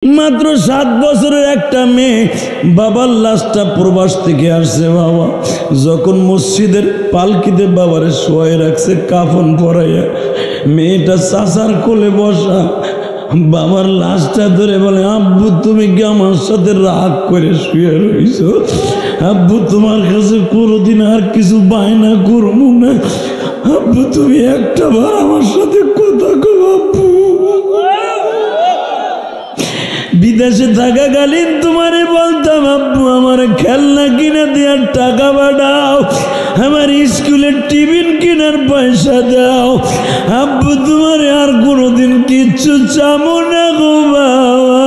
মাত্র 7 বছরের একটা মেয়ে বাবার লাশটা প্রবাস থেকে আসছে। বাবা যখন মসজিদের পালকিতে বাবারে শোয়াই রাখছে কাফন পরাইয়া, মেয়েটা চাচার কোলে বসা, বাবার লাশটা ধরে বলে, আব্বু তুমি কি আমার সাথে রাগ করে শুয়ে রইছো? আব্বু তোমার কাছে কোনোদিন আর কিছু বায়না করবো না। আব্বু তুমি একটা বার আমার সাথে কথা কও আব্বু। বিদেশে থাকাকালীন তোমারে বলতাম, আব্বু আমার খেলনা কিনে দেওয়ার টাকা পাঠাও, আমার স্কুলের টিফিন কেনার পয়সা দাও। আব্বু তোমারে আর কোনোদিন কিচ্ছু চাবো না গো বাবা।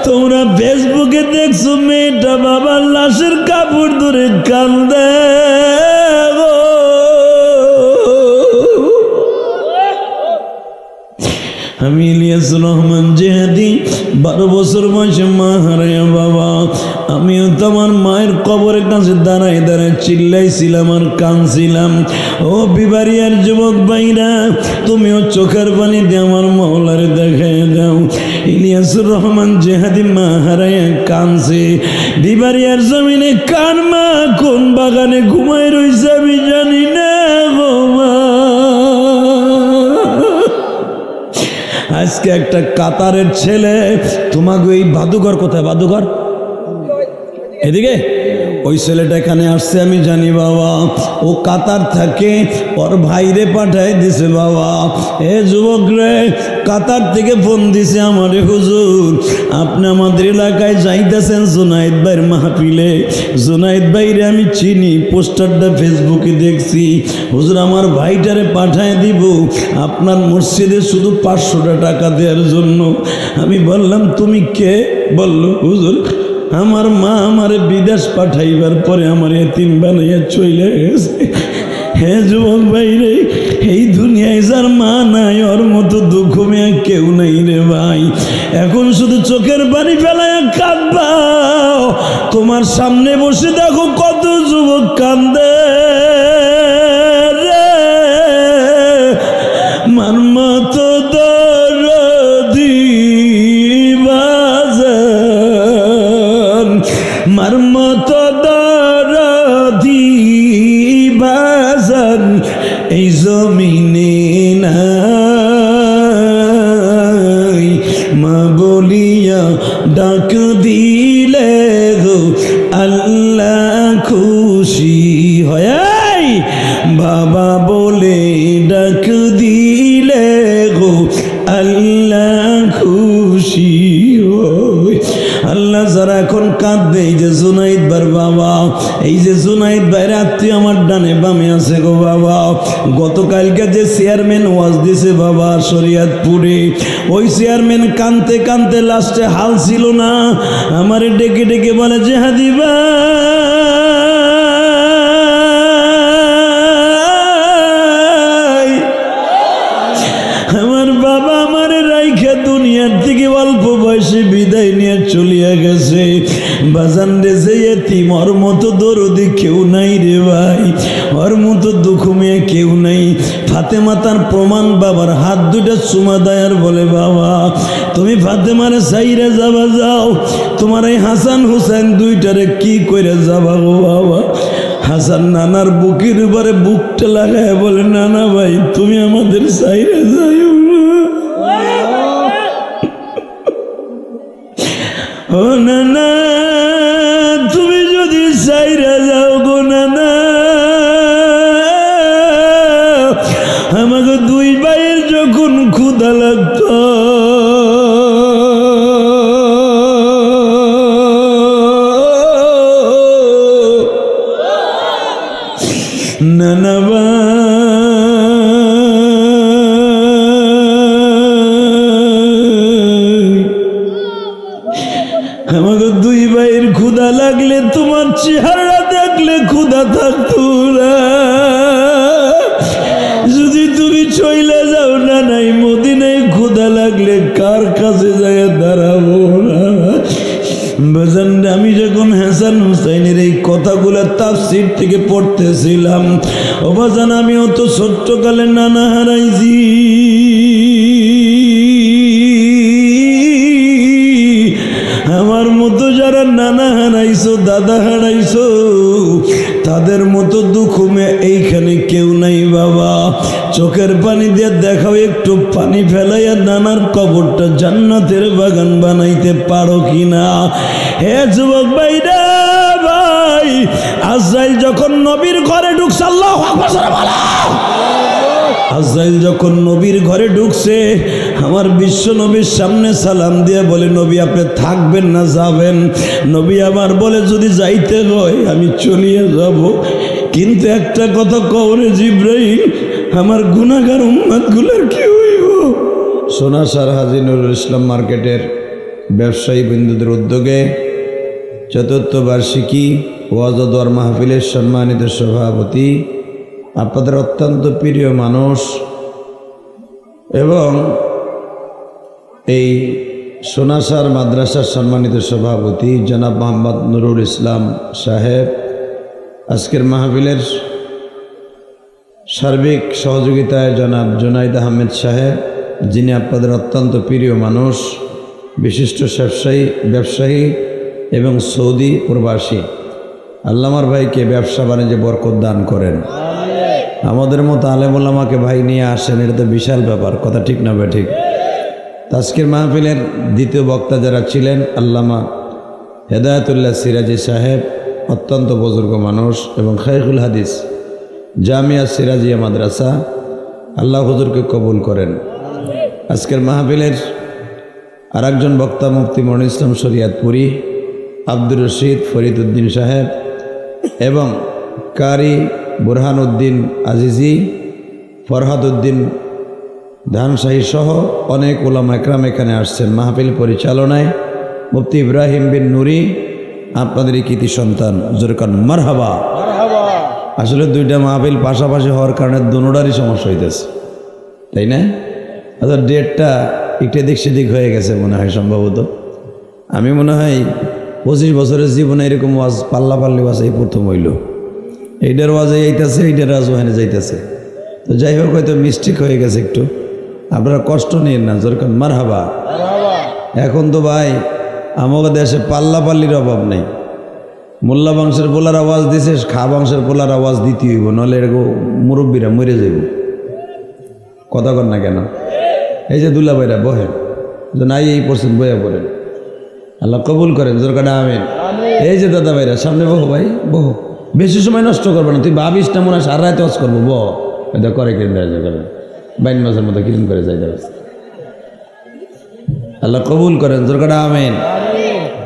তোমরা ফেসবুকে দেখছো মেয়েটা বাবার লাশের কাপড় ধরে কান্দে। আমি ইলিয়াস রহমান জেহাদি 12 বছর বয়সে মা হারাইয়া বাবা, আমিও তো আমার মায়ের কবরের কাছে দাঁড়ায় দাঁড়ায় চিল্লাইছিলাম আর কাঁদছিলাম। ও বিবারিয়ার যুবক ভাইরা, তুমিও চোখের পানি দিয়ে আমার মওলারে দেখায় দাও। ইলিয়াসুর রহমান জেহাদি মা হারাইয়া কাঁদছে বিবারিয়ার জমিনে। কার মা কোন বাগানে ঘুমায় রইছে আমি জানি না গো মা। আজকে একটা কাতারের ছেলে তোমাকে এই বাদুঘর, কোথায় বাদুঘর এদিকে, ওই ছেলেটা এখানে আসছে আমি জানি বাবা। ও কাতার থাকে, ওর ভাইরে পাঠায় দিছে বাবা। এ যুবক রে, কাতার থেকে ফোন দিছে আমারে, হুজুর আপনি আমাদের এলাকায় যাইতেছেন জুনাইদ ভাইয়ের মাহফিলে। জুনাইদ ভাইরে আমি চিনি, পোস্টারটা ফেসবুকে দেখছি। হুজুর আমার ভাইটারে পাঠায় দিব আপনার মসজিদে শুধু 500 টাকা দেওয়ার জন্য। আমি বললাম তুমি কে? বলল হুজুর আমার মা আমারে বিদেশ পাঠাইবার পরে আমার এতিম বানাইয়া চলে গেছে। হে যুবক ভাই রে, এই দুনিয়ায় যার মা নাই ওর মতো দুঃখ মেয়ে কেউ নাই রে ভাই। এখন শুধু চোখের পানি ফেলাইয়া কাঁদবা। তোমার সামনে বসে দেখো কত যুবক কান্দে রে। মার মতো মার মতো দরদি বাজান এই জমিনে নাই। মা বলিয়া ডাক দিলে গো আল্লাহ খুশি হয়। বাবা বলে ডাক দিলে গো আল্লাহ খুশি হয়। আল্লাহ যারা এখন কাঁদবে, এই যে জুনাইদ ভাইয়ের বাবা, এই যে জুনাইদ ভাইয়ের আত্মীয় আমার ডানে বামে আছে গো বাবা। গতকালকে যে চেয়ারম্যান ওয়াজ দিছে বাবা শরিয়তপুরে, ওই চেয়ারম্যান কানতে কানতে লাস্টে হাল ছিল না, আমারে ডেকে ডেকে বলে জেহাদি ভাই, আমার বাবা আমারে রাইখা দুনিয়ার থেকে অল্প বয়সে বিদায় নিয়ে চলিয়া গেছে। বাজান রে যে এতিম, ওর মতো দরদি কেউ নাই রে ভাই, ওর মতো দুঃখ মেয়ে কেউ নাই। ফাতেমা তার প্রমাণ বাবার হাত দুটা চুমা দেয় আর বলে বাবা তুমি ফাতেমারে সাইরে যাবা, যাও তোমার এই হাসান হুসাইন দুইটারে কি করে যাবা গো বাবা। হাসান নানার বুকের উপরে বুকটা লাগায় বলে নানা ভাই তুমি আমাদের সাইরে যাইও না। ও নানা তুমি যদি সাইরা যাও গো নানা, আমাকে 2 ভাইয়ের যখন ক্ষুধা লাগত, নানা আমাকে 2 ভাইয়ের ক্ষুধা লাগলে তোমার চেহারা দেখলে ক্ষুধা থাকতো না। যদি তুমি চলে যাও না নাই মদিনায়, ক্ষুধা লাগলে কার কাছে যায় দাঁড়াবো না। বাজান আমি যখন হাসান হুসাইনের এই কথাগুলো তাফসীর থেকে পড়তেছিলাম, ও বাজান আমি অত ছোট্টকালে নানা হারাইছি। চোখের পানি দিয়ে দেখাও একটু পানি ফেলাইয়া নানার কবরটা জান্নাতের বাগান বানাইতে পারো কিনা। হে যুবক ভাইরা ভাই, আজরাইল যখন নবীর ঘরে ঢুকছে, আল্লাহু আকবার বলো, আজরাইল যখন নবীর ঘরে ঢুকছে, আমার বিশ্ব নবীর সামনে সালাম দিয়ে বলে, নবী আপনি থাকবেন না যাবেন? নবী আমার বলে, যদি যাইতে হয় আমি চলিয়ে যাব, কিন্তু একটা কথা কওরে জিবরাইল, আমার গুনাহগার উম্মতগুলোর কি হইব? সোনাসার হাজী নুরুল ইসলাম মার্কেটের ব্যবসায়ী বৃন্দদের উদ্যোগে ৪র্থ বার্ষিকী ওয়াজ ও দোয়ার মাহফিলের সম্মানিত সভাপতি, আপনাদের অত্যন্ত প্রিয় মানুষ এবং এই সোনাসার মাদ্রাসার সম্মানিত সভাপতি জনাব মোহাম্মদ নুরুল ইসলাম সাহেব, আজকের মাহফিলের সার্বিক সহযোগিতায় জনাব জুনাইদ আহমেদ সাহেব, যিনি আপনাদের অত্যন্ত প্রিয় মানুষ, বিশিষ্ট ব্যবসায়ী এবং সৌদি প্রবাসী। আল্লাহ আমার ভাইকে ব্যবসা বাণিজ্যে বরকত দান করেন। আমাদের মতো আলেম ওলামাকে ভাই নিয়ে আসেন, এটা তো বিশাল ব্যাপার, কথা ঠিক না ঠিক? আজকের মাহফিলের দ্বিতীয় বক্তা যারা ছিলেন, আল্লামা হেদায়েতুল্লাহ সিরাজি সাহেব, অত্যন্ত বুজুর্গ মানুষ এবং শাইখুল হাদিস জামিয়া সিরাজিয়া মাদ্রাসা, আল্লাহ হুজুরকে কবুল করেন। আজকের মাহফিলের আরেকজন বক্তা মুফতি মনির ইসলাম শরিয়াতপুরি, আব্দুর রশিদ ফরিদ উদ্দিন সাহেব এবং কারি বুরহান উদ্দিন আজিজি, ফরহাদ উদ্দিন ধানশাহী সহ অনেক উলামা একরাম এখানে আসছেন। মাহফিল পরিচালনায় মুফতি ইব্রাহিম বিন নুরি, আপনাদের কৃতি সন্তান, জোরকান মারহাবা। আসলে দুইটা মাহফিল পাশাপাশি হওয়ার কারণে দুনোটারই সমস্যা হইতেছে, তাই না? অর্থাৎ ডেটটা একটু এদিক সেদিক হয়ে গেছে মনে হয় সম্ভবত। আমি মনে হয় 25 বছরের জীবনে এরকম ওয়াজ পাল্লাপাল্লি ওয়াজ এই প্রথম হইল। এইটার ওয়াজে যাইতেছে, এইটার ওয়াজ ওখানে যাইতেছে। তো যাই হোক, হয়তো মিস্টেক হয়ে গেছে একটু, আপনারা কষ্ট নিন না, যেরকম মারহাবা। এখন তো ভাই আমাদের দেশে পাল্লাপাল্লির অভাব নেই। মোল্লা বংশের পোলার আওয়াজ দিছে, খা বংশের পোলার আওয়াজ দিতে হইব, নাহলে এরকম মুরব্বীরা মরে যাইব। কথা কর না কেন? এই যে দুলা ভাইরা বহেন, নাই এই পড়ছেন, বইয়া পড়েন, আল্লাহ কবুল করেন, জোরকাটা আমিন। এই যে দাদা ভাইরা সামনে বহু, ভাই বহু, বেশি সময় নষ্ট করবো না, তুই ভাবিস না মনে হয় সারা রাতে ওয়াজ করবো, এটা করে কিনে করে বাইন মাসের মতো কিরম করে যাই দেওয়া। আল্লাহ কবুল করেন, জোরকাটা আমিন।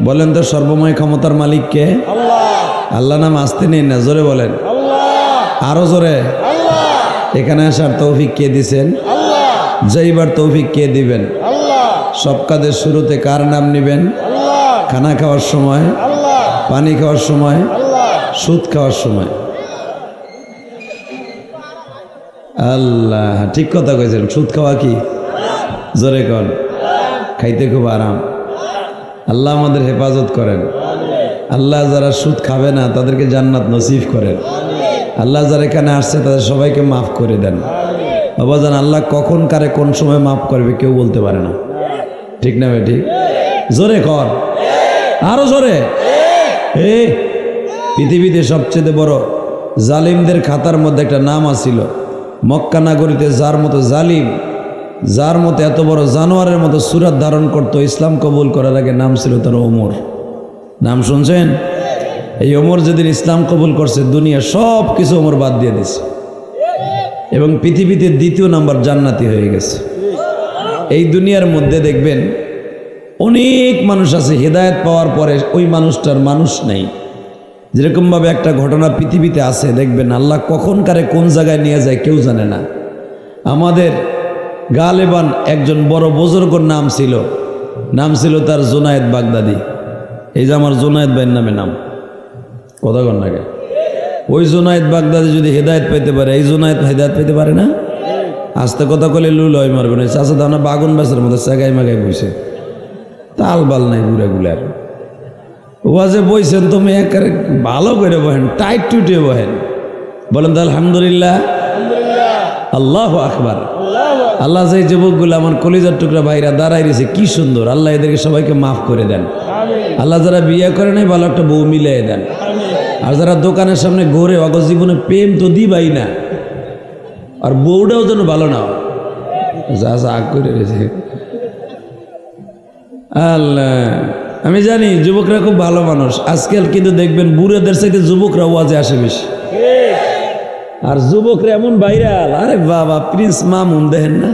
বলেন তো সর্বময় ক্ষমতার মালিক কে? আল্লাহ নাম আসতে নেই না, জোরে বলেন, আরো জোরে। এখানে আসার তৌফিক কে দিছেন? যাইবার তৌফিক কে দিবেন? সব কাজের শুরুতে কার নাম নিবেন? খানা খাওয়ার সময়, পানি খাওয়ার সময়, সুদ খাওয়ার সময়। আল্লাহ ঠিক কথা কইছেন। সুদ খাওয়া কি? জোরে কর। খাইতে খুব আরাম। আল্লাহ আমাদের হেফাজত করেন। আল্লাহ যারা সুদ খাবে না তাদেরকে জান্নাত নসিব করেন। আল্লাহ যারা এখানে আসছে তাদের সবাইকে মাফ করে দেন। বাবা জান, আল্লাহ কখন কারে কোন সময় মাফ করবে কেউ বলতে পারে না, ঠিক না ভাই? ঠিক, জোরে কর, আরো জোরে। এই পৃথিবীতে সবচেয়ে বড় জালিমদের খাতার মধ্যে একটা নাম আছিল, মক্কা নগরীতে যার মতো জালিম, যার মতো এত বড় জানোয়ারের মতো সুরাত ধারণ করতো, ইসলাম কবুল করার আগে নাম ছিল তার ওমর। নাম শুনছেন? এই ওমর যেদিন ইসলাম কবুল করছে, দুনিয়া সব কিছু ওমর বাদ দিয়ে দিছে এবং পৃথিবীতে 2য় নাম্বার জান্নাতি হয়ে গেছে। এই দুনিয়ার মধ্যে দেখবেন অনেক মানুষ আছে, হেদায়েত পাওয়ার পরে ওই মানুষটার মানুষ নেই। যেরকমভাবে একটা ঘটনা পৃথিবীতে আছে, দেখবেন আল্লাহ কখন কারে কোন জায়গায় নিয়ে যায় কেউ জানে না। আমাদের গালেবান একজন বড় বুজুর্গর নাম ছিল তার জুনায়েদ বাগদাদি। এই যে আমার জুনায়েদ ভাইয়ের নামে নাম, কথা কন না কে? ওই জুনায়েদ বাগদাদি যদি হেদায়েত পাইতে পারে, এই জুনায়েদ হেদায়েত পাইতে পারে না? আস্তে কথা কলে লুল হয় মারবে না। চাষা দানা বাগুন বাসের মধ্যে সেগাই মাগাই বইছে, তাল বাল নাই বুড়াগুলার। ওয়াজে বইছেন, তুমি একেবারে ভালো করে বহেন, টাইট টুটে বহেন, বলেন তো আলহামদুলিল্লাহ, আল্লাহু আকবার। আল্লাহ যে যুবকগুলো আমার কলিজার টুকরা ভাইরা দাঁড়াই রয়েছে, কি সুন্দর, আল্লাহ এদেরকে সবাইকে মাফ করে দেন। আল্লাহ যারা বিয়ে করে নাই ভালো একটা বউ মিলিয়ে দেন। আর যারা দোকানের সামনে ঘুরে, অগজ জীবনে প্রেম তো দিবাই না, আর বউটাও যেন ভালো না হয়। যা যা আগ করে রয়েছে আল্লাহ। আমি জানি যুবকরা খুব ভালো মানুষ আজকাল, কিন্তু দেখবেন বুড়াদের থেকে যুবকরা ওয়াজে আসে বেশি। আর যুবকরা এমন ভাইরাল, আরে বাবা প্রিন্স মামুন দেখেন না,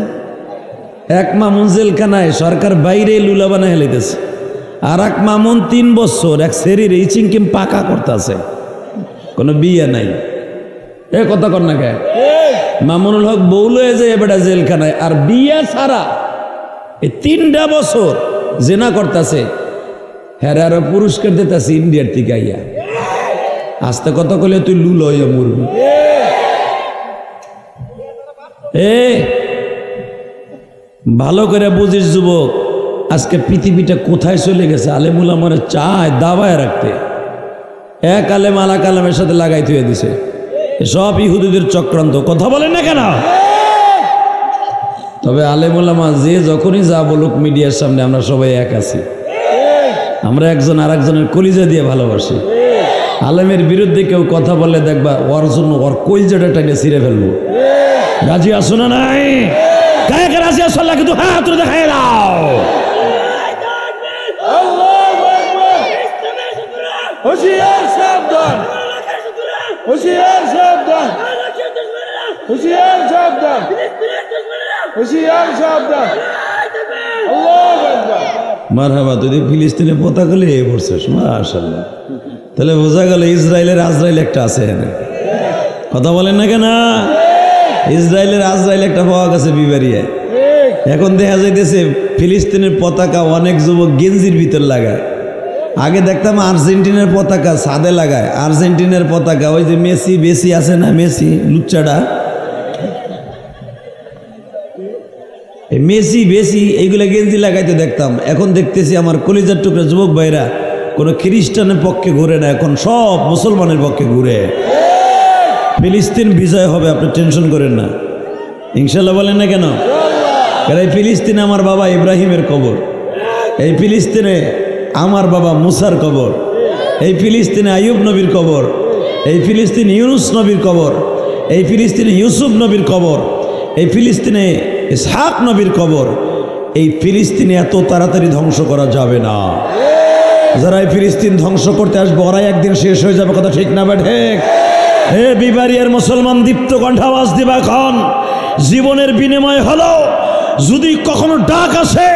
এক মামুন জেলখানায় সরকার বাইরে লুলা বানায় হেলাইতেছে, আর এক মামুন 3 বছর এক শরীরে ইচিংকিম পাকা করতেছে, কোনো বিয়ে নাই। এ কথা কর না কে? মামুনুল হক বউলো যে এবারে জেলখানায়, আর বিয়ে ছাড়া এই 3টা বছর জেনা করতেছে। হ্যাঁ আরো পুরস্কার দিতেছে ইন্ডিয়ার থেকে আইয়া। আস্তে কথা কইলে তুই লুল হইয়া মরবি। এ ভালো করে বুঝিস যুবক, আজকে পৃথিবীটা কোথায় চলে গেছে। আলেমুল আমার চায় দাবায় রাখতে, এক আলেম আলা কালামের সাথে লাগাই থুয়ে দিছে। সব ইহুদিদের চক্রান্ত। কথা বলেন না কেন? তবে আলেমুল আমা যে যখনই যা বলুক মিডিয়ার সামনে আমরা সবাই এক আছি। আমরা একজন আর একজনের কলিজা দিয়ে ভালোবাসি। আলেমের বিরুদ্ধে কেউ কথা বললে দেখবা ওর জন্য ওর কলিজাটা টাকে ছিঁড়ে ফেলবো। রাজি আসো না নাই? গায়ে কে রাজি আসো? কিন্তু হ্যাঁ তুই দেখাই দাও। হুশিয়ার সাবধান, হুশিয়ার সাবধান, হুশিয়ার সাবধান, হুশিয়ার সাবধান। আল্লাহু আকবার। মারহাবা। তুই ফিলিস্তিনের পতাকা লিয়ে পড়ছিস, মাশাআল্লাহ। তাহলে বোঝা গেল ইসরায়েলের আজরাইল একটা আছে এখানে। কথা বলেন না কেন? ইসরায়েলের আজরাইল একটা পাওয়া গেছে বিবারিয়ায়। এখন দেখা যাইতেছে ফিলিস্তিনের পতাকা অনেক যুবক গেঞ্জির ভিতর লাগায়। আগে দেখতাম আর্জেন্টিনার পতাকা ছাদে লাগায়। আর্জেন্টিনার পতাকা ওই যে মেসি বেশি আছে না, মেসি লুচ্চাটা, মেসি বেশি এইগুলা গেঞ্জি লাগাইতে দেখতাম। এখন দেখতেছি আমার কলিজার টুকরা যুবক ভাইরা কোনো খ্রিস্টানের পক্ষে ঘুরে না, এখন সব মুসলমানের পক্ষে ঘুরে। ফিলিস্তিন বিজয় হবে, আপনি টেনশন করেন না, ইনশাল্লাহ। বলেন না কেন? কারণ এই ফিলিস্তিনে আমার বাবা ইব্রাহিমের কবর, এই ফিলিস্তিনে আমার বাবা মুসার কবর, এই ফিলিস্তিনে আইয়ুব নবীর কবর, এই ফিলিস্তিনে ইউনুস নবীর কবর, এই ফিলিস্তিনে ইউসুফ নবীর কবর, এই ফিলিস্তিনে ইসহাক নবীর কবর। এই ফিলিস্তিনে এত তাড়াতাড়ি ধ্বংস করা যাবে না। যারা এই ফিলিস্তিন ধ্বংস করতে আসবে ওরাই একদিন শেষ হয়ে যাবে। কথা ঠিক না বা ঠিক? হে বিবারিয়ার মুসলমান, দীপ্ত কণ্ঠে আওয়াজ দিবা এখন। জীবনের বিনিময় হলো যদি কখনো ডাক আসে,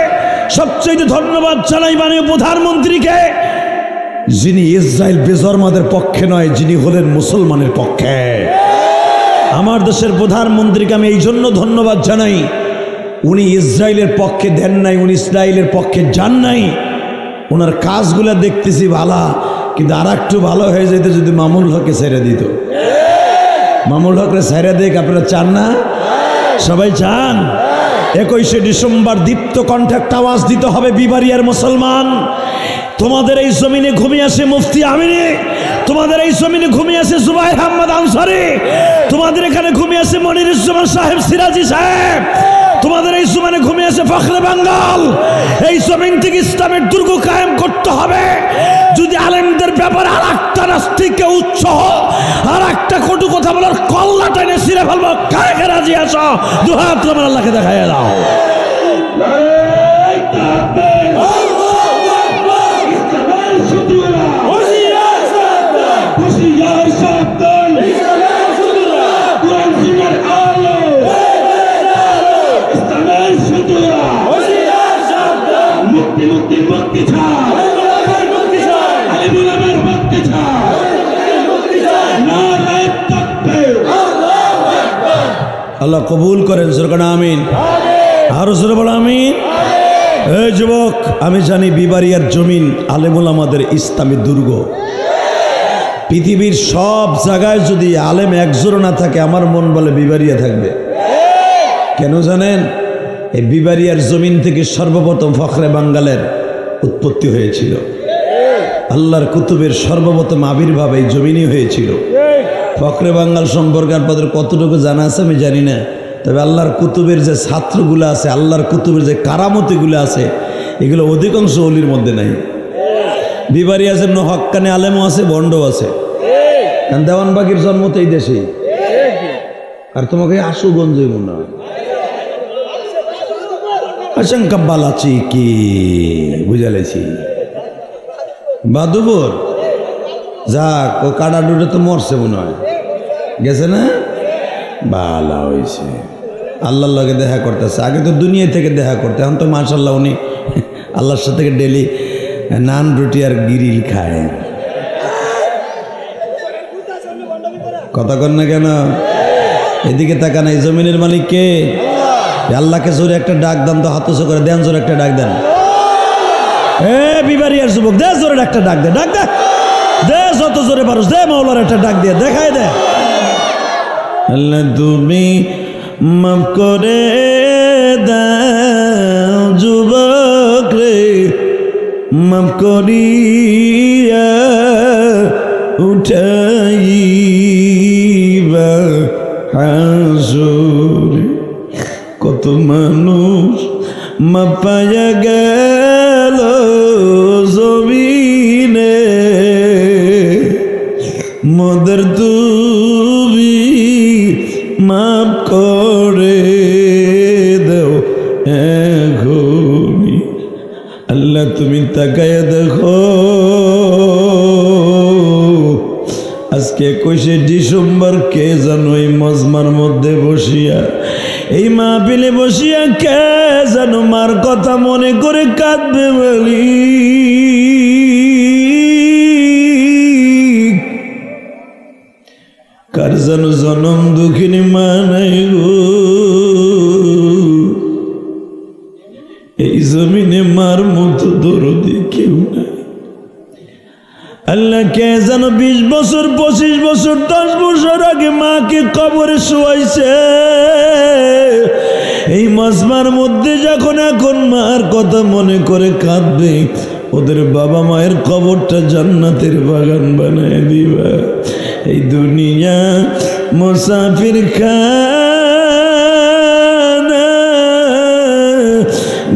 সবচেয়ে ধন্যবাদ জানাই মাননীয় প্রধানমন্ত্রীকে, যিনি ইসরায়েল বেজন্মাদের পক্ষে নয়, যিনি হলেন মুসলমানের পক্ষে। আমার দেশের প্রধানমন্ত্রীকে আমি এই জন্য ধন্যবাদ জানাই, উনি ইসরায়েলের পক্ষে দেন নাই, উনি ইসরায়েলের পক্ষে যান নাই। ওনার কাজগুলা দেখতেছি ভালো, কিন্তু আর একটু ভালো হয়ে যেত যদি মামুনুল হককে ছেড়ে দিত। মামুনুল হককে ছেড়ে দেখ, আপনারা চান না? সবাই চান? 21শে ডিসেম্বর দীপ্ত কণ্ঠে একটা আওয়াজ দিতে হবে বিবারিয়ার মুসলমান। তোমাদের এই জমিনে ঘুমিয়ে আসে মুফতি আমিনী, তোমাদের এই জমিনে ঘুমিয়ে আসে জুবাইর আহমদ আনসারী, তোমাদের এখানে ঘুমিয়ে আসে মনিরুজ্জামান সাহেব সিরাজি সাহেব, তোমাদের এই জমিনে ঘুমিয়ে আসে ফখরে বাঙ্গাল। এই জমিন থেকে ইসলামের দুর্গ কায়েম করতে হবে। যদি আলেমদের ব্যাপারে আর একটা নাস্তিককে উৎসাহ আর একটা কটু কথা বলার কল্লা টেনে ছিঁড়ে ফেলবো, কাকে রাজি আছো? দুহাত তোমার আল্লাহকে দেখাইয়া দাও। আল্লাহ কবুল করেন, সরকার আমিন। আরো জোরে বলো আমিন। এই যুবক, আমি জানি বিবারিয়ার জমিন আলেমুল আমাদের ইসলামী দুর্গ। পৃথিবীর সব জায়গায় যদি আলেম একজোড় না থাকে, আমার মন বলে বিবারিয়া থাকবে। কেন জানেন? এই বিবারিয়ার জমিন থেকে সর্বপ্রথম ফখরে বাঙ্গালের উৎপত্তি হয়েছিল। আল্লাহর কুতুবের সর্বপ্রথম আবির্ভাব এই জমিনই হয়েছিল। ফখরে বাঙ্গাল সম্পর্কে আপনাদের কতটুকু জানা আছে আমি জানি না, তবে আল্লাহর কুতুবের যে ছাত্রগুলো আছে, আল্লাহর কুতুবের যে কারামতিগুলো আছে, এগুলো অধিকাংশ অলির মধ্যে নাই। বিবারিয়া যেমন হক্কানে আলেমও আছে, বন্ডও আছে, কারণ দেওয়ানবাগির জন্ম তো এই দেশেই। আর তোমাকে আশুগঞ্জ মনে হয় আশঙ্কা বালাচি কি বুঝালেছি বাদুপুর যাক ও কাটা ডুটে তো মরছে মনে হয় গেছে না ভালো হয়েছে আল্লাহর লগে দেখা করতেছে আগে তো দুনিয়া থেকে দেখা করতে এখন তো মাশাআল্লাহ উনি আল্লাহর সাথে ডেলি নান রুটি আর গিরিল খায় কথা কর না কেন এদিকে তাকান এই জমিনের মালিক কে আল্লাহকে জোরে একটা ডাক দেন তো হাত উঁচু করে দেন জোরে একটা ডাক দেন এ বিবারিয়ার যুবক দে জোরে একটা ডাক দে দে যত জোরে পারোস দে মাওলার একটা ডাক দিয়ে দেখাই দে আল্লাহ তুমি মাফ করে দাও যুবক রে মাফ করিয়া উঠাইবা হাসুর কত মানুষ মাপায়া গেল জমিনে মদের তুমি মাপ করে দাও এখনই আল্লাহ তুমি তাকায়া দেখো আজকে 21শে ডিসেম্বর কে জানো এই মজমার মধ্যে বসিয়া এই মাহফিলে বসিয়া কে জানো মার কথা মনে করে কাঁদবে বলি কার যেন জনম দুঃখিনী মা নাই গো এই জমিনে মার মতো দরদি কেউ নাই আল্লাহ কে যেন 20 বছর 25 বছর 10 বছর আগে মাকে কবরে শোয়াইছে এই মজমার মধ্যে যখন এখন মার কথা মনে করে কাঁদবে ওদের বাবা মায়ের কবরটা জান্নাতের বাগান বানায় দিবা এই দুনিয়া মুসাফির খানা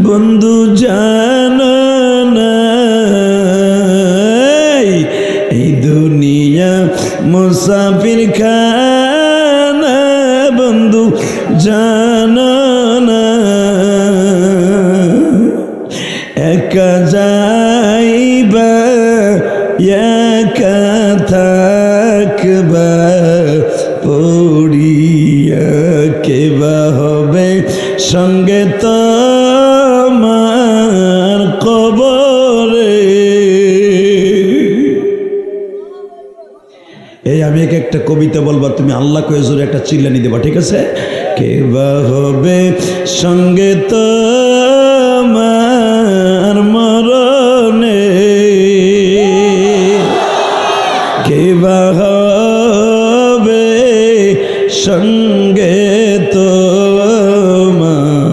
বন্ধু জানা না এই দুনিয়া মুসাফির খানা বন্ধু জানা না একা যাইবা একা থাকবা পড়িয়া কেবা হবে সঙ্গে তোমার কবরে এই আমি একটা কবিতা বলবা তুমি আল্লাহ কয়ে জোরে একটা চিল্লানি দেবা ঠিক আছে কেবা হবে সঙ্গে তোমার মরণে কেবা হবে সঙ্গে তোমার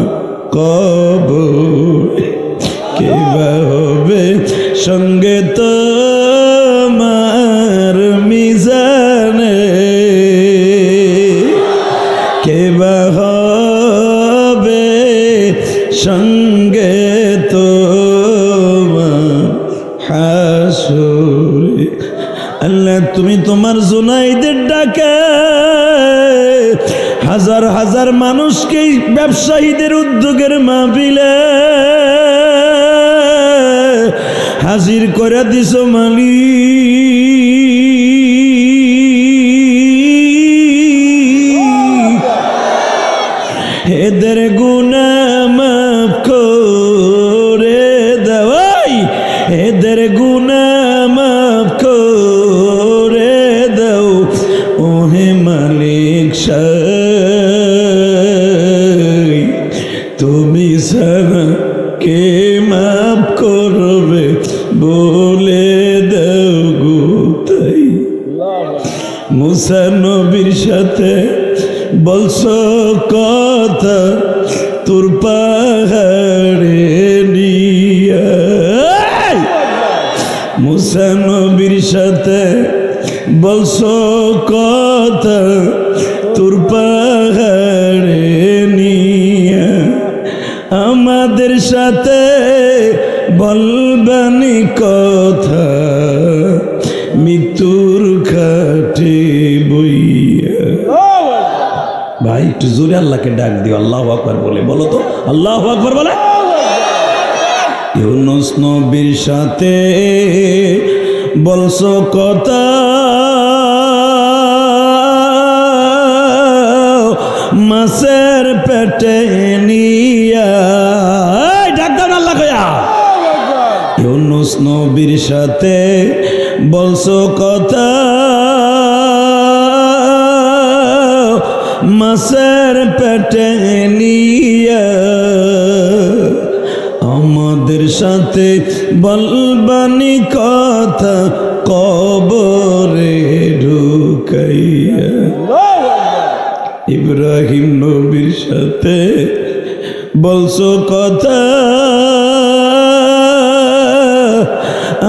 কবরে কেবা হবে সঙ্গে তোমার মিজানে কেবা হবে সঙ্গে তোমার হাসরে আল্লাহ তুমি তোমার জুনাইদের ডাকে হাজার হাজার মানুষকে ব্যবসায়ীদের উদ্যোগের মাহফিলে হাজির করে দিছ মালিক এদের গুনাহ মাফ করে দাও এদের গুনাহ মাফ করে দাও ওহে মালিক তুমি ছাড়া কে মাফ করবে বলে দাও গো তাই মুসা নবীর সাথে বলছো কথা তোর পাহাড়ে নিয়া মুসা নবীর সাথে বলছো কথা তোর পাহাড়ে নিয়া আমাদের সাথে বলবানি কথা মৃত্যুর খাটে বইয়া একটু জোরে আল্লাহকে ডাক দিও, আল্লাহু আকবার বলে বলো তো, আল্লাহু আকবার বলে। ইউনুস নবীর সাথে বলছো কথা, মাছের পেটে নিয়া, ডাক দাও না আল্লাহ কইয়া। ইউনুস নবীর সাথে বলছো কথা, মাছের পেটে নিয়া, আমাদের সাথে বলবানি কথা কবরে ঢুকাইয়া। ইব্রাহিম নবীর সাথে বলছো কথা,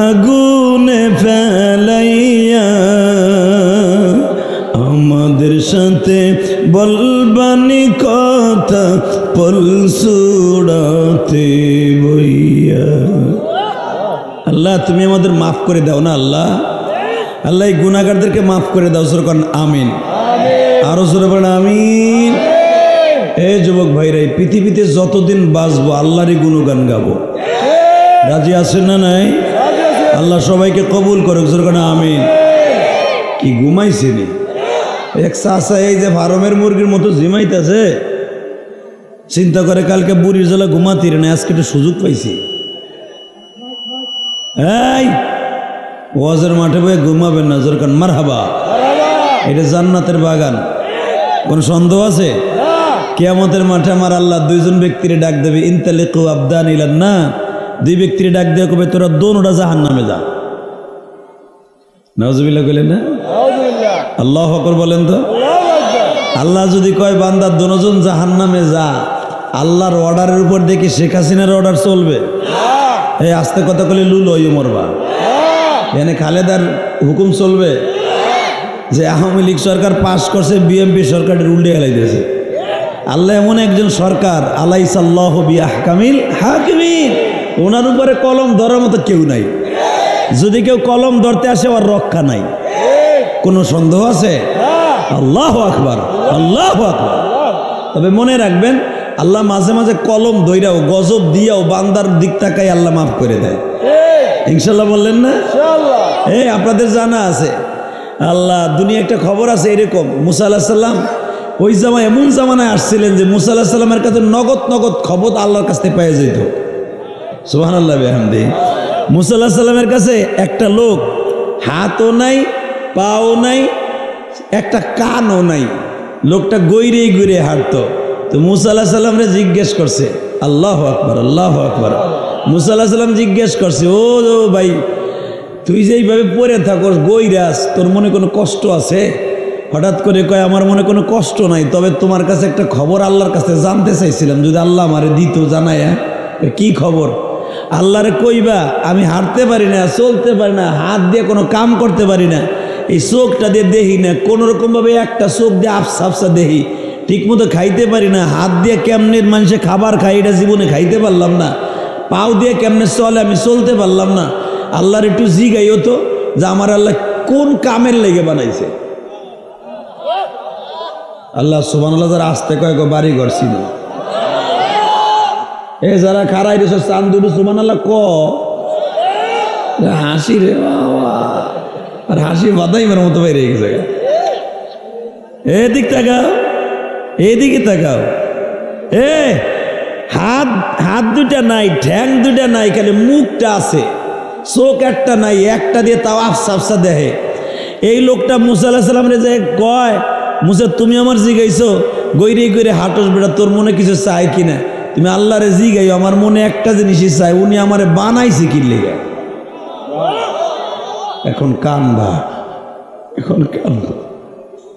আগুনে ফেলাইয়া, আমাদের সাথে বলবানি কথা পলসুড়াতে বইয়া। আল্লাহ তুমি আমাদের মাফ করে দাও না আল্লাহ, আল্লাহ এই গুনাহগারদেরকে মাফ করে দাও। জোরে করেন আমিন, আরো জোরে বলেন আমিন। এই যুবক ভাইরা, পৃথিবীতে যতদিন বাঁচবো আল্লাহরই গুণগান গাবো। রাজি আছেন না নাই? আল্লাহ সবাইকে কবুল করুক, জোরে করেন আমিন। কি ঘুমাইছেনি এক চাষা, এই যে ফার্মের মুরগির মতো জিমাইতেছে, চিন্তা করে কালকে বুড়ির জ্বালা ঘুমাতি রে না, আজকে একটা সুযোগ পাইছি। এই ওয়াজের মাঠে বয়ে ঘুমাবেন না, জোরে করেন মারহাবা। এটা জান্নাতের বাগান, কোন সন্দেহ আছে? কিয়ামতের মাঠে আমার আল্লাহ দুইজন ব্যক্তিরে ডাক দেবে, ইনতালিকু আবদান ইলান না, দুই ব্যক্তিরে ডাক দিয়ে কবে তোরা দোনোটা জাহান্নামে যা। নাউজুবিল্লাহ কইলেন না? আল্লাহু আকবার বলেন তো। আল্লাহ যদি কয় বান্দা দোনোজন জাহান্নামে যা, আল্লাহর অর্ডারের উপর দেখি শেখ হাসিনার অর্ডার চলবে? এই আস্তে কথা কলে লুল হইও মরবা। এখানে খালেদার হুকুম চলবে যে আওয়ামী লীগ সরকার পাশ করছে, বিএনপি সরকারের উল্টে হেলাইতেছে। আল্লাহ এমন একজন সরকার, আলাইসাল্লাহু বিআহকামিল হাকিমিন, ওনার উপরে কলম ধরার মতো কেউ নাই। যদি কেউ কলম ধরতে আসে ওর রক্ষা নাই, কোনো সন্দেহ আছে? আল্লাহু আকবার, আল্লাহু আকবার। তবে মনে রাখবেন, আল্লাহ মাঝে মাঝে কলম ধইরাও গজব দিয়াও বান্দার দিক তাকাই আল্লাহ মাফ করে দেয়। ইনশাল্লাহ বললেন না? এই আপনাদের জানা আছে, আল্লাহ দুনিয়া একটা খবর আছে এরকম, মুসা আলাইহিস সালাম ওই জামায় এমন জামানায় আসছিলেন যে মুসা আলাইহিস সালামের কাছে নগদ নগদ খবর আল্লাহর কাছ থেকে পেয়ে যেত। সুবহানাল্লাহ বিহামদিহি। মুসা আলাইহিস সালামের কাছে একটা লোক, হাতও নাই, পাও নাই, একটা কানও নাই, লোকটা গৈরে গৈরে হাঁটতো। তো মুসা আলাইহিস সালামরে জিজ্ঞেস করছে, আল্লাহু আকবার, আল্লাহু আকবার। মুসা আলাইহিস সালাম জিজ্ঞেস করছে, ও ভাই তুই যে এইভাবে পড়ে থাকস গৈরাস, তোর মনে কোনো কষ্ট আছে? হঠাৎ করে কয়, আমার মনে কোনো কষ্ট নাই, তবে তোমার কাছে একটা খবর আল্লাহর কাছে জানতে চাইছিলাম, যদি আল্লাহ আমারে দিত জানায়। কি খবর? আল্লাহরে কইবা আমি হাঁটতে পারি না, চলতে পারি না, হাত দিয়ে কোনো কাম করতে পারি না, এই চোখটা দিয়ে দেখি না, কোনোরকমভাবে একটা চোখ দিয়ে আফসা আফসা দেখি, ঠিক মতো খাইতে পারি না, হাত দিয়ে কেমনে মানুষে খাবার খাই এটা জীবনে খাইতে পারলাম না, পাও দিয়ে কেমনে চলে আমি চলতে পারলাম না। আল্লাহর একটু জিগাইও তো যে আমার আল্লাহ কোন কামের লেগে বানাইছে। আল্লাহ সুবহানাল্লাহ যারা আসতে কয়েক বাড়ি ঘর ছিল, এ যারা খারাই রেছ চান দুটো সুবহানাল্লাহ ক হাসি রে বাবা, আর হাসি বাদাইমের মতো বাইরে গেছে। এদিক তাকাও, এদিকে তাকাও। এ হাত হাত দুটা নাই, ঠ্যাং দুটা নাই, খালি মুখটা আছে, চোখ একটা নাই, একটা দিয়ে তাও আফসা আফসা দেখে। এই লোকটা মুসা আলাইহিস সালামের যে কয়, মুসা তুমি আমার জিগাইছো গৈরে গৈরে হাঁটস বেটা, তোর মনে কিছু চাই কিনা? তুমি আল্লাহরে জিগাইও, আমার মনে একটা জিনিসই চাই, উনি আমারে বানাইছে কি লেগে। এখন কানবা, এখন কানবা।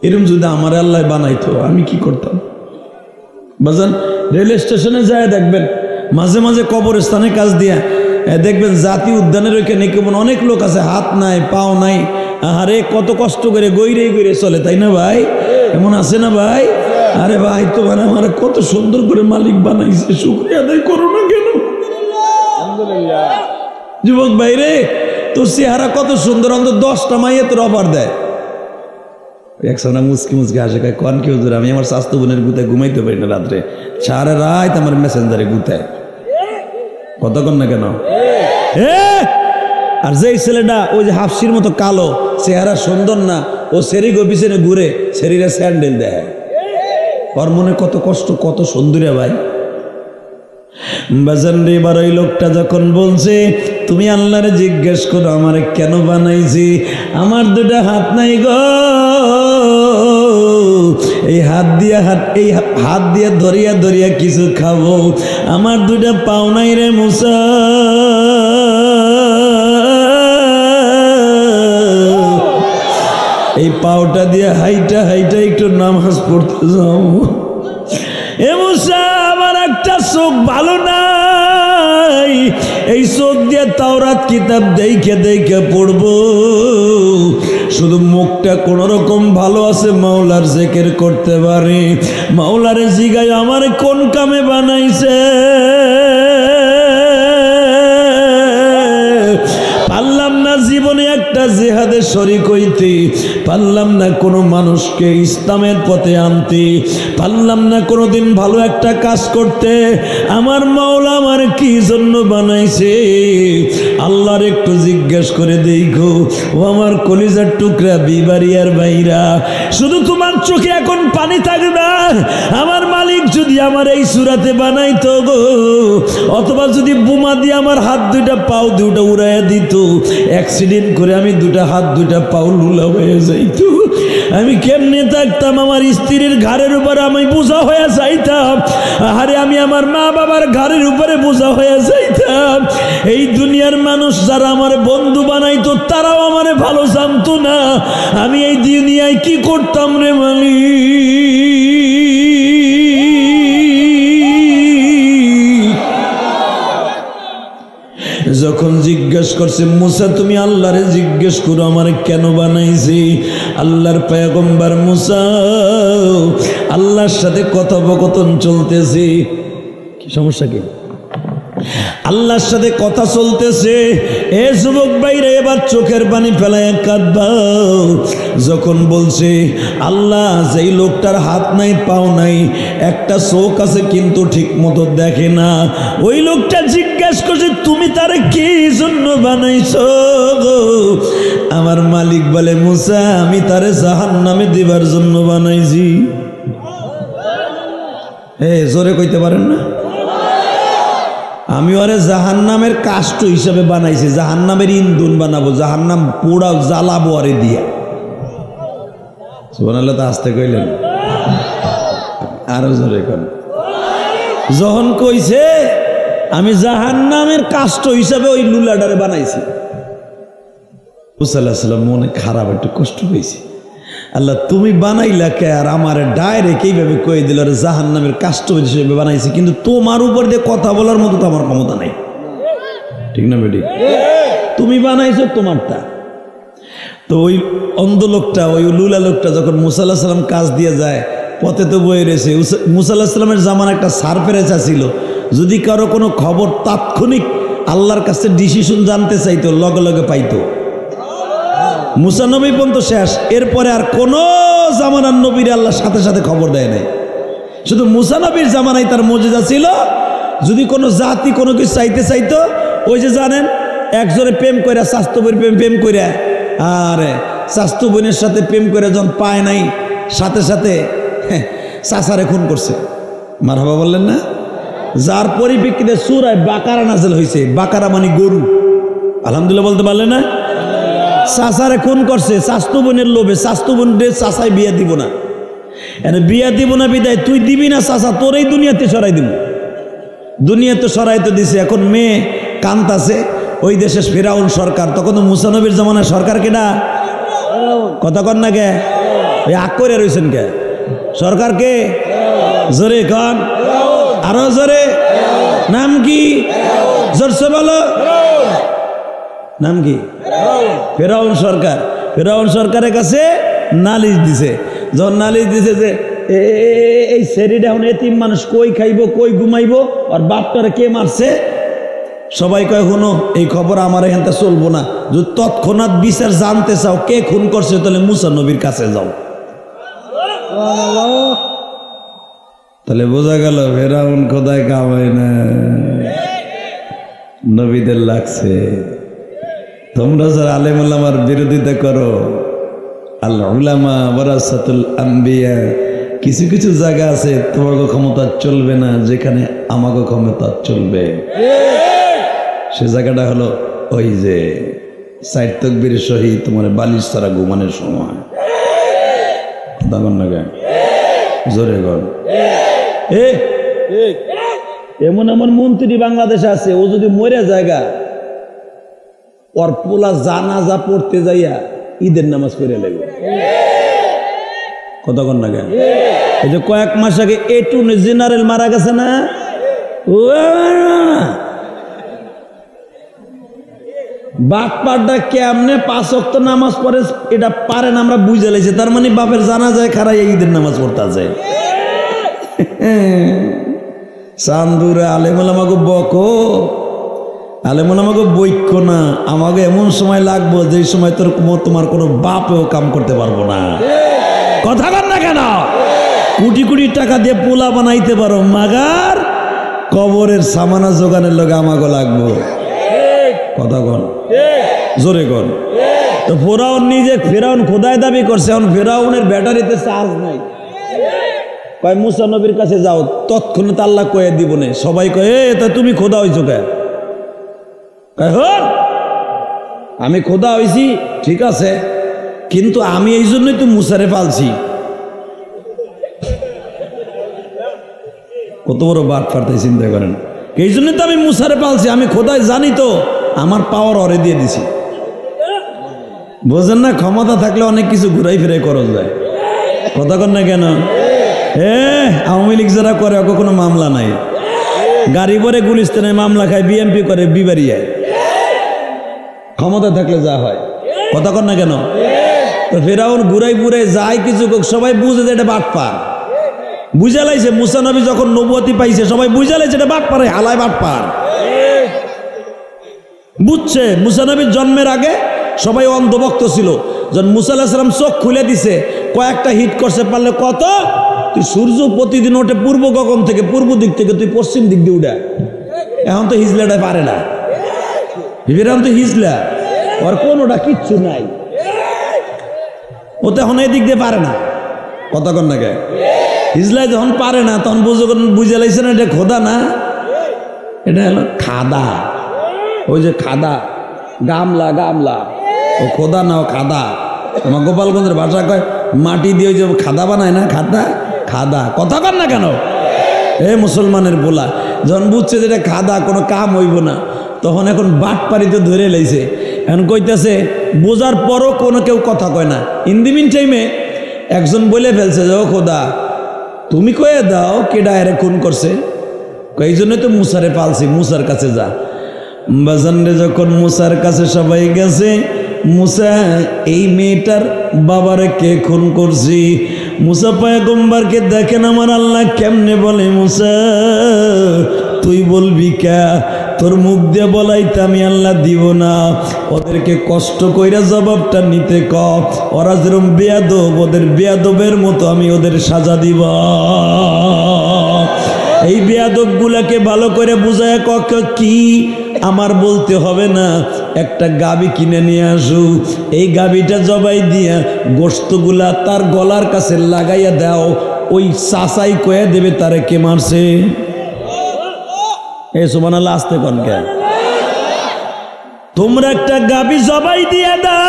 এরকম যদি আমার আল্লাহ বানাইতো আমি কি করতাম? বাজান রেল স্টেশনে যায় দেখবেন মাঝে মাঝে কবরস্থানে কাজ দিয়া দেখবেন জাতীয় উদ্যানের ওইখানে কেমন অনেক লোক আছে, হাত নাই, পাও নাই, আরে কত কষ্ট করে গৈরে গৈরে চলে, তাই না ভাই? এমন আছে না ভাই? আরে ভাই তোমার আমার কত সুন্দর করে মালিক বানাইছে, শুকরিয়া আদায় করো না কেন? যুবক ভাই রে, তোর চেহারা কত সুন্দর, অন্তত 10টা মাইয়ে তোর অফার দেয়। একসময় মুসকি মুসকি হাসে কয় কন কি হুজুর আমি আমার স্বাস্থ্য বোনের গুতায় ঘুমাইতে পারি না রাত্রে, সারা রাত আমার মেসেঞ্জারে গুতায়। কতক্ষণ না কেন? আর যেই ছেলেটা ওই যে হাফসির মতো কালো, চেহারা সুন্দর না, ও সেরি গো পিছনে ঘুরে শরীরে স্যান্ডেল দেয়। ওর মনে কত কষ্ট, কত সুন্দরী ভাই। বাজান রে, এবার ওই লোকটা যখন বলছে তুমি আল্লাহরে জিজ্ঞেস করো আমারে কেন বানাইছি, আমার দুটা হাত নাই গো, এই হাত দিয়ে ধরিয়া ধরিয়া কিছু খাবো, আমার দুটা পাও নাই রে মুসা, এই পাওটা দিয়ে হাইটা হাইটা একটু নামাজ পড়তে যাও। এ মুসা, আমার একটা চোখ ভালো নাই, এই চোখ দিয়ে তাওরাত কিতাব দেখে দেখে পড়বো, শুধু মুখটা কোন রকম ভালো আছে, মাওলার জিকির করতে পারে, মাওলারে জিগায় আমার কোন কামে বানাইছে, পারলাম না জীবনে একটা জিহাদে শরীক হইতে, পারলাম না কোনো মানুষকে ইসলামের পথে আনতে, পারলাম না কোনোদিন ভালো একটা কাজ করতে, আমার মাওলা আমার কি জন্য বানাইছে আল্লাহর একটু জিজ্ঞেস করে দেখো। ও আমার কলিজার টুকরা বিবারিয়ার ভাইরা, শুধু তোমার চোখে এখন পানি থাকবে, আমার মালিক যদি আমার এই সুরাতে বানাইতো গো, অথবা যদি বোমা দিয়ে আমার হাত দুইটা পাও দুইটা উড়াইয়া দিত, অ্যাক্সিডেন্ট করে আমি দুটা হাত দুইটা পাও লুলা হয়ে যাইত, আমি কেমনে থাকতাম, আমার স্ত্রীর ঘাড়ের উপরে আমি বোঝা হয়ে যাইতাম, আরে আমি আমার মা বাবার ঘাড়ের উপরে বোঝা হয়ে যাইতাম। এই দুনিয়ার মানুষ যারা আমার বন্ধু বানাইতো তারাও আমারে ভালো জানতো না, আমি এই দুনিয়ায় কি করতাম রে মালিক। যখন জিজ্ঞেস করছে মুসা তুমি আল্লাহরে জিজ্ঞেস করো আমারে কেন বানাইছি, আল্লাহর পয়গম্বর মুসা আল্লাহর সাথে কথোপকথন চলতেছে, কি সমস্যা কি, আল্লাহর সাথে কথা চলতেছে, এ যুবক ভাইরা এবার চোখের পানি ফেলায় কাঁদবাও। যখন বলছে আল্লাহ যেই লোকটার হাত নাই পাও নাই, একটা চোখ আছে কিন্তু ঠিক মতো দেখে না, ওই লোকটা জিজ্ঞাসা করছে তুমি তারে কি জন্য বানাইছো গো, আমার মালিক বলে মুসা আমি তারে জাহান্নামে দিবার জন্য বানাইছি। জোরে কইতে পারেন না? আমি ওরে জাহান্নামের কাষ্ট হিসাবে বানাইছি, জাহান্নামের ইন্ধন বানাবো, জাহান্নাম পোড়াও জ্বালাবো আরে দিয়া। সুবহানাল্লাহ, তো আসতে কইলেন আরো জোরে কোন। যখন কইছে আমি জাহান্নামের কাষ্ট হিসাবে ওই লুলাডারে বানাইছি, মুসা আলাইহিস সালাম মনে খারাপ একটু কষ্ট পেয়েছি, আল্লাহ তুমি বানাইলা কে, আর আমার ডাইরেক্ট এইভাবে কয়ে দিল জাহান্নামের কাষ্ট হিসেবে বানাইছি, কিন্তু তোমার উপর দিয়ে কথা বলার মতো তো আমার ক্ষমতা নাই, ঠিক না বেটি? তুমি বানাইছো তোমারটা। তো ওই অন্ধ লোকটা, ওই লুলা লোকটা যখন মুসা আলাইহিস সালাম কাজ দিয়ে যায়, পথে তো বয়ে রয়েছে, মুসা আলাইহিস সালামের জামান একটা সারফেরেছা ছিল, যদি কারো কোনো খবর তাৎক্ষণিক আল্লাহর কাছে ডিসিশন জানতে চাইতো লগে লগে পাইতো। মুসা নবী পর্যন্ত শেষ, এরপরে আর কোন জামানার নবীর আল্লাহর সাথে সাথে খবর দেয় নাই, শুধু মুসা নবীর জামানায় তার মর্যাদা ছিল। যদি কোনো জাতি কোনো কিছু চাইতে চাইতো, ওই যে জানেন একজনে প্রেম করে স্বাস্থ্য বোন প্রেম করে, আর স্বাস্থ্য বোনের সাথে প্রেম করে যখন পায় নাই সাথে সাথে চাচারে খুন করছে, মারহাবা বললেন না? যার পরিপ্রেক্ষিতে সূরায়ে বাকারা নাযিল হয়েছে, বাকারা মানে গরু, আলহামদুলিল্লাহ বলতে পারলেন না? চাচারে খুন করছে স্বাস্থ্য বোনের লোভে, স্বাস্থ্য বোনের চাচাই বিয়া দিব না, বিয়া দিব না বিদায় তুই দিবি না চাচা, তোর এই দুনিয়াতে সরাই দিব, দুনিয়াতে সরাইতে দিছে। এখন মেয়ে কান্তাছে, ওই দেশে ফিরাউন সরকার, তখন তো মুসা নবীর জামানায় সরকার কেডা, কথা কন না কে, ওই আগ করে রয়েছেন কে, সরকার কে, জোরে কন, আরো জোরে, নাম কি, জোরসে বলো, নাম কি? ফেরাউন সরকার। ফেরাউন সরকারের কাছে নালিশ দিছে, যখন নালিশ দিছে যে এই সেরিটা এখন এতিম মানুষ কই খাইবো কই ঘুমাইবো, আর বাপটারে কে মারছে, সবাই কয় শুনো এই খবর আমার এখানটা চলবো না, যদি তৎক্ষণাৎ বিচার জানতে চাও কে খুন করছে তাহলে মুসা নবীর কাছে যাও। তাহলে বোঝা গেল ফেরাউন খোদায় কামায় না, নবীদের লাগছে। তোমরা যারা আলেম উলামার বিরোধিতা করো, আল উলামা ওয়ারাসাতুল আম্বিয়া, কিছু কিছু জায়গা আছে তোমাকে ক্ষমতা চলবে না, যেখানে আমাকে ক্ষমতা চলবে। সে জায়গাটা হলো ওই যে সাইড তকবীর সহি তোমার বালিশ ছাড়া ঘুমানোর সময়। জোরে গর এমন এমন মন্ত্রী বাংলাদেশে আছে, ও যদি মরে জায়গা ওর পোলা জানাজা পড়তে যাইয়া ঈদের নামাজ পড়ে লাগবে। কতক্ষণ না কেন? এই যে কয়েক মাস আগে এটুর্নি জেনারেল মারা গেছে না, বাপপাড়টা কেমনে 5 ওয়াক্ত নামাজ পড়ে এটা পারেন আমরা বুঝে লাইছি। তার মানে বাপের জানাজায় খারাই ঈদের নামাজ পড়তে আছে। চান্দুরে আলেমুল আমাকে বকো, আলেমুল আমাকে বৈক্য না, আমাকে এমন সময় লাগবো যে সময় তোমার কোনো বাপেও কাম করতে পারবো না। কথা বল না কেন? কোটি কোটি টাকা দিয়ে পোলা বানাইতে পারো, মাগার কবরের সামানা জোগানের লোক আমাকে লাগবো। কথা কন, জোরে কন। তো ফেরাউন নিজে ফেরাউন খোদায় দাবি করছে, এখন ফেরাউনের ব্যাটারিতে চার্জ নাই। কয় মুসা নবীর কাছে যাও, তৎক্ষণাৎ আল্লাহ কয়ে দিব না। সবাই কয়ে তা তুমি খোদা হইছো কে? আমি খোদা হইছি ঠিক আছে, কিন্তু আমি এই জন্যই তো মুসারে পালছি। কত বড় বাট ফাটতে চিন্তা করেন। এই জন্যই তো আমি মুসারে পালছি, আমি খোদায় জানি তো আমার পাওয়ার অরে দিয়ে দিছি। বোঝেন না? ক্ষমতা থাকলে অনেক কিছু ঘুরাই ফিরাই করা যায়। কথা কন না কেন? আওয়ামী লীগ যারা করে ওকে কোনো মামলা নাই, গাড়ি পরে গুলিস্তানে মামলা খায়, বিএমপি করে বিবারিয়ায়। ক্ষমতা থাকলে যা হয়। কথা কন না কেন? তো ফেরাউন ঘুরাই ঘুরাই যায় কিছু, সবাই বুঝে যে এটা বাটপার। বুঝা লাইছে মুসা নবী যখন নবুয়তি পাইছে, সবাই বুঝা লাইছে এটা বাটপার, হালায় বাটপার। বুঝছে মুসা নবীর জন্মের আগে সবাই অন্ধভক্ত ছিল। যখন মুসা আলাইহিস সালাম চোখ খুলে দিছে, কয়েকটা হিট করছে পারলে কত, তুই সূর্য প্রতিদিন ওঠে পূর্ব গগন থেকে, পূর্ব দিক থেকে, তুই পশ্চিম দিক দিয়ে উঠা। এখন তো হিজলাটা পারে না, ফেরাউন তো হিজলা, ওর কোনোটা কিচ্ছু নাই, ও তো এখন এই দিক দিয়ে পারে না। কতক্ষণ নাকি হিজলাই যখন পারে না তখন বুঝে লাইছে না এটা খোদা না, এটা হলো খাদা। ওই যে খাদা, গামলা গামলা, ও খোদা না, ও খাদা। আমার গোপালগঞ্জের ভাষা কয় মাটি দিয়ে ওই যে খাদা বানায় না, খাদা খাদা। কথা কন না কেন? মুসলমানের পোলা যখন বুঝছে যেটা খাদা, কোনো কাম হইব না, তখন এখন বাটপাড়িতে ধরে লাইছে। এখন কইতেছে, বোঝার পরও কোনো কেউ কথা কয় না। ইন দি মিন টাইমে একজন বলে ফেলছে যে ও খোদা তুমি কয়ে দাও কেডা এরে খুন করছে। এই জন্যই তো মুসারে পালছি, মুসার কাছে যা। বাজানরে যখন মুসার কাছে সবাই গেছে, মুসা এই মেয়েটার বাবারে কে খুন করছি? মুসা পয়গম্বরকে দেখেন আমার আল্লাহ কেমনে বলে, মুসা তুই বলবি কে? তোর মুখ দিয়ে বলাইতে আমি আল্লাহ দিব না, ওদেরকে কষ্ট কইরা জবাবটা নিতে ক। ওরা যেরকম বেয়াদব, ওদের বেয়াদবের মতো আমি ওদের সাজা দিব। এই বেয়াদব গুলাকে ভালো করে বুঝায় কক কি আমার বলতে হবে না, একটা গাবি কিনে নিয়ে আসু, এই গাবিটা জবাই দিয়া গোশতগুলা তার গলার কাছে লাগাইয়া দাও, ওই চাচাই কয়ে দেবে তারে কে মারছে। এই সুবহানাল্লাহ আস্তে কোন কে? তোমরা একটা গাবি জবাই দিয়া দাও,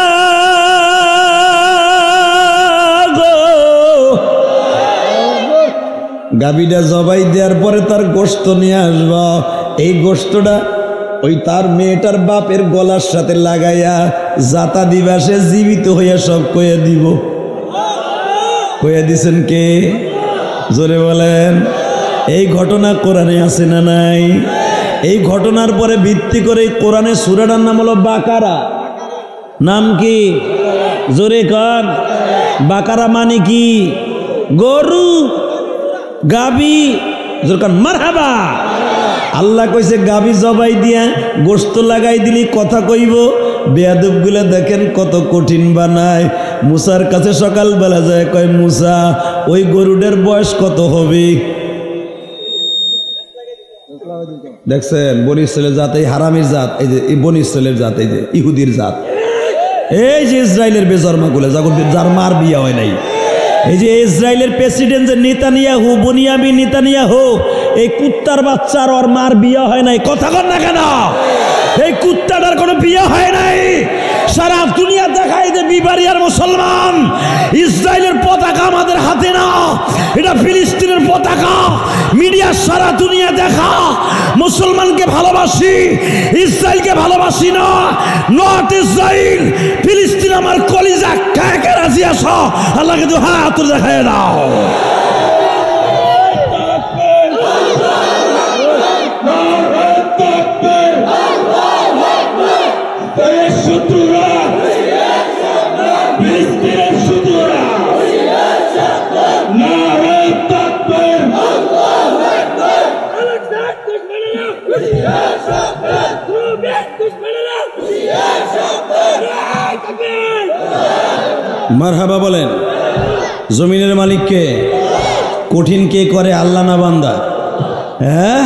গাবিটা জবাই দেওয়ার পরে তার গোশত নিয়ে আসবা, এই গোশতটা ওই তার মেয়েটার বাপের গলার সাথে লাগাইয়া জাতা দিবা, সে জীবিত হইয়া সব কইয়া দিব। কইয়া দিছেন কে? জোরে বলেন। এই ঘটনা কোরআনে আছে না নাই? এই ঘটনার পরে ভিত্তি করে কোরআনের সূরাটার নাম হলো বাকারা। নাম কি? জোরে কান। বাকারা মানে কি? গরু, গাবি। জোরে কান মারহাবা। আল্লাহ কইছে গাবি জবাই দিয়া গোশত লাগাই দিলি কথা কইব। বেয়াদব গুলা দেখেন কত কঠিন বানায়। মুসার কাছে সকালবেলা যায়, কয় মুসা ওই গরুটার বয়স কত হবে? দেখছেন বনি ইসরায়েলের জাত, এই হারামির জাত, এই যে বনি ইসরায়েলের জাত, এই যে ইহুদির জাত, এই যে ইসরায়েলের বেজন্মাগুলো যার মার বিয়া হয় নাই, এই যে ইসরায়েলের প্রেসিডেন্ট যে নেতানিয়াহু, বনিয়ামিন নেতানিয়াহু, এই কুত্তার বাচ্চার ওর মার বিয়া হয় নাই। কথা কন না কেন? এই কুত্তাটার কোনো বিয়া হয় নাই। সারা দুনিয়া দেখায় যে বিবারিয়ার মুসলমান, ইসরায়েলের পতাকা আমাদের হাতে না, এটা ফিলিস্তিনের পতাকা। মিডিয়া সারা দুনিয়া দেখা মুসলমানকে ভালোবাসি, ইসরায়েলকে ভালোবাসি না। নট ইসরায়েল, ফিলিস্তিন আমার কলিজা, কাকে রাজি আছো? আল্লাহকে তো হাত দেখায় দাও। মারহাবা বলেন। জমিনের মালিককে? কঠিন কে করে, আল্লাহ না বান্দা? হ্যাঁ,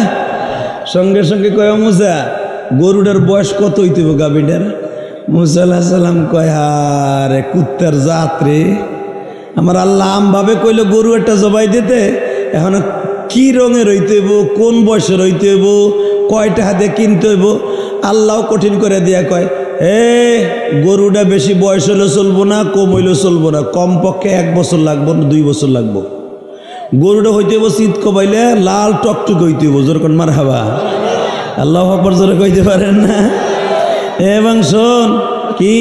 সঙ্গে সঙ্গে কয় মুসা গরুটার বয়স কত হইতে গাবিটার? মুসা আলাইহিস সালাম কয় আরে কুত্তার জাত রে, আমার আল্লাহ আমভাবে কইল গরু একটা জবাই দিতে, এখন কি রঙের হইতে হইব, কোন বয়সের হইতে হইব, কয়টা হাতে কিনতে হইব, আল্লাহ কঠিন করে দিয়া কয় গরুটা বেশি বয়স হলে চলবো না, কম হইলেও চলবো না, কমপক্ষে 1 বছর লাগবো না 2 বছর লাগবো। গরুটা হইতে হইব শীত কবাইলে লাল টকটুক হইতে হইব। যেরকম মারহাবা, আল্লাহু আকবার জোরে কইতে পারেন না? এবং শোন কি,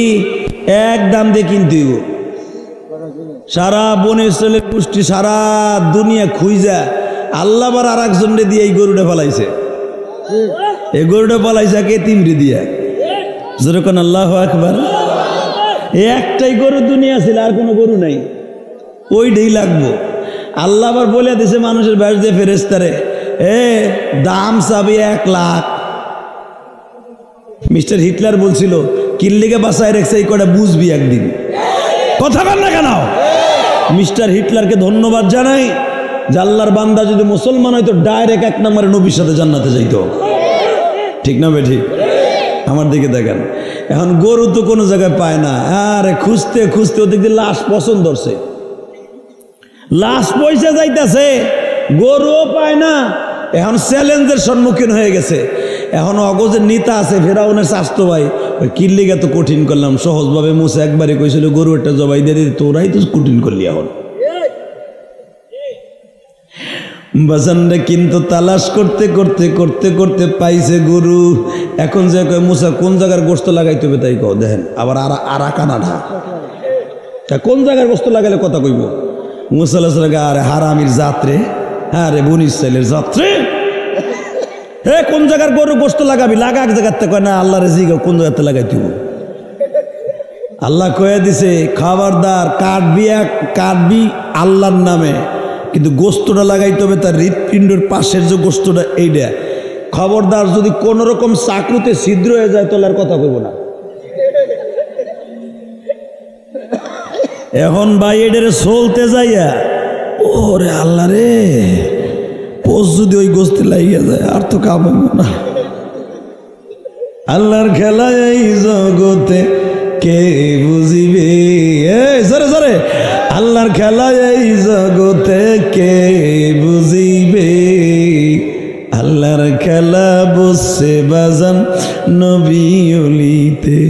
এক দাম দিয়ে কিনতে হইব। সারা বনে ইসরায়েলের পুষ্টি সারা দুনিয়া খুঁজা আল্লাহ আবার আর একজনরে দিয়ে এই গরুটা পালাইছে। এই গরুটা পালাইছে কে? তিমরে দিয়া। যেরকম আল্লাহু আকবার। একটাই গরু দুনিয়া ছিল, আর কোনো গরু নাই, ওইটাই লাগবো। আল্লাহ আবার বলে দিছে মানুষের বাস দিয়ে ফেরেশতারে, দাম চাবি 1 লাখ। মিস্টার হিটলার বলছিল কিল্লিকে বাসায় রেখেছে, এই কটা বুঝবি একদিন। কথা বল না কেন? মিস্টার হিটলারকে ধন্যবাদ জানাই যে আল্লাহর বান্দা যদি মুসলমান হয়তো ডাইরেক্ট 1 নম্বরে নবীর সাথে জান্নাতে যাইতো। ঠিক না বে ঠিক? আমার দিকে দেখেন, এখন গরু তো কোনো জায়গায় পায় না, আরে খুঁজতে খুঁজতে ওদিক দিয়ে লাশ পছন্দ করছে, লাশ পয়সা যাইতেছে, গরুও পায় না। এখন চ্যালেঞ্জের সম্মুখীন হয়ে গেছে। এখন অগজের নেতা আছে ফেরাউনের স্বাস্থ্য ভাই, ওই কিল্লিগা তো কঠিন করলাম, সহজভাবে মুসা একবারে কইছিল গরু একটা জবাই দিয়ে দিতে, তোরাই তো কঠিন করলি। এখন বাজানরে কিন্তু তালাশ করতে করতে করতে করতে পাইছে গরু। এখন যে কয় মুসা কোন জায়গার গোস্ত লাগাইতে হবে তাই কও। দেখেন আবার আরাকানাটা কোন জায়গার গোস্ত লাগাইলে কথা কইব? মুসা আলাইহিস সালাম আরে হারামির জাতরে, হ্যাঁ রে বনি ইসরাইলের জাতরে, কোন জায়গার গরু গোস্ত লাগাবি? লাগা এক জায়গাতে। কয় না, আল্লাহর জিগা কোন জায়গাতে লাগাইতে হবে। আল্লাহ কয়ে দিছে খবরদার কাটবি আল্লাহর নামে, কিন্তু গোস্তটা লাগাইতে হবে তার হৃৎপিণ্ডের পাশের যে গোস্তটা, এইটা খবরদার। যদি কোন রকম চাকরুতে ছিদ্র হয়ে যায় তাহলে আর কথা কইব না। এখন ভাই এটারে চলতে যাইয়া ওরে আল্লাহ রে, পোষ যদি ওই গোস্তে লাগিয়ে যায় আর তো কাম হইব না। আল্লাহর খেলা এই জগতে কে বুঝিবে, সরে সরে, আল্লাহর খেলা এই জগতে কে বুঝিবে, আল্লাহর খেলা বসে বাজান নবী ওলিতে।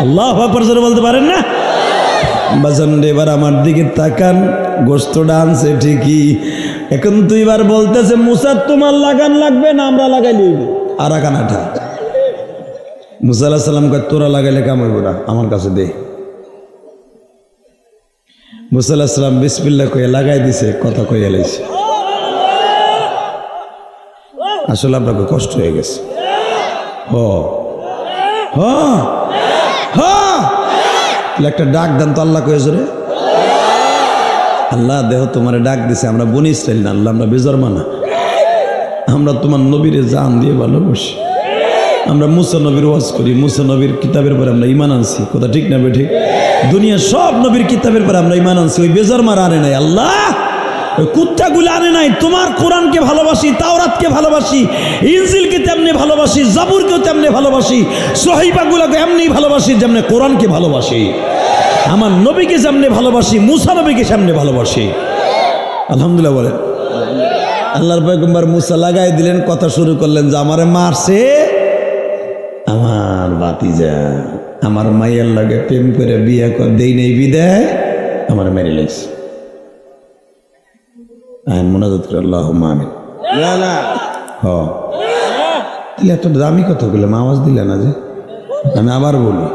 আল্লাহু আকবার জোরে বলতে পারেন না? বাজান এবার আমার দিকে তাকান, গোস্তটা আনছে ঠিকই, এখন তুই এবার বলতেছে মুসা তোমার লাগান লাগবে না আমরা লাগাই লইব আরাকানাটা। মুসা আলাইহিস সালাম কয় তোরা লাগাইলে কাম হইব না, আমার কাছে দে। মুসা আলাইহিস সালাম বিসমিল্লাহ কইয়া লাগাই দিছে, কথা কইয়া লাইছে। আসলে আপনাকে কষ্ট হয়ে গেছে। একটা ডাক দেন তো আল্লাহ কয়ে জোরে। আল্লাহ দেহ তোমার ডাক দিছে, আমরা বনি ইসরাইল না, আল্লাহ আমরা বেজরমা না, আমরা তোমার নবীরে জান দিয়ে ভালোবাসি। আমরা মুসা নবীর ওয়াজ করি, মুসা নবীর কিতাবের পরে আমরা ইমান আনছি, কথা ঠিক না বেঠিক? দুনিয়ার সব নবীর কিতাবের পরে আমরা ইমান আনছি, ওই বেজার মারা আনে নাই আল্লাহ, ওই কুত্তাগুলো আনে নাই। তোমার কোরআনকে ভালোবাসি, তাওরাতকে ভালোবাসি, ইনজিলকে তেমনি ভালোবাসি, জাবুরকেও তেমনি ভালোবাসি, সহিফাগুলোকে এমনি ভালোবাসি যেমনি কোরআনকে ভালোবাসি, আমার নবীকে যেমনি ভালোবাসি, মুসা নবীকে সামনে ভালোবাসি। আলহামদুলিল্লাহ বলেন। আল্লাহর পয়গম্বর মুসা লাগাই দিলেন, কথা শুরু করলেন যে আমারে মারছে আমার ভাতিজা, আমার মাইয়ার লাগে প্রেম করে বিয়ে কর দেই নেই বিদায়, আমার মেরে লেগেছে। আইন মোনাজাত করে আল্লাহুম্মা আমিন। না না হ তাহলে এত দামি কথা বললাম, আওয়াজ দিলে না যে? আমি আবার বলি,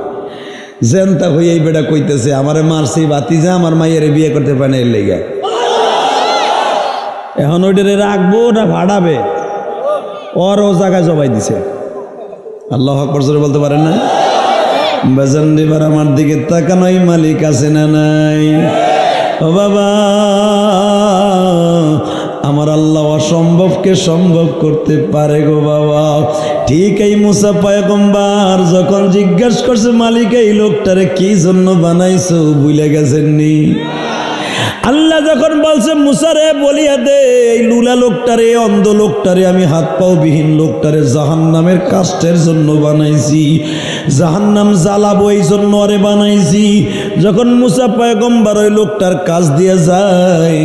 জেনতা হয়ে এই বেটা কইতেছে আমারে মারছে ভাতিজা, আমার মাইয়ারে বিয়ে করতে পারে না এর লেগে। এখন ওইটারে রাখবো না ভাড়াবে? ওর ও জায়গায় জবাই দিছে। আল্লাহু আকবার জোরে বলতে পারেন না? বাজান এবার আমার দিকে তাকানোই মালিক আছে না নাই? ও বাবা, আমার আল্লাহ অসম্ভবকে সম্ভব করতে পারে গো বাবা। ঠিক এই মুসা পয়গম্বর যখন জিজ্ঞাসা করছে মালিক এই লোকটারে কি জন্য বানাইছো, ভুলে গেছেননি? আল্লাহ যখন বলছে মুসারে বলিয়া দে এই লুলা লোকটারে, অন্ধ লোকটারে, আমি হাত পাও বিহীন লোকটারে জাহান্নামের কাষ্টের জন্য বানাইছি, জাহান্নাম জ্বালাবো এই জন্য আরে বানাইছি। যখন মুসা পয়গম্বর ওই লোকটার কাজ দিয়ে যায়,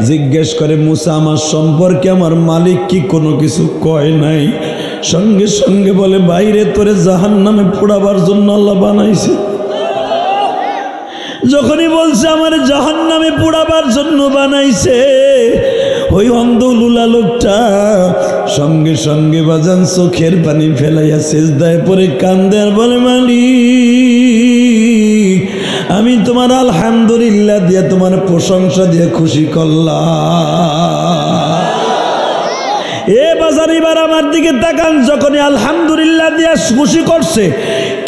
জিজ্ঞেস করে মুসা আমার সম্পর্কে আমার মালিক কি কোনো কিছু কয় নাই? সঙ্গে সঙ্গে বলে বাইরে তোরে জাহান্নামে পোড়াবার জন্য আল্লাহ বানাইছে। যখনই বলছে আমার জাহান্নামে পোড়াবার জন্য বানাইছে, ওই অন্ধ লুলা লোকটা সঙ্গে সঙ্গে বাজান চোখের পানি ফেলাইয়া সিজদায় পড়ে কান্দে আর বলে মালিক আমি তোমার আলহামদুলিল্লাহ দিয়ে তোমার প্রশংসা দিয়ে খুশি করলাম। এ বাজার এবার আমার দিকে তাকান, যখনই আলহামদুলিল্লাহ দিয়ে খুশি করছে,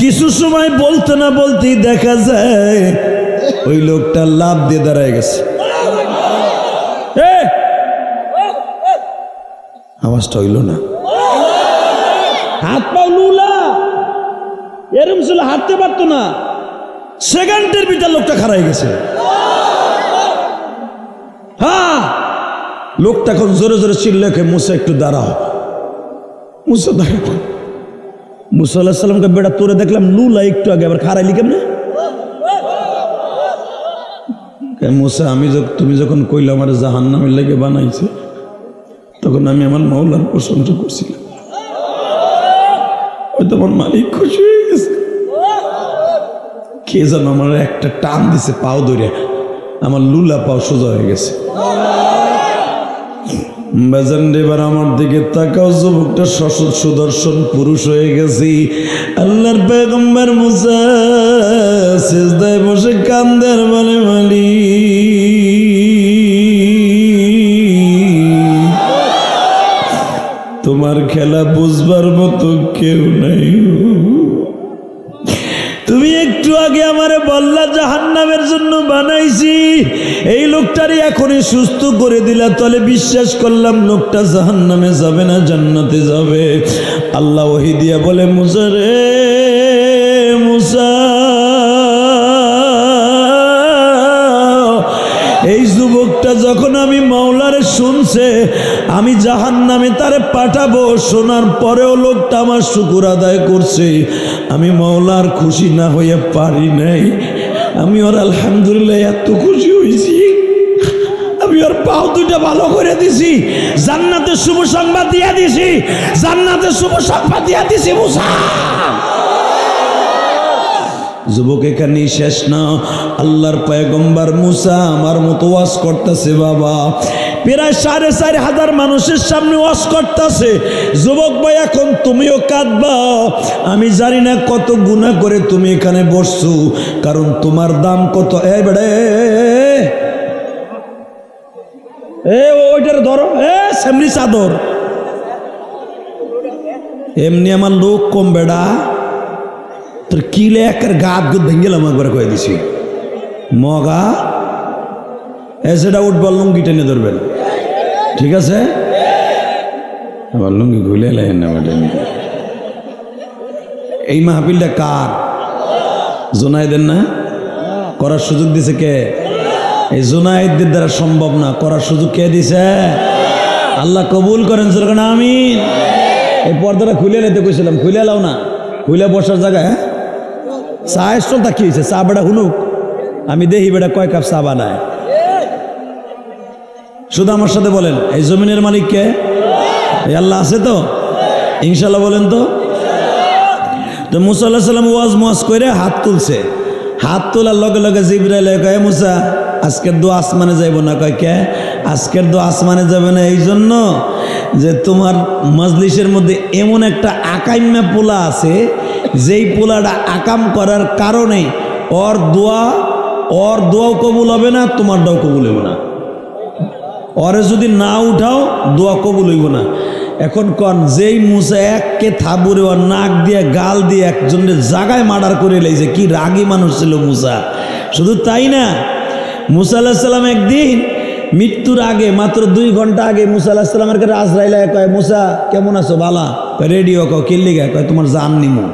কিছু সময় বলতে না বলতেই দেখা যায় ওই লোকটা লাভ দিয়ে দাঁড়ায় গেছে। আওয়াজটা হইল না, হাত পা লুলা এরম ছিল, হাঁটতে পারতো না, সেকেন্ডের ভিতর লোকটা খাড়াই গেছে। হ্যাঁ, লোকটা এখন জোরে জোরে চিল্লেখে মুসা একটু দাঁড়াও। মুসা দাঁড়াও। মুসা আলাইহিস সালামকে বেটা তোরে দেখলাম লুলা একটু আগে, আবার খাড়াইলি কেমনে? মুসা তুমি যখন কইলে আমার জাহান্নামের লেগে বানাইছে, তখন আমি আমার মাওলার প্রশংসা করছিলাম, হয়তো আমার মালিক খুশি হয়ে গেছে। কে যেন আমার একটা টান দিছে পাও ধরে, আমার লুলা পাও সোজা হয়ে গেছে। বাজান এবার আমার দিকে তাকাও, যুবকটা সুদর্শন পুরুষ হয়ে গেছি। আল্লাহর পয়গম্বর মুসা সিজদায় বসে কান্দে আর বলে মালিক তোমার খেলা বুঝবার মতো কেউ নাই। তুমি একটু আগে আমারে বললা জাহান্নামের জন্য বানাইছি, এই লোকটারই এখনই সুস্থ করে দিলা, তাহলে বিশ্বাস করলাম লোকটা জাহান্নামে যাবে না, জান্নাতে যাবে। আল্লাহ ওহী দিয়া বলে মুসা রে মুসা, এই যুবকটা যখন আমি মাওলারে শুনছে আমি জাহান্নামে তারে পাঠাবো, শোনার পরেও লোকটা আমার শুকর আদায় করছে, আমি মাওলার খুশি না হয়ে পারি নাই। আমি ওর আলহামদুলিল্লাহ এত খুশি হয়েছি, আমি ওর পাও দুইটা ভালো করে দিছি, জান্নাতের শুভ সংবাদ দিয়া দিছি, জান্নাতের শুভ সংবাদ দিয়া দিছি মুসা। যুবক এখানেই শেষ না, আল্লাহর পয়গম্বর মুসা আমার মতো ওয়াজ করতেছে বাবা, প্রায় ৪,৫০০ মানুষের সামনে ওয়াজ করতেছে। যুবক ভাই এখন তুমিও কাঁদবা, আমি জানি না কত গুনাহ করে তুমি এখানে বসছো, কারণ তোমার দাম কত। এই বেড়ে ওইটার ধরো, সেমনি চাদর, এমনি আমার লোক কম বেড়া, তোর কিলে একের গাত গুদ ভেঙ্গেলাম একবার কয়ে দিছি মগা, সেটা উঠবার লুঙ্গি টেনে ধরবেন, ঠিক আছে? আমার লুঙ্গি ঘুলে এলেন না এই মাহফিলটা কার? জুনায়েদের না? করার সুযোগ দিছে কে? এই জুনায়েদদের দ্বারা সম্ভব না, করার সুযোগ কে দিছে? আল্লাহ কবুল করেন যেরকম আমিন। এই পর্দাটা খুলে নিতে কইছিলাম, খুলে লাও না, খুলে বসার জায়গায়। হ্যাঁ, চা স্টলটা কি হয়েছে? চা বেড়া হুনুক, আমি দেখি বেড়া কয় কাপ চা বানায়। শুধু আমার সাথে বলেন, এই জমিনের মালিক কে? এই আল্লাহ আছে তো? ইনশাল্লাহ বলেন তো। তো মুসা আলাইহিস সালাম ওয়াজ করে হাত তুলছে, হাত তোলার লগে লগে জিবরাইল কয় মুসা আজকের দোয়া আসমানে যাইব না। কয় কে? আজকের দোয়া আসমানে যাবে না এই জন্য যে তোমার মজলিসের মধ্যে এমন একটা আকাইম্যা পোলা আছে, যেই পোলাটা আকাম করার কারণে ওর দোয়াও কবুল হবে না, তোমারটাও কবুল হইব না। ওরে যদি না উঠাও দোয়া কবুল হইব না। এখন কন যেই মুসা এককে থাবুরে ওর নাক দিয়ে গাল দিয়ে একজনের জায়গায় মার্ডার করে লাইছে, কি রাগী মানুষ ছিল মুসা। শুধু তাই না, মুসা আলাইহিস সালাম একদিন মৃত্যুর আগে মাত্র 2 ঘন্টা আগে মুসা আলাইহিস সালামের কাছে আজরাইল কয় মুসা কেমন আছো? বালা। কয় রেডিও। কয় কিল্লি গায়? কয় তোমার জান নিমু।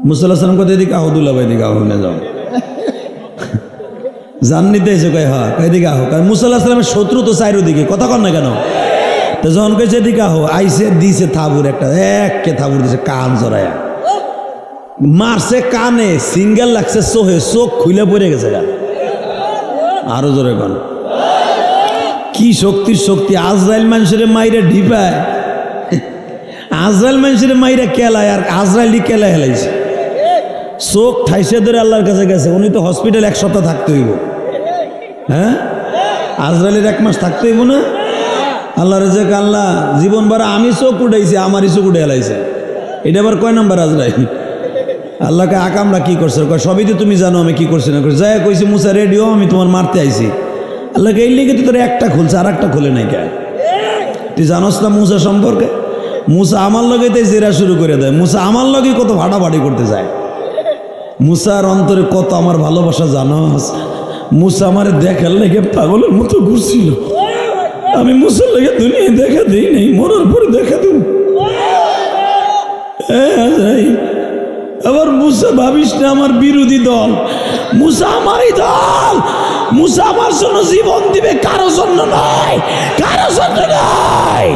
মুসা আলাইহিস সালাম কয় এদিকে আহ দুলা ভাই, এদিকে আহ না যাও, জান নিতে এসে। কয় হ্যাঁ। কয় এদিকে আহ। কয় মুসা আলাইহিস সালামের শত্রু তো চারিদিকে, কথা কন না কেন? তো যখন কইছে এদিকে আহ, আইসে দিছে থাবুর একটা, এককে থাবুর দিছে কান জড়ায়া, মারছে কানে, সিঙ্গেল লাগছে চোখে, চোখ খুলে পড়ে গেছে গা। আরো জোরে কন। কি শক্তির শক্তি! আজরাইল মানুষের মাইরে ঢিপায়, আজরাইল মানুষের মাইরে কেলায়, আর আজরাইল কেলায় হেলাইছে। চোখ ঠাইসে ধরে আল্লাহর কাছে গেছে। উনি তো হসপিটাল 1 সপ্তাহ থাকতে হইব। হ্যাঁ, আজরাইলের 1 মাস থাকতে হইব না? আল্লাহ রেজেক আল্লাহ জীবন ভরা আমি চোখ উঠাইছি, আমারই চোখ উঠে হেলাইছে। এটা আবার কয় নাম্বার আজরাইল? আল্লাহকে আকামরা কি করছে? কয় সবই তো তুমি জানো আমি কি করছি না। যাই কইছি মুসা রেডিও, আমি তোমার মারতে আইছি। আল্লাহকে এই লিগে তো তোর একটা খুলছে, আর একটা খুলে নাই। কে তুই জানোস না মুসা সম্পর্কে? মুসা আমার লগে তাই জেরা শুরু করে দেয়। মুসা আমার লগে কত ভাড়াভাড়ি করতে যায়। মুসার অন্তরে কত আমার ভালোবাসা জানোস? মুসা আমার দেখার লেগে পাগলের মতো ঘুরছিল। আমি মুসার লেগে দুনিয়ায় দেখা দিই নাই, মরার পরে দেখা দেব। আবার মুসা ভাবিস না আমার বিরোধী দল, মুসা আমারই দল। মুসা আমার জন্য জীবন দিবে, কারো জন্য নয়, কারো জন্য নয়।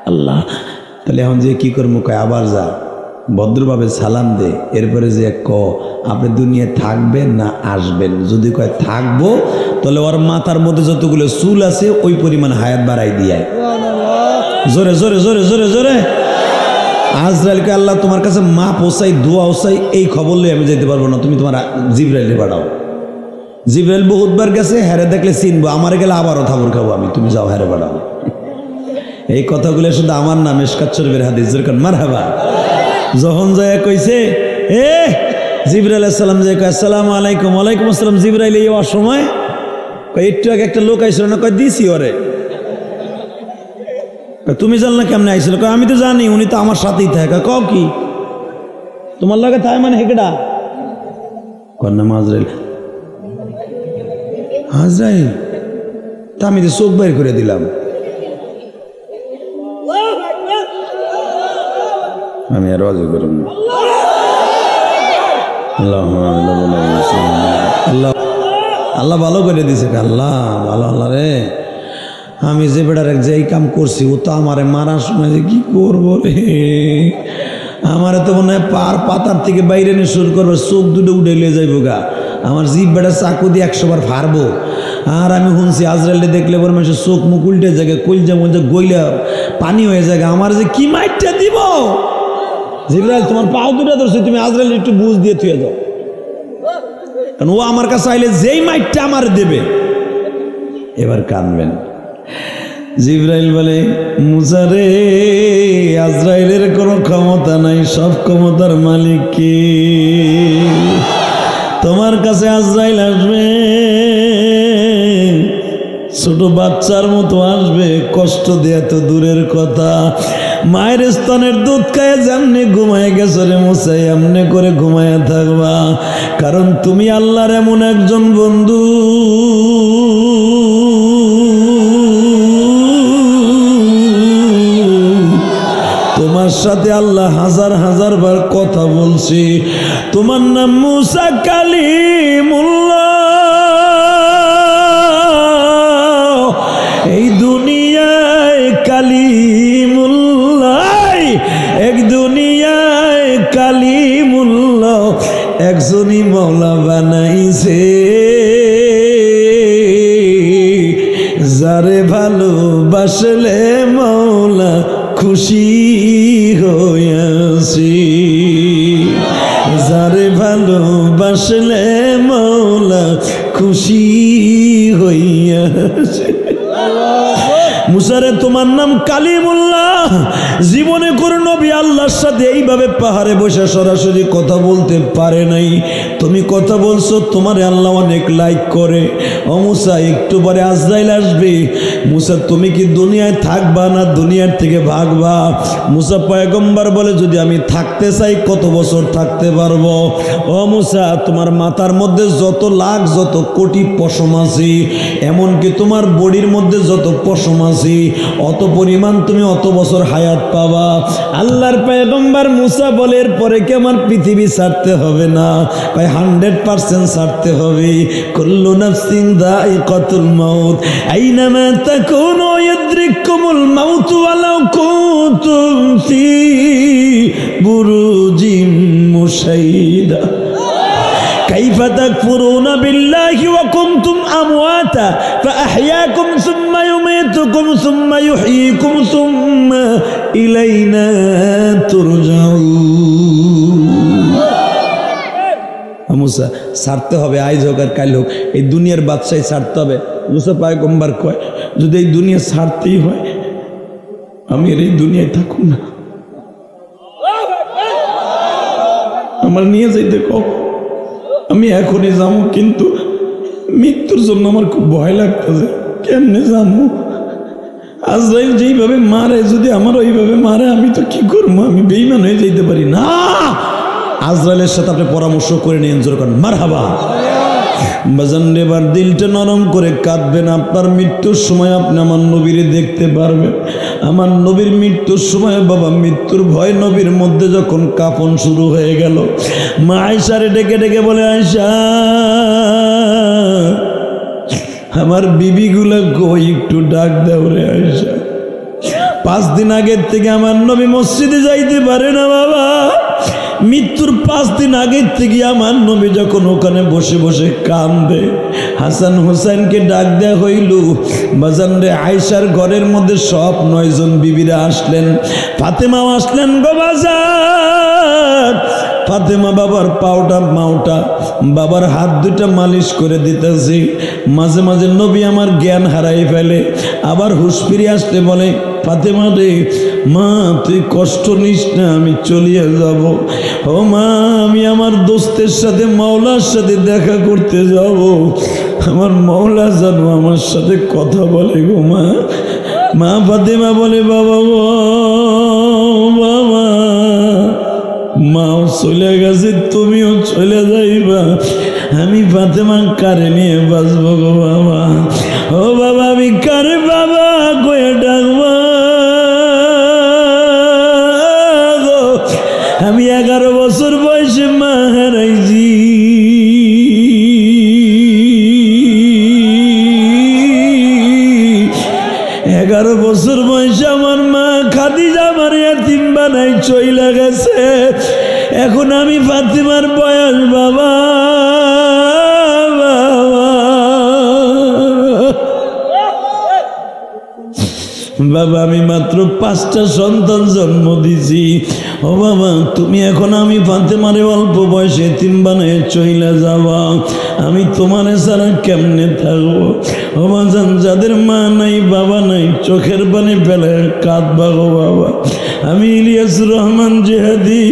আল্লাহ তাহলে এখন যে কি করবো? কয় আবার যা, ভদ্রভাবে সালাম দে, এরপরে যে আপনি দুনিয়ায় থাকবেন না আসবেন? যদি কয় থাকবো, তাহলে ওর মাথার মধ্যে যতগুলো চুল আছে ওই পরিমাণ হায়াত বাড়াই দিয়ে জোরে জোরে জোরে জোরে জোরে। আজরাইলকে আল্লাহ তোমার কাছে মা পোসাই, দোয়া ওসাই, এই খবর লই আমি যেতে পারবো না, তুমি তোমার জিবরাইলে পাঠাও। জিবরাইল বহুতবার গেছে, হ্যারে দেখলে চিনবো, আমারে গেলে আবারও থাবর খাবো আমি, তুমি যাও হ্যারে পাঠাও। এই কথাগুলো শুধু আমার নাম মিশকাত শরীফের হাদিস, যেরকম মারহাবা। যখন যায় কইছে জিবরাইল আলাইহিস সালাম যে কয় আসসালামু আলাইকুম। ওয়ালাইকুম আসসালাম। জিবরাইল এই হওয়ার সময় কয় একটু আগে একটা লোক আইছিল না? কয় দিছি ওরে। তুমি জানলা কেমনে আইছিল? কয় আমি তো জানি, উনি তো আমার সাথেই থাকে। কও কি তোমার লগে থাকে মানে হেকেডা? কয় নাম আজরাইল। আজরাইল তা আমি তো চোখ বাইর করে দিলাম। আমি আর ওয়াজ করব না। আল্লাহ আল্লাহ ভালো করে দিছে। আল্লাহ ভালো। আল্লাহ রে, আমি যে বেটার যে এই কাম করছি, ও তো আমারে মারার সময় যে কি করবো রে, আমারে তো মনে হয় পাতার থেকে বাইরে নিয়ে শুরু করবো, চোখ দুটো উঠে লিয়ে যাইব গা। আমার জিভ বেটা চাকু দিয়ে 100 বার ফারবো। আর আমি শুনছি আজরাইলে দেখলে পরে মানুষের চোখ মুখ উল্টে জায়গায়, কইলজা মধ্যে গইলা পানি হয়ে যায়। আমার যে কি মাইটটা দিব। জিবরাইল তোমার পাও দুটা ধরছে, তুমি আজরাইল একটু বুঝ দিয়ে থুয়ে দাও, কারণ ও আমার কাছে আইলে যেই মাইটটা আমার দেবে এবার কানবেন। জিবরাইল বলে মুসা রে, আজরাইলের কোনো ক্ষমতা নাই, সব ক্ষমতার মালিক কে? তোমার কাছে আজরাইল আসবে, ছোট বাচ্চার মতো আসবে, কষ্ট দেয়া তো দূরের কথা, মায়ের স্তনের দুধ খায় যেমনি ঘুমায় গেছো রে মুসা, এমনি করে ঘুমায় থাকবা, কারণ তুমি আল্লাহর এমন একজন বন্ধু। তোমার তোমার সাথে আল্লাহ হাজার হাজার বার কথা বলছি। তোমার নাম মুসা কালিমুল্লাহ, এই দুনিয়ায় কালিমুল্লাহ, এক দুনিয়ায় কালিমুল্লাহ একজনই মওলা বানাইছে, যারে ভালোবাসলে মওলা খুশি হইয়াছি, যারে ভালোবাসলে মওলা খুশি হইয়াছি। মুসারে তোমার নাম কালিমুল্লাহ। জীবনে কোন নবী আল্লাহর সাথে এইভাবে পাহাড়ে বসে সরাসরি কথা বলতে পারে নাই। তুমি কথা বলছো, তোমারে আল্লাহ অনেক লাইক করে। ও মুসা, একটু পরে আজরাইল আসবে। মুসা, তুমি কি দুনিয়ায় থাকবা না দুনিয়ার থেকে ভাগবা? মুসা পয়গম্বর বলে, যদি আমি থাকতে চাই কত বছর থাকতে পারবো? ও মুসা, তোমার মাথার মধ্যে যত লাখ যত কোটি পশম আছে, এমনকি তোমার বডির মধ্যে যত পশম আছে অত পরিমাণ তুমি অত বছর হায়াত পাবা। আল্লাহর পয়গম্বর মুসা বলে, এরপরে কি আমার পৃথিবী ছাড়তে হবে না? 100% ছাড়তে হবে। কুল্লু নাফসিন যায়িকাতুল মাউত, আইনামা তাকুনু ইয়াদরিকুমুল মাউত ওয়ালাউ কুনতুম ফি বুরুজিম মুশাইয়্যিদা। কাইফা তাকফুরুনা বিল্লাহি ওয়া কুনতুম আমওয়াতা ফাআহইয়াকুম সুম্মা ইউমীতুকুম সুম্মা ইউহয়িকুম সুম্মা ইলাইনা তুরজাউন। মুসা, ছাড়তে হবে, আজ হোক আর কাল হোক, এই দুনিয়ার বাদশাহী ছাড়তে হবে। মুসা পয়গম্বর কয়, যদি এই দুনিয়া ছাড়তেই হয় আমি আর এই দুনিয়ায় থাকুন না, আমার নিয়ে যাইতে কও, আমি এখনই যাবো, কিন্তু মৃত্যুর জন্য আমার খুব ভয় লাগতেছে। কেমনে যাবো? আজরাইল যেইভাবে মারে, যদি আমার ওইভাবে মারে আমি তো কি করবো? আমি বেঈমান হয়ে যাইতে পারি না। আজরাইলের সাথে আপনি পরামর্শ করে নিন, জোর করেন মারহাবা। বাজান, এবার দিলটা নরম করে কাঁদবেন। আপনার মৃত্যুর সময় আপনি আমার নবীরে দেখতে পারবেন। আমার নবীর মৃত্যুর সময় বাবা মৃত্যুর ভয় নবীর মধ্যে যখন কাঁপন শুরু হয়ে গেল, মা আয়েশারে ডেকে ডেকে বলে, আয়েশা আমার বিবিগুলা কই, একটু ডাক দাও রে আয়েশা। 5 দিন আগের থেকে আমার নবী মসজিদে যাইতে পারে না বাবা। মৃত্যুর 5 দিন আগের থেকে আমার নবী যখন ওখানে বসে বসে কান্দে, হাসান হুসাইনকে ডাক দেয়া হইল। বাজান রে, আয়েশার ঘরের মধ্যে সব 9 জন বিবিরা আসলেন, ফাতেমাও আসলেন গো বাজার। ফাতেমা বাবার পাউটা মাউটা, বাবার হাত দুটা মালিশ করে দিতেছি। মাঝে মাঝে নবী আমার জ্ঞান হারাই ফেলে, আবার হুঁশ ফিরে আসতে বলে, ফাতেমা রে, মা তুই কষ্ট নিস না, আমি চলিয়ে যাব। ও মা, আমি আমার দোস্তের সাথে মাওলার সাথে দেখা করতে যাব, আমার মাওলা জানো আমার সাথে কথা বলে গো মা। মা ফাতেমা বলে, বাবা বাবা, মাও চলে গেছে, তুমিও চলে যাইবা, আমি ফাতেমা কারে নিয়ে বাঁচবো গো বাবা। ও বাবা, আমি কারে বাবা কয়ে ডাকবো? আমি 11 বছর বয়সে মা হারাইছি। 11 বছর বয়সে আমার মা খাদিজা আমার ইয়াতিম বানাই চইলা গেছে। এখন আমি ফাতেমার বয়স বাবা, বাবা আমি মাত্র 5টা সন্তান জন্ম দিছি। ও বাবা, তুমি এখন আমি ফাতেমারে অল্প বয়সে এতিম বানায় চইলা যাবা, আমি তোমারে ছাড়া কেমনে থাকবো? ও বাজান, যাদের মা নাই বাবা নাই, চোখের পানি ফেলে কাঁদবা গো বাবা। আমি ইলিয়াস রহমান জিহাদি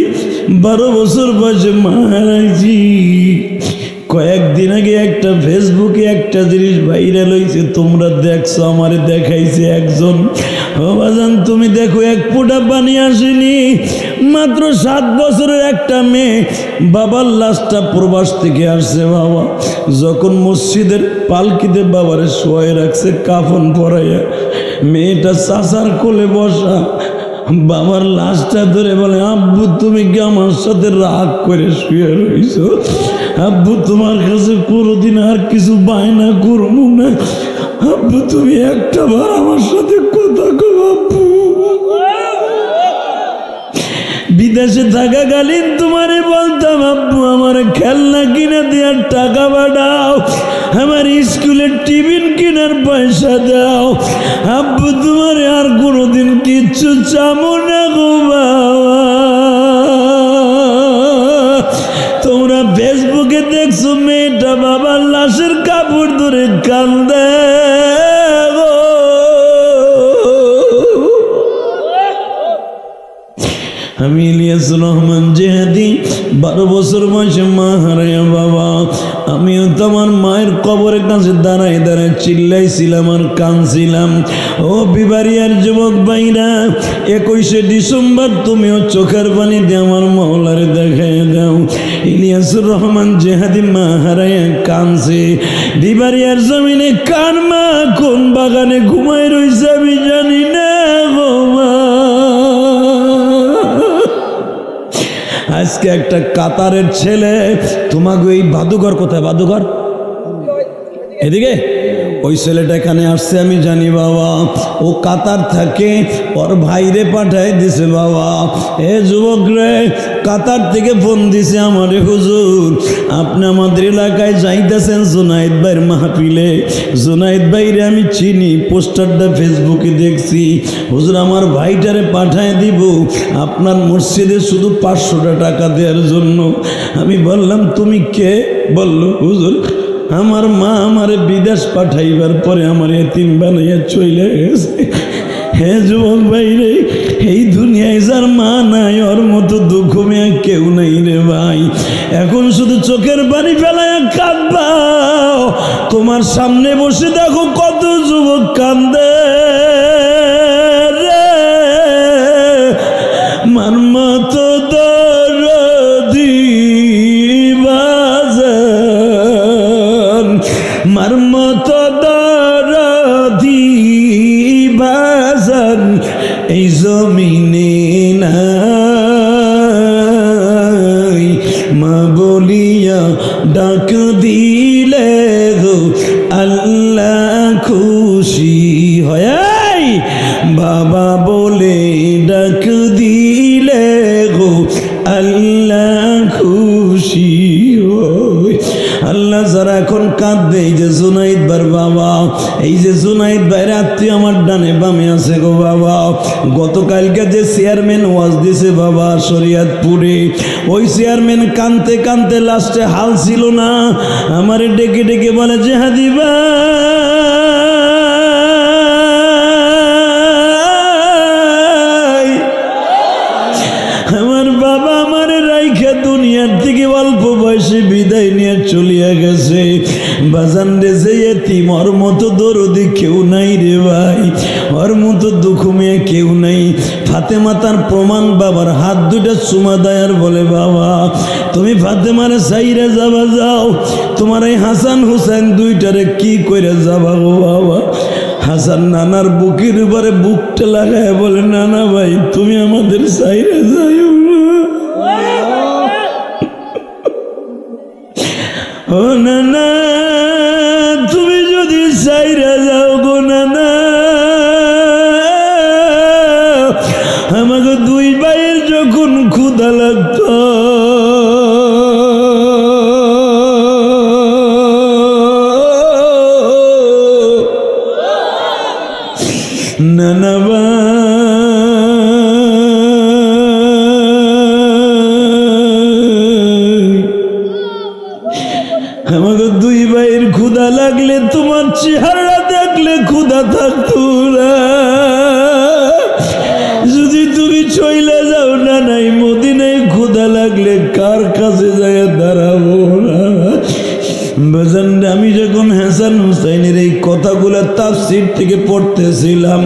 12 বছর বয়সে মা হারাইছি। কয়েকদিন আগে একটা ফেসবুকে একটা জিনিস ভাইরাল হয়েছে, তোমরা দেখছো, আমারে দেখাইছে একজন। ও বাজান, তুমি দেখো, 1 ফোঁটা পানি আসেনি, মাত্র 7 বছরের একটা মেয়ে, বাবার লাশটা প্রবাস থেকে আসছে বাবা। যখন মসজিদের পালকিতে বাবারে শোয়াই রাখছে কাফন পরাইয়া, মেয়েটা চাচার কোলে বসা। বাবার লাশটা ধরে বলে, আব্বু তুমি কি আমার সাথে রাগ করে শুয়ে রইছো? আব্বু তোমার কাছে কোনোদিন আর কিছু বায়না করবো না। আব্বু তুমি একটা বার আমার সাথে কথা কও আব্বু। বিদেশে থাকাকালীন তোমারে বলতাম, আব্বু আমার খেলনা কিনে দেওয়ার টাকা পাঠাও, আমার স্কুলের টিফিন কেনার পয়সা দাও। আব্বু তোমারে আর কোনোদিন কিচ্ছু চাবো না গো বাবা। তোমরা ফেসবুকে দেখছো মেয়েটা বাবার লাশের কাপড় ধরে কান্দে। আমি ইলিয়াসুর রহমান জেহাদি 12 বছর বয়সে মা হারাইয়া বাবা, আমিও তো আমার মায়ের কবরের কাছে দাঁড়ায় দাঁড়ায় চিল্লাইছিলাম আর কাঁদছিলাম। ও বিবারিয়ার যুবক ভাইরা, 21শে ডিসেম্বর তুমিও চোখের পানি দিয়ে আমার মওলারে দেখাই দাও। ইলিয়াসুর রহমান জেহাদি মা হারাইয়া কাঁদছে। বিবারিয়ার জমিনে কার মা কোন বাগানে ঘুমায় রইছে আমি জানি না গো মা। আজকে একটা কাতারের ছেলে তোমাকে ওই বাদুঘর, কোথায় বাদুঘর, এদিকে ওই ছেলেটা এখানে আসছে আমি জানি বাবা। ও কাতার থাকে, ওর ভাইরে পাঠাই দিছে বাবা। এ যুবক রে, কাতার থেকে ফোন দিছে আমারে, হুজুর আপনি আমাদের এলাকায় যাইতেছেন জুনাইদ ভাইয়ের মাহফিলে। জুনাইদ ভাইরে আমি চিনি, পোস্টারটা ফেসবুকে দেখছি। হুজুর আমার ভাইটারে পাঠায় দিব আপনার মসজিদে শুধু 500 টাকা দেওয়ার জন্য। আমি বললাম তুমি কে? বলল হুজুর আমার মা আমারে বিদেশ পাঠাইবার পরে আমার এতিম বানাইয়া চলে গেছে। হে যুবক ভাই রে, এই দুনিয়ায় যার মা নাই ওর মতো দুঃখ মেয়ে কেউ নাই রে ভাই। এখন শুধু চোখের পানি ফেলাইয়া কাঁদবা। তোমার সামনে বসে দেখো কত যুবক কান্দে রে। মার মতো দরদি বাজান, মার মতো দরদি বাজান এই জমিনে নাই। মা বলিয়া ডাক দিলে গো আল্লাহ খুশি হয়। বাবা বলে ডাক দিলে গো আল্লাহ খুশি হয়। আল্লাহ যারা এখন কাঁদবে, এই যে জুনাইদ ভাইয়ের বাবা, এই যে জুনাইদ ভাইয়ের আত্মীয় আমার ডানে বামে আছে গো বাবা। গতকালকে যে চেয়ারম্যান ওয়াজ দিছে বাবা শরিয়তপুরে, ওই চেয়ারম্যান কানতে কানতে লাস্টে হাল ছিল না, আমারে ডেকে ডেকে বলে জেহাদি ভাই, আমার বাবা আমারে রাইখা দুনিয়ার থেকে অল্প বয়সে বিদায় নিয়ে চলিয়া গেছে। বাজান রে যে এতিম, ওর মতো দরদি কেউ নাই রে ভাই, ওর মতো দুঃখ মেয়ে কেউ নাই। ফাতেমা তার প্রমাণ বাবার হাত দুটা চুমা দেয় আর বলে বাবা তুমি ফাতেমারে সাইরে যাবা, যাও তোমার এই হাসান হুসাইন দুইটারে কি করে যাবা গো বাবা। হাসান নানার বুকের উপরে বুকটা লাগায় বলে নানা ভাই তুমি আমাদের সাইরে যাইও না। ও নানা তুমি যদি সাইরে যাও গো নানা, আমাকে দুই ভাইয়ের যখন ক্ষুধা লাগতো নানা আমাকে দুই ভাইয়ের ক্ষুধা লাগলে তোমার চেহারা দেখলে ক্ষুধা থাকতো না। যদি তুমি চইলে যাও না নাই মদিনায় ক্ষুধা লাগলে কার কাছে যায় দাঁড়াবো না। আমি যখন হাসান হুসাইনের এই কথাগুলো তাফসীর থেকে পড়তেছিলাম,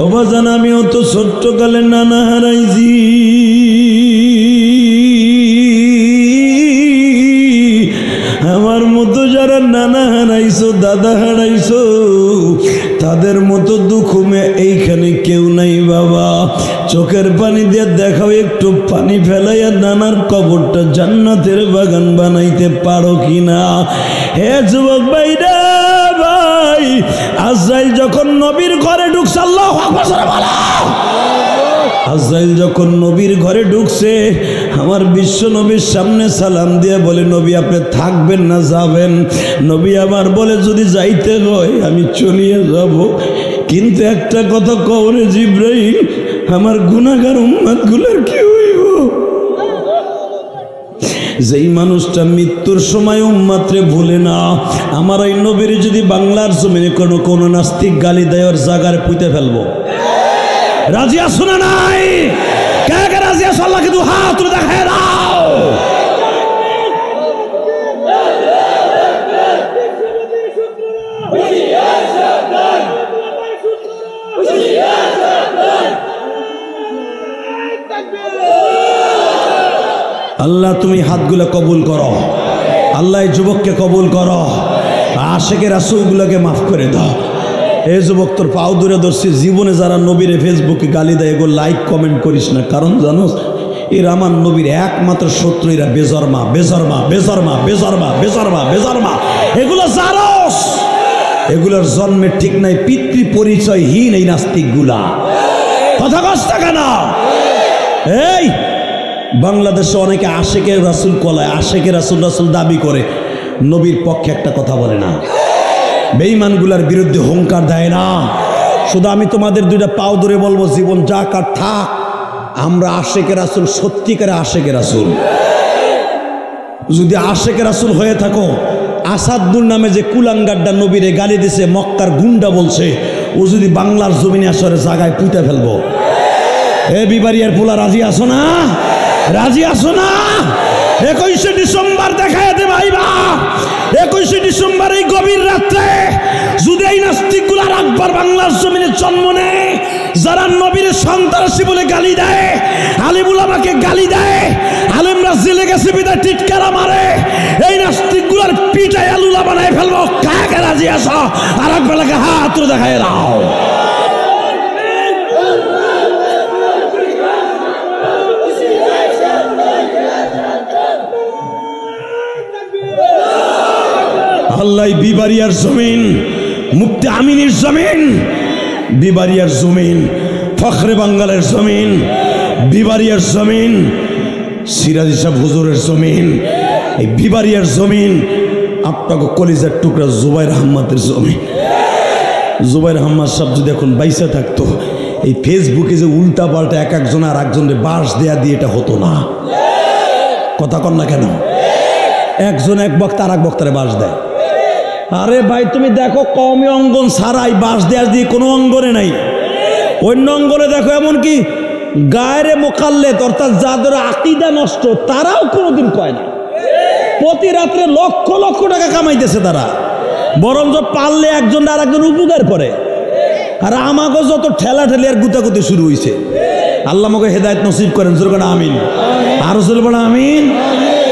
ও বাজান আমিও তো ছোট্টকালে নানা হারাইছি। আমার মতো যারা নানা হারাইছো দাদা হারাইছো তাদের মতো দুঃখ এইখানে কেউ নাই বাবা। চোখ চোখের পানি দিয়ে দেখাও একটু পানি ফেলাইয়া নানার কবরটা জান্নাতের বাগান বানাইতে পারো কিনা। হে যুবক ভাইরা ভাই, আজরাইল যখন নবীর ঘরে ঢুকছে, আল্লাহু আকবার বলো, আজরাইল যখন নবীর ঘরে ঢুকছে, আমার বিশ্ব নবীর সামনে সালাম দিয়ে বলে, নবী আপনি থাকবেন না যাবেন? নবী আবার বলে, যদি যাইতে হয় আমি চলিয়ে যাব, কিন্তু একটা কথা কওরে জিবরাইল, আমার গুনাহগার উম্মতগুলোর কি হইব? যেই মানুষটা মৃত্যুর সময় উম্মতরে ভুলে না, আমার ওই নবীর যদি বাংলার জমিনে কোনো নাস্তিক গালি দেয়, ওর জায়গায় পুঁতে ফেলবো। রাজি আছো না নাই? কে কে রাজি আছো? আল্লাহকে দু হাত তুলে দেখায় দাও। আল্লাহ তুমি হাতগুলো কবুল করো, আল্লাহ এই যুবককে কবুল করো, আশেকের রাসূলগুলোকে মাফ করে দাও। এই যুবক তোর পাও দূরে ধরছি, জীবনে যারা নবীরে ফেসবুকে গালি দেয় এগুলো লাইক কমেন্ট করিস না, কারণ জানোস এরা আমার নবীর একমাত্র শত্রু, এরা বেজরমা বেজরমা বেজরমা বেজরমা বেজরমা বেজরমা, এগুলো জানোস, এগুলোর জন্মের ঠিক নাই, পিতৃ পরিচয়হীন এই নাস্তিকগুলা। কথা কষ্ট কেন? এই বাংলাদেশে অনেকে আশেকের রাসূল কলায়, আশেকের রাসূল রাসূল দাবি করে, নবীর পক্ষে একটা কথা বলে না, বেঈমানগুলার বিরুদ্ধে হুঙ্কার দেয় না। শুধু আমি তোমাদের দুইটা পাও ধরে বলবো, জীবন যা কার থাক, আমরা আশেকের রাসূল, সত্যিকারে আশেকের রাসূল। যদি আশেকের রাসূল হয়ে থাকো, আসাদুল নামে যে কুলাঙ্গারটা নবীরে গালি দিছে, মক্কার গুন্ডা বলছে, ও যদি বাংলার জমিনে আসরে জায়গায় পুঁতে ফেলবো। এ বিবারিয়ার পোলা রাজি আসো না? রাজি আসো না? 21শে ডিসেম্বর দেখায় দে ভাইবা, 21শে ডিসেম্বর এই গভীর রাত্রে যদি এই নাস্তিকগুলো একবার বাংলার জমিনে জন্ম নেয়, যারা নবীর সন্ত্রাসী বলে গালি দেয়, আলিমুল আমাকে গালি দেয়, আলেমরা জেলে গেছে বিদায় টিটকারা মারে, এই নাস্তিকগুলোর পিটায় আলুলা বানায় ফেলবো। কাকে রাজি আসো? আর এক বেলাকে হাত তুলে দেখায় দাও। আল্লাহ বিবারিয়ার জমিন, মুফতি আমিনের জমিন, বিবারিয়ার জমিন, ফখরে বাঙ্গালের জমিন, বিবারিয়ার জমিন, সিরাজি সাহেব হুজুরের জমিন, এই বিবারিয়ার জমিন, আপনাকে কলিজার টুকরা জুবাইর আহমদের জমিন। জুবাইর আহমদ সাহেব যদি এখন বাইসা থাকতো, এই ফেসবুকে যে উল্টা পাল্টা এক একজন আর একজনের বাস দেয়া দিয়ে এটা হতো না। কথা কন না কেন? একজন এক বক্তা আর এক বক্তারে বাস দেয়। আরে ভাই তুমি দেখো, কওমি অঙ্গন ছাড়াই বাস দেওয়ার দিয়ে কোনো অঙ্গনে নাই। অন্য অঙ্গনে দেখো এমনকি গায়রে মোকাল্লেদ, অর্থাৎ যাদের আকীদা নষ্ট, তারাও কোনোদিন কয় না। প্রতি রাত্রে লক্ষ লক্ষ টাকা কামাইতেছে তারা, বরঞ্চ পারলে একজন আর একজন উপকার করে। আর আমাকে যত ঠেলা ঠেলি আর গুতাগুতি শুরু হয়েছে। আল্লাহ আমাকে হেদায়েত নসিব করেন, জোরে আমিন। আরো জোরে বলেন আমিন।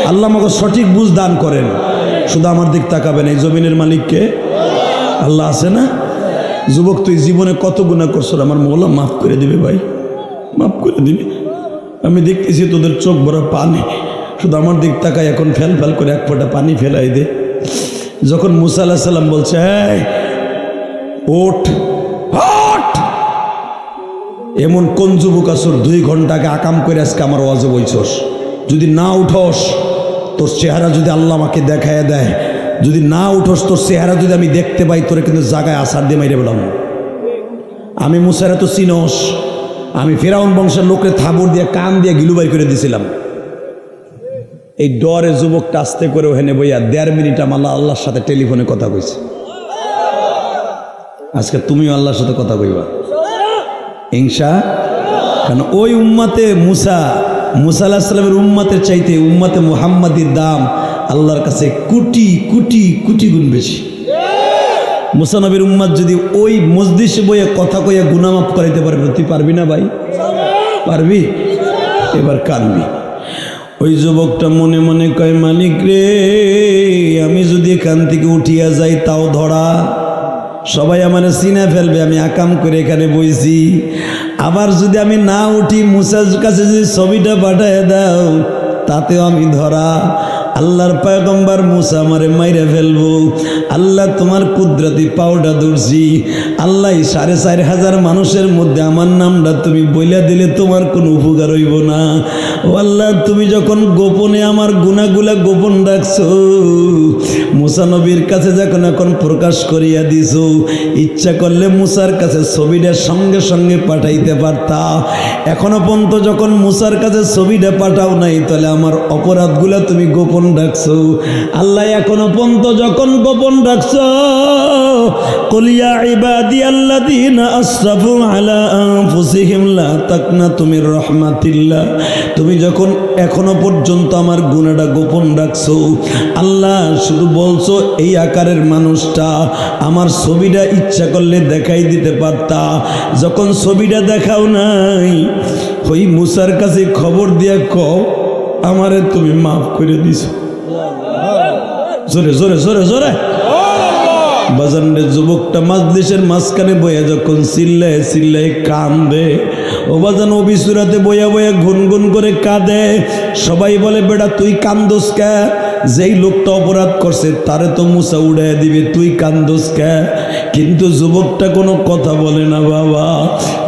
আল্লাহ আমাকে সঠিক বুঝ দান করেন। শুধু আমার দিক তাকাবেন, এই জমিনের মালিককে আল্লাহ আছে না? যুবক তুই জীবনে কত গুনাহ করছো, আমার মওলা মাফ করে দিবে ভাই, মাফ করে দিবে। আমি দেখতেছি তোদের চোখ ভরা পানি, শুধু আমার দিক তাকায়, এখন ফেল ফেল করে এক ফোঁটা পানি ফেলাই দে। যখন মুসা আলাইহিস সালাম বলছে, এই ওঠ ওঠ, এমন কোন যুবক আসর 2 ঘন্টাকে আকাম করে আজকে আমার ওয়াজে বইছস, যদি না উঠোস তোর চেহারা যদি আল্লাহ আমাকে দেখায় দেয়, যদি না উঠোস তোর চেহারা যদি আমি দেখতে পাই, তোরে কিন্তু জায়গায় আসার দিয়ে মাইরে বললাম। আমি মুসারা তো চিনস, আমি ফেরাউন বংশের লোকের থাবর দিয়ে কান দিয়ে গিলু বাই করে দিয়েছিলাম। এই ডরে যুবকটা আস্তে করে ওখানে বইয়া 1.5 মিনিট আমার আল্লাহর সাথে টেলিফোনে কথা কইছে। আজকে তুমিও আল্লাহর সাথে কথা কইবা ইনশা। কারণ ওই উম্মাতে মুসা আলাইহিস সালামের উম্মাতের চাইতে উম্মাতে মুহাম্মাদির দাম আল্লাহর কাছে কোটি কোটি কোটি গুণ বেশি। মুসা নবীর উম্মাত যদি ওই মজলিসে বইয়ে কথা কইয়া গুনাহ মাফ করাইতে পারবে, তুই পারবি না ভাই? পারবি? এবার কানবি। ওই যুবকটা মনে মনে কয়, মালিক রে, আমি যদি এখান থেকে উঠিয়া যাই তাও ধরা, সবাই আমার চিনে ফেলবে, আমি আকাম করে এখানে বইছি। আবার যদি আমি না উঠি মুসার কাছে যদি ছবিটা পাঠায় দাও তাতেও আমি ধরা। আল্লাহর পয়গম্বর মুসা আমারে মাইরে ফেলবো। আল্লাহ তোমার কুদরতি পাওটা ধরছি। আল্লাহ 4,500 মানুষের মধ্যে আমার নামটা তুমি বইলা দিলে তোমার কোনো উপকার হইব না। ও আল্লাহ, তুমি যখন গোপনে আমার গুনাহগুলা গোপন রাখছো, মুসা নবীর কাছে যখন এখন প্রকাশ করিয়া দিছো, ইচ্ছা করলে মুসার কাছে ছবিটা সঙ্গে সঙ্গে পাঠাইতে পারতা। এখনো পর্যন্ত যখন মুসার কাছে ছবিটা পাঠাও নাই, তাহলে আমার অপরাধগুলা তুমি গোপন রাখছো। আল্লাহ এখনো পর্যন্ত যখন গোপন রাখছো, কুল ইয়া ইবাদিয়াল্লাযীনা আসরাফু আলা আনফুসিহিম লা তাকনাতু মির রাহমাতিল্লাহ, তুমি যখন এখনো পর্যন্ত আমার গুনাহটা গোপন রাখছো, আল্লাহ শুধু বলছো এই আকারের মানুষটা, আমার ছবিটা ইচ্ছা করলে দেখাই দিতে পারতা। যখন ছবিটা দেখাও নাই, ওই মুসার কাছে খবর দিয়া কও আমারে তুমি মাফ করে দিছো। জোরে জোরে জোরে জোরে বাজানরে। যুবকটা মাজলিসের মাঝখানে বইয়া যখন চিল্লায় চিল্লায় কান্দে, ও বাজান অবিসুরাতে বইয়া বইয়া গুনগুন করে কাঁদে। সবাই বলে বেটা তুই কান্দোস কে? যেই লোকটা অপরাধ করছে তারে তো মুসা উড়াইয়া দিবে, তুই কান্দোস কে? কিন্তু যুবকটা কোনো কথা বলে না বাবা।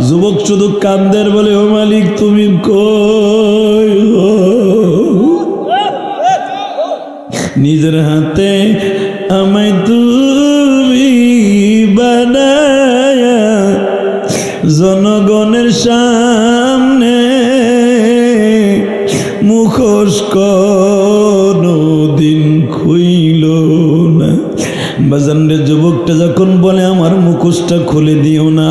যুবক শুধু কান্দের বলে, ও মালিক তুমি কই গো? নিজের হাতে আমায় তুমি বানায়া জনগণের সামনে মুখোশ কোনদিন খুইল না। বাজানরে যুবকটা যখন বলে আমার মুখোশটা খুলে দিও না,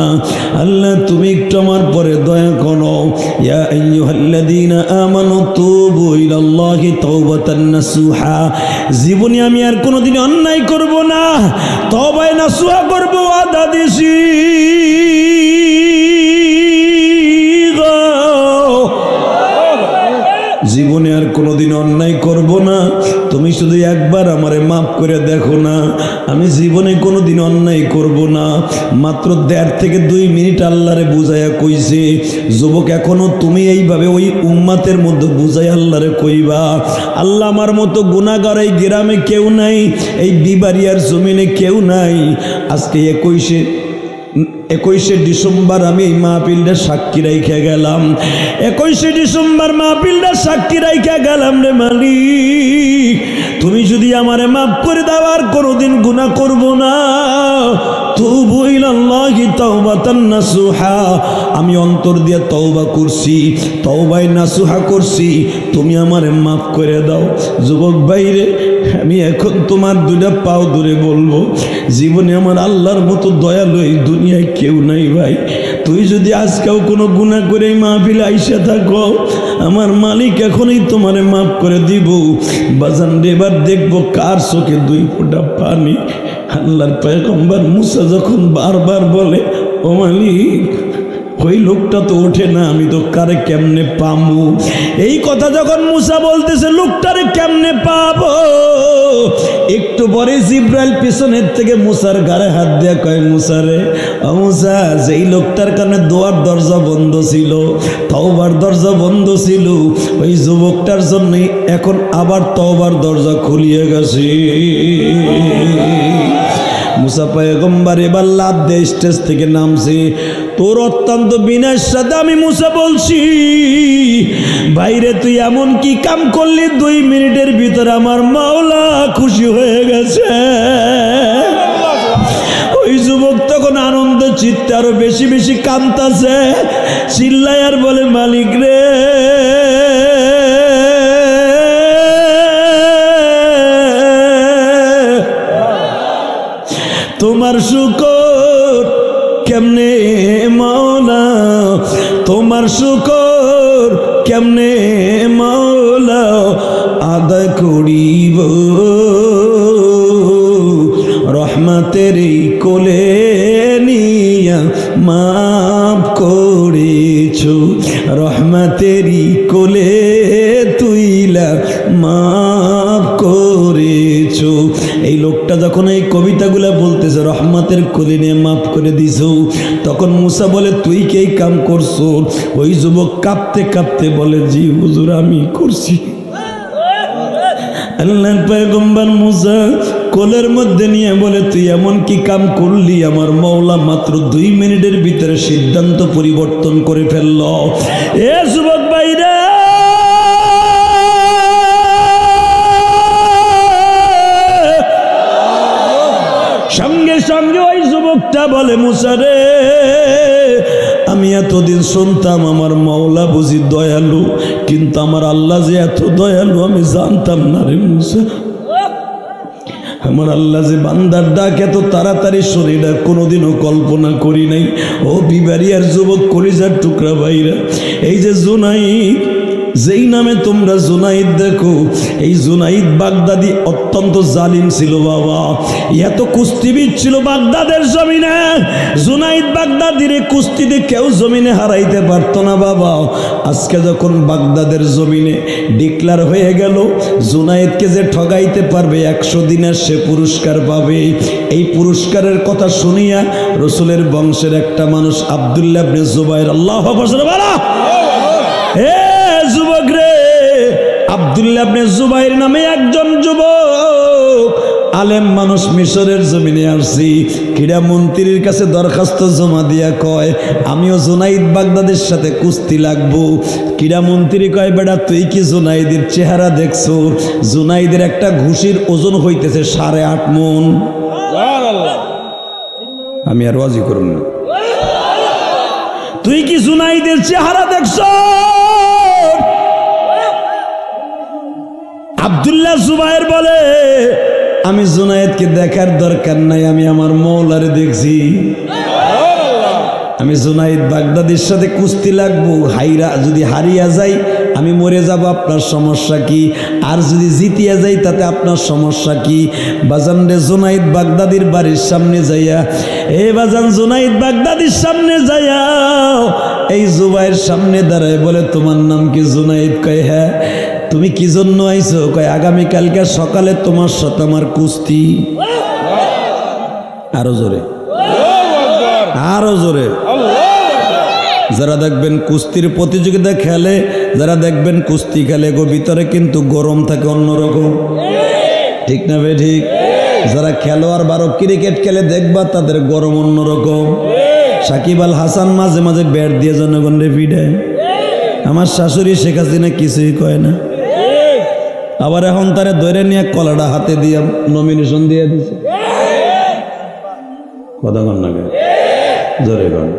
আল্লাহ তুমি একটু আমার পরে দয়া করো। ইয়া আইয়ুহাল্লাযীনা আমানু তুবু ইলাল্লাহি তাওবাতান নাসুহা, জীবনে আমি আর কোনোদিন অন্যায় করব না, তওবায়ে নাসুহা করব ওয়াদা দিছি। জীবনে আর কোনোদিন অন্যায় করব না, তুমি শুধু একবার আমারে মাফ করে দেখো না, আমি জীবনে কোনোদিন অন্যায় করব না। মাত্র 1.5 থেকে 2 মিনিট আল্লাহরে বুঝাইয়া কইছে। যুবক এখনো তুমি এইভাবে ওই উম্মাতের মধ্যে বুঝাই আল্লাহরে কইবা, আল্লাহ আমার মতো গুনাহগার এই গ্রামে কেউ নাই, এই বিবাড়িয়ার জমিনে কেউ নাই। আজকে 21শে ডিসেম্বর আমি এই মাহফিলটা সাক্ষী রাইখা গেলাম। 21শে ডিসেম্বর মাহফিলটা সাক্ষী রাইখা গেলাম রে মালিক, তুমি যদি আমারে মাফ করে দাও আর কোনোদিন গুনাহ করব না। তুবু ইলাল্লাহি তাওবাতান নাসুহা, আমি অন্তর দিয়ে তওবা করছি, তওবায়ে নাসুহা করছি, তুমি আমারে মাফ করে দাও। যুবক ভাইরে, আমি এখন তোমার 2টা পাও ধরে বলবো, জীবনে আমার আল্লাহর মতো দয়ালু এই দুনিয়ায় কেউ নাই ভাই। তুই যদি আজকেও কোনো গুনাহ করে মাহফিলে আইসা থাকো, আমার মালিক এখনই তোমারে মাফ করে দিব। বাজান এবার দেখবো কার চোখে 2 ফোঁটা পানি। আল্লাহর পয়গম্বর মুসা যখন বারবার বলে, ও মালিক ওই লোকটা তো ওঠে না, আমি তো কারে কেমনে পামু? এই কথা যখন মুসা বলতেছে লোকটারে কেমনে পাবো, একটু পরে জিব্রাইল পিছনের থেকে মুসার গায়ে হাত দিয়ে কয়, মুসারে ও মুসা, যেই লোকটার কারণে দোয়ার দরজা বন্ধ ছিল, তওবার দরজা বন্ধ ছিল, ওই যুবকটার জন্যই এখন আবার তওবার দরজা খুলিয়ে গেছে। মুসা পয়গম্বর এবার লাফ দিয়ে স্টেজ থেকে নামছে। তোর অত্যন্ত বিনয়ের সাথে আমি মুসা বলছি, বাইরে তুই এমন কি কাম করলি 2 মিনিটের ভিতরে আমার মাওলা খুশি হয়ে গেছে। ওই যুবক তখন আনন্দ চিত্তে আরো বেশি বেশি কাঁদতাছে, চিল্লায় আর বলে, মালিক রে, তোমার শুকর কেমনে মাওলা, তোমার শুকর কেমনে মাওলা আদায় করিব। রহমতের কোলে নিয়া মাফ করেছো, রহমতের কোলে তুইলা মাফ করেছো। এই লোকটা যখন এই কবিতাগুলা বলতেছে, রহমতের কোলে নিয়ে মাফ করে দিছো। তখন মুসা বলে তুই কি এই কাম করছো? ওই যুবক কাঁপতে কাঁপতে বলে জি হুজুর আমি করছি। আল্লাহর পয়গম্বর মুসা কোলের মধ্যে নিয়ে বলে তুই এমন কি কাম করলি? আমার মওলা মাত্র 2 মিনিটের ভিতরে সিদ্ধান্ত পরিবর্তন করে ফেলল। এ যুবক ভাইরা, সঙ্গে সঙ্গে ওই যুবকটা বলে মুসা রে, আমি এতদিন শুনতাম আমার মওলা বুঝি দয়ালু, কিন্তু আমার আল্লাহ যে এত দয়ালু আমি জানতাম না রে মুসা। আমার আল্লাহ যে বান্দার ডাক এত তাড়াতাড়ি শরীরে কোনোদিনও কল্পনা করি নাই। ও বিবারিয়ার যুবক কলিজার টুকরা ভাইরা, এই যে জুনাইদ, যেই নামে তোমরা জুনাইদ দেখো, এই জুনাইদ বাগদাদি অত্যন্ত জালিম ছিল বাবা। এত কুস্তিবিদ ছিল বাগদাদের জমিনে। জুনাইদ বাগদাদির কুস্তিতে কেউ জমিনে হারাইতে পারত না বাবা। আজকে যখন বাগদাদের জমিনে ডিক্লার হয়ে গেল জুনাইদকে যে ঠগাইতে পারবে 100 দিনের সে পুরস্কার পাবে। এই পুরস্কারের কথা শুনিয়া রসুলের বংশের একটা মানুষ আব্দুল্লাহ ইবনে জুবাইর, আল্লাহু আকবার বলো, যুবক রে, আব্দুল্লাহ ইবনে জুবাইর নামে একজন যুবক আলেম মানুষ মিশরের জমিনে আসছি। ক্রীড়া মন্ত্রীর কাছে দরখাস্ত জমা দিয়া কয় আমিও জুনাইদ বাগদাদের সাথে কুস্তি লাগবো। ক্রীড়া মন্ত্রী কয় বেটা তুই কি জুনাইদের চেহারা দেখছো? জুনাইদের একটা ঘুষির ওজন হইতেছে 8.5 মণ। আমি আর ওয়াজি করব না। তুই কি জুনাইদের চেহারা দেখছো? আব্দুল্লাহ জুবাইর বলে আমি জুনাইদকে দেখার দরকার নাই, আমি আমার মওলারে দেখছি। আমি জুনাইদ বাগদাদির সাথে কুস্তি লাগবো, যদি হারিয়া যাই আমি মরে যাব, আপনার সমস্যা কি? আর যদি জিতিয়া যাই তাতে আপনার সমস্যা কি? বাজান রে, জুনাইদ বাগদাদির বাড়ির সামনে যাইয়া, এ বাজান জুনাইদ বাগদাদির সামনে যাইয়া এই জুবাইর সামনে দাঁড়ায় বলে তোমার নাম কি? জুনাইদ কয় হ্যাঁ। তুমি কি জন্য আইছো? কয় আগামীকালকে সকালে তোমার সাথে আমার কুস্তি। আরো জোরে, আরো জোরে। যারা দেখবেন কুস্তির প্রতিযোগিতা খেলে, যারা দেখবেন কুস্তি খেলে গো ভিতরে কিন্তু গরম থাকে অন্যরকম, ঠিক না বে ঠিক? যারা খেলোয়াড় বারো ক্রিকেট খেলে দেখবা তাদের গরম অন্যরকম। সাকিব আল হাসান মাঝে মাঝে ব্যাট দিয়ে জনগণরে পিড়ায়। আমার শাশুড়ি শেখ হাসিনা কিছুই কয় না, আবার এখন তারে ধরে নিয়ে কলাটা হাতে দিয়ে নমিনেশন দিয়ে দিছে। কথা কন না জোরে কন।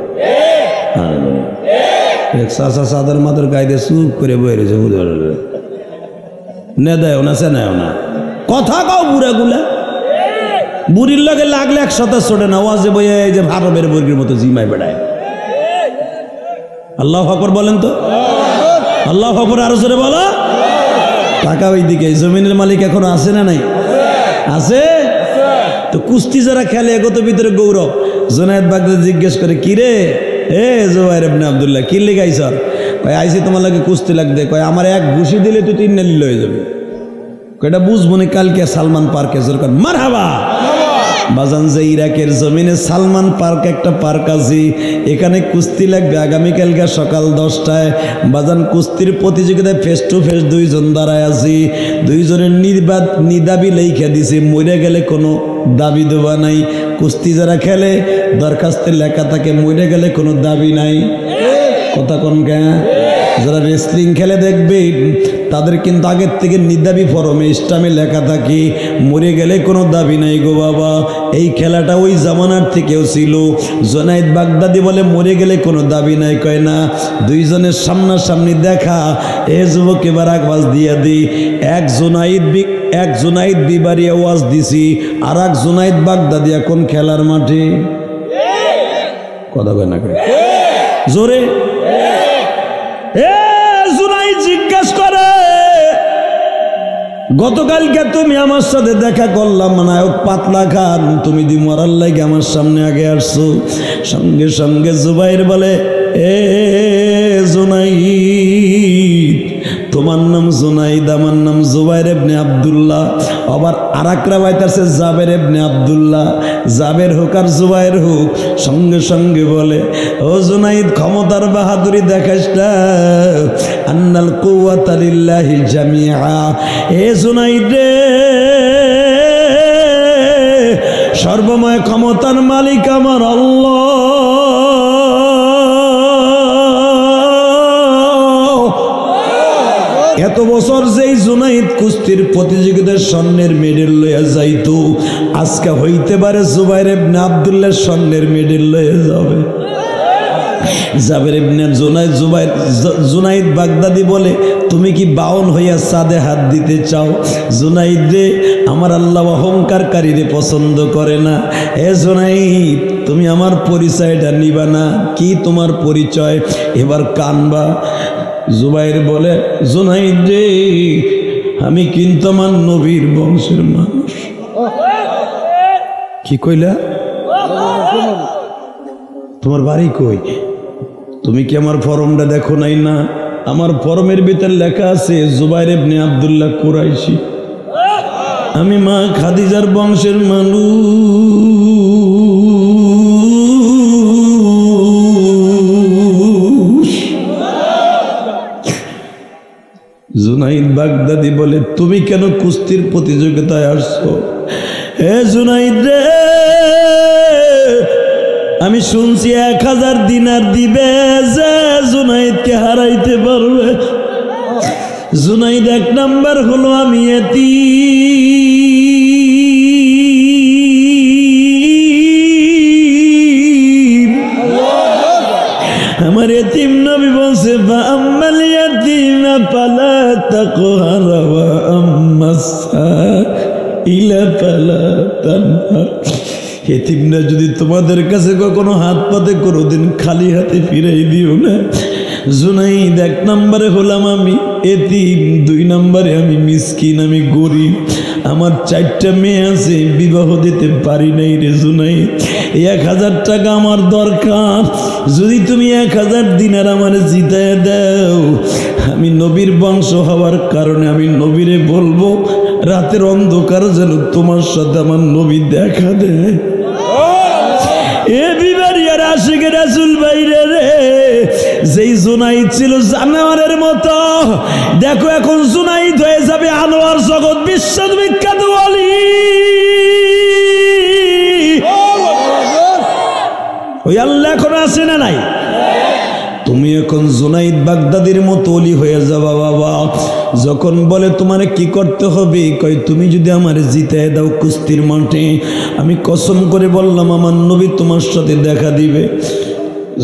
সাদার মাথার গায়ে দিয়ে চুপ করে বয়ে রয়েছে, নে দেয় না সে নেয় না। কথা কও বুড়া গুলা, বুড়ির লগে লাগলে 100 ছোটে না, ওয়াজে বইয়ে এই যে ভারবের বর্গের মতো জিমাই বেড়ায়। আল্লাহু আকবার বলেন তো, আল্লাহু আকবার আরো জোরে বলো। টাকা ওই দিকে, জমিনের মালিক এখনো আছে না নাই? আছে তো। কুস্তি যারা খেলে এগত ভিতরে গৌরব। জুনাইদ বাগদাদি জিজ্ঞেস করে কি রে, এ জুবাইর ইবনে আব্দুল্লাহ কি লেগাইছ? কয় আইসি তোমার লাগে কুস্তি লাগবে। কয় আমার এক ঘুষি দিলে তুই 3 নালি লয়ে যাবে। কয়টা বুঝবো না কালকে সালমান পার্কে জোর কর মারহাবা। বাজান যে ইরাকের জমিনে সালমান পার্ক একটা পার্ক আছে, এখানে কুস্তি লাগবে আগামীকালকে সকাল 10টায়। বাজান কুস্তির প্রতিযোগিতায় ফেস টু ফেস 2 জন দাঁড়ায় আছি। 2 জনের নিদাবি লেখা দিছে, মরে গেলে কোনো দাবি দেওয়া নাই। কুস্তি যারা খেলে দরখাস্তে লেখা থাকে মরে গেলে কোনো দাবি নাই। কথা কোন কে? যারা রেসলিং খেলে দেখবে তাদের কিন্তু আগের থেকে নিদাবি ফরমে ইসলামে লেখা থাকে মরে গেলে কোনো দাবি নাই গো বাবা। এই খেলাটা ওই জামানার থেকেও ছিল। জুনাইদ বাগদাদি বলে মরে গেলে কোনো দাবি নাই। কয় না, 2 জনের সামনাসামনি দেখা। এ যুবক এবার আওয়াজ দিয়ে দি, এক জুনাইদ বিবারিয়া ওয়াজ দিছি, আর এক জুনাইদ বাগদাদি এখন খেলার মাঠে। কথা কয় না জোরে? জুনাইদ জিজ্ঞাসা করে গতকালকে তুমি আমার সাথে দেখা করলাম নায়ক পাতলা খান, তুমি দি মরার লাগে আমার সামনে আগে আসছো। সঙ্গে সঙ্গে জুবাইর বলে এ জুনাইদ তোমার নাম জুনাইদ, আমার নাম জুবাইর ইবনে আব্দুল্লাহ। আবার আরেকরা বাইতাছে জাবের ইবনে আব্দুল্লাহ। জাবের হোক আর জুবাইর হোক, সঙ্গে সঙ্গে বলে, ও জুনাইদ, ক্ষমতার বাহাদুরি দেখাস না, আন্নাল কুওয়াতা লিল্লাহি জামিআ। এ জুনাইদ রে, সর্বময় ক্ষমতার মালিক আমার আল্লাহ। এত বছর যেই জুনাইদ কুস্তির প্রতিযোগিতার স্বর্ণের মেডেল লইয়া যাইতো, আজকে হইতে পারে জুবাইর ইবনে আব্দুল্লাহ স্বর্ণের মেডেল লইয়া যাবে। জাবের ইবনে জুনাইদ বাগদাদি বলে, তুমি কি বাউল হইয়া চাঁদে হাত দিতে চাও? জুনাইদ রে, আমার আল্লাহ অহংকারকারীরে পছন্দ করে না। এ জুনাইদ, তুমি আমার পরিচয়টা নিবা না? কি তোমার পরিচয়? এবার কানবা। জুবাইর বলে, জুনাইদ রে, আমি কিন্তু আমার নবীর বংশের মানুষ। কি কইলা? তোমার বাড়ি কই? তুমি কি আমার ফরমটা দেখো নাই? না, আমার ফরমের ভিতর লেখা আছে জুবাইর ইবনে আব্দুল্লাহ কুরাইশি। আমি মা খাদিজার বংশের মানুষ। জুনাইদ বাগদাদি বলে, তুমি কেন কুস্তির প্রতিযোগিতায় আসছো? হে জুনাইদ রে, আমি শুনছি 1000 দিনার দিবে যে জুনাইদকে হারাইতে পারবে। জুনাইদ এক নাম্বার হলো আমি এতিম। আমার এতিম নবী বলছে, ফাআম্মাল ইয়াতীমা ফালা তাকহার ওয়া আম্মাস সাইলা ফালা তানহার। এতিমরা যদি তোমাদের কাছে কখনো হাত পাতে কোনোদিন খালি হাতে ফিরাই দিও না। জুনাইদ এক নম্বরে হলাম আমি এতিম, 2 নম্বরে আমি মিসকিন, আমি গরিব। আমার 4টা মেয়ে আছে, বিবাহ দিতে পারি নাই রে জুনাইদ। 1000 টাকা আমার দরকার। যদি তুমি 1000 দিনার আমার জিতায় দাও, আমি নবীর বংশ হওয়ার কারণে আমি নবীরে বলবো, রাতের অন্ধকার যেন তোমার সাথে আমার নবী দেখা দেয়। এ বিবারিয়ার আশিকের রাসূল বাইরে রে, যেই জুনাইদ ছিল জানোয়ারের মতো, দেখো এখন জুনাইদ হয়ে যাবে আনোয়ার জগৎ বিশ্ববিখ্যাত ওয়ালি। ওই আল্লাহ এখন আছে না নাই? তুমি এখন জুনাইদ বাগদাদির মতো ওলি হয়ে যাবা বাবা। যখন বলে তোমারে কি করতে হবে, কই তুমি যদি আমারে জিতায় দাও কুস্তির মাঠে, আমি কসম করে বললাম আমার নবী তোমার সাথে দেখা দিবে।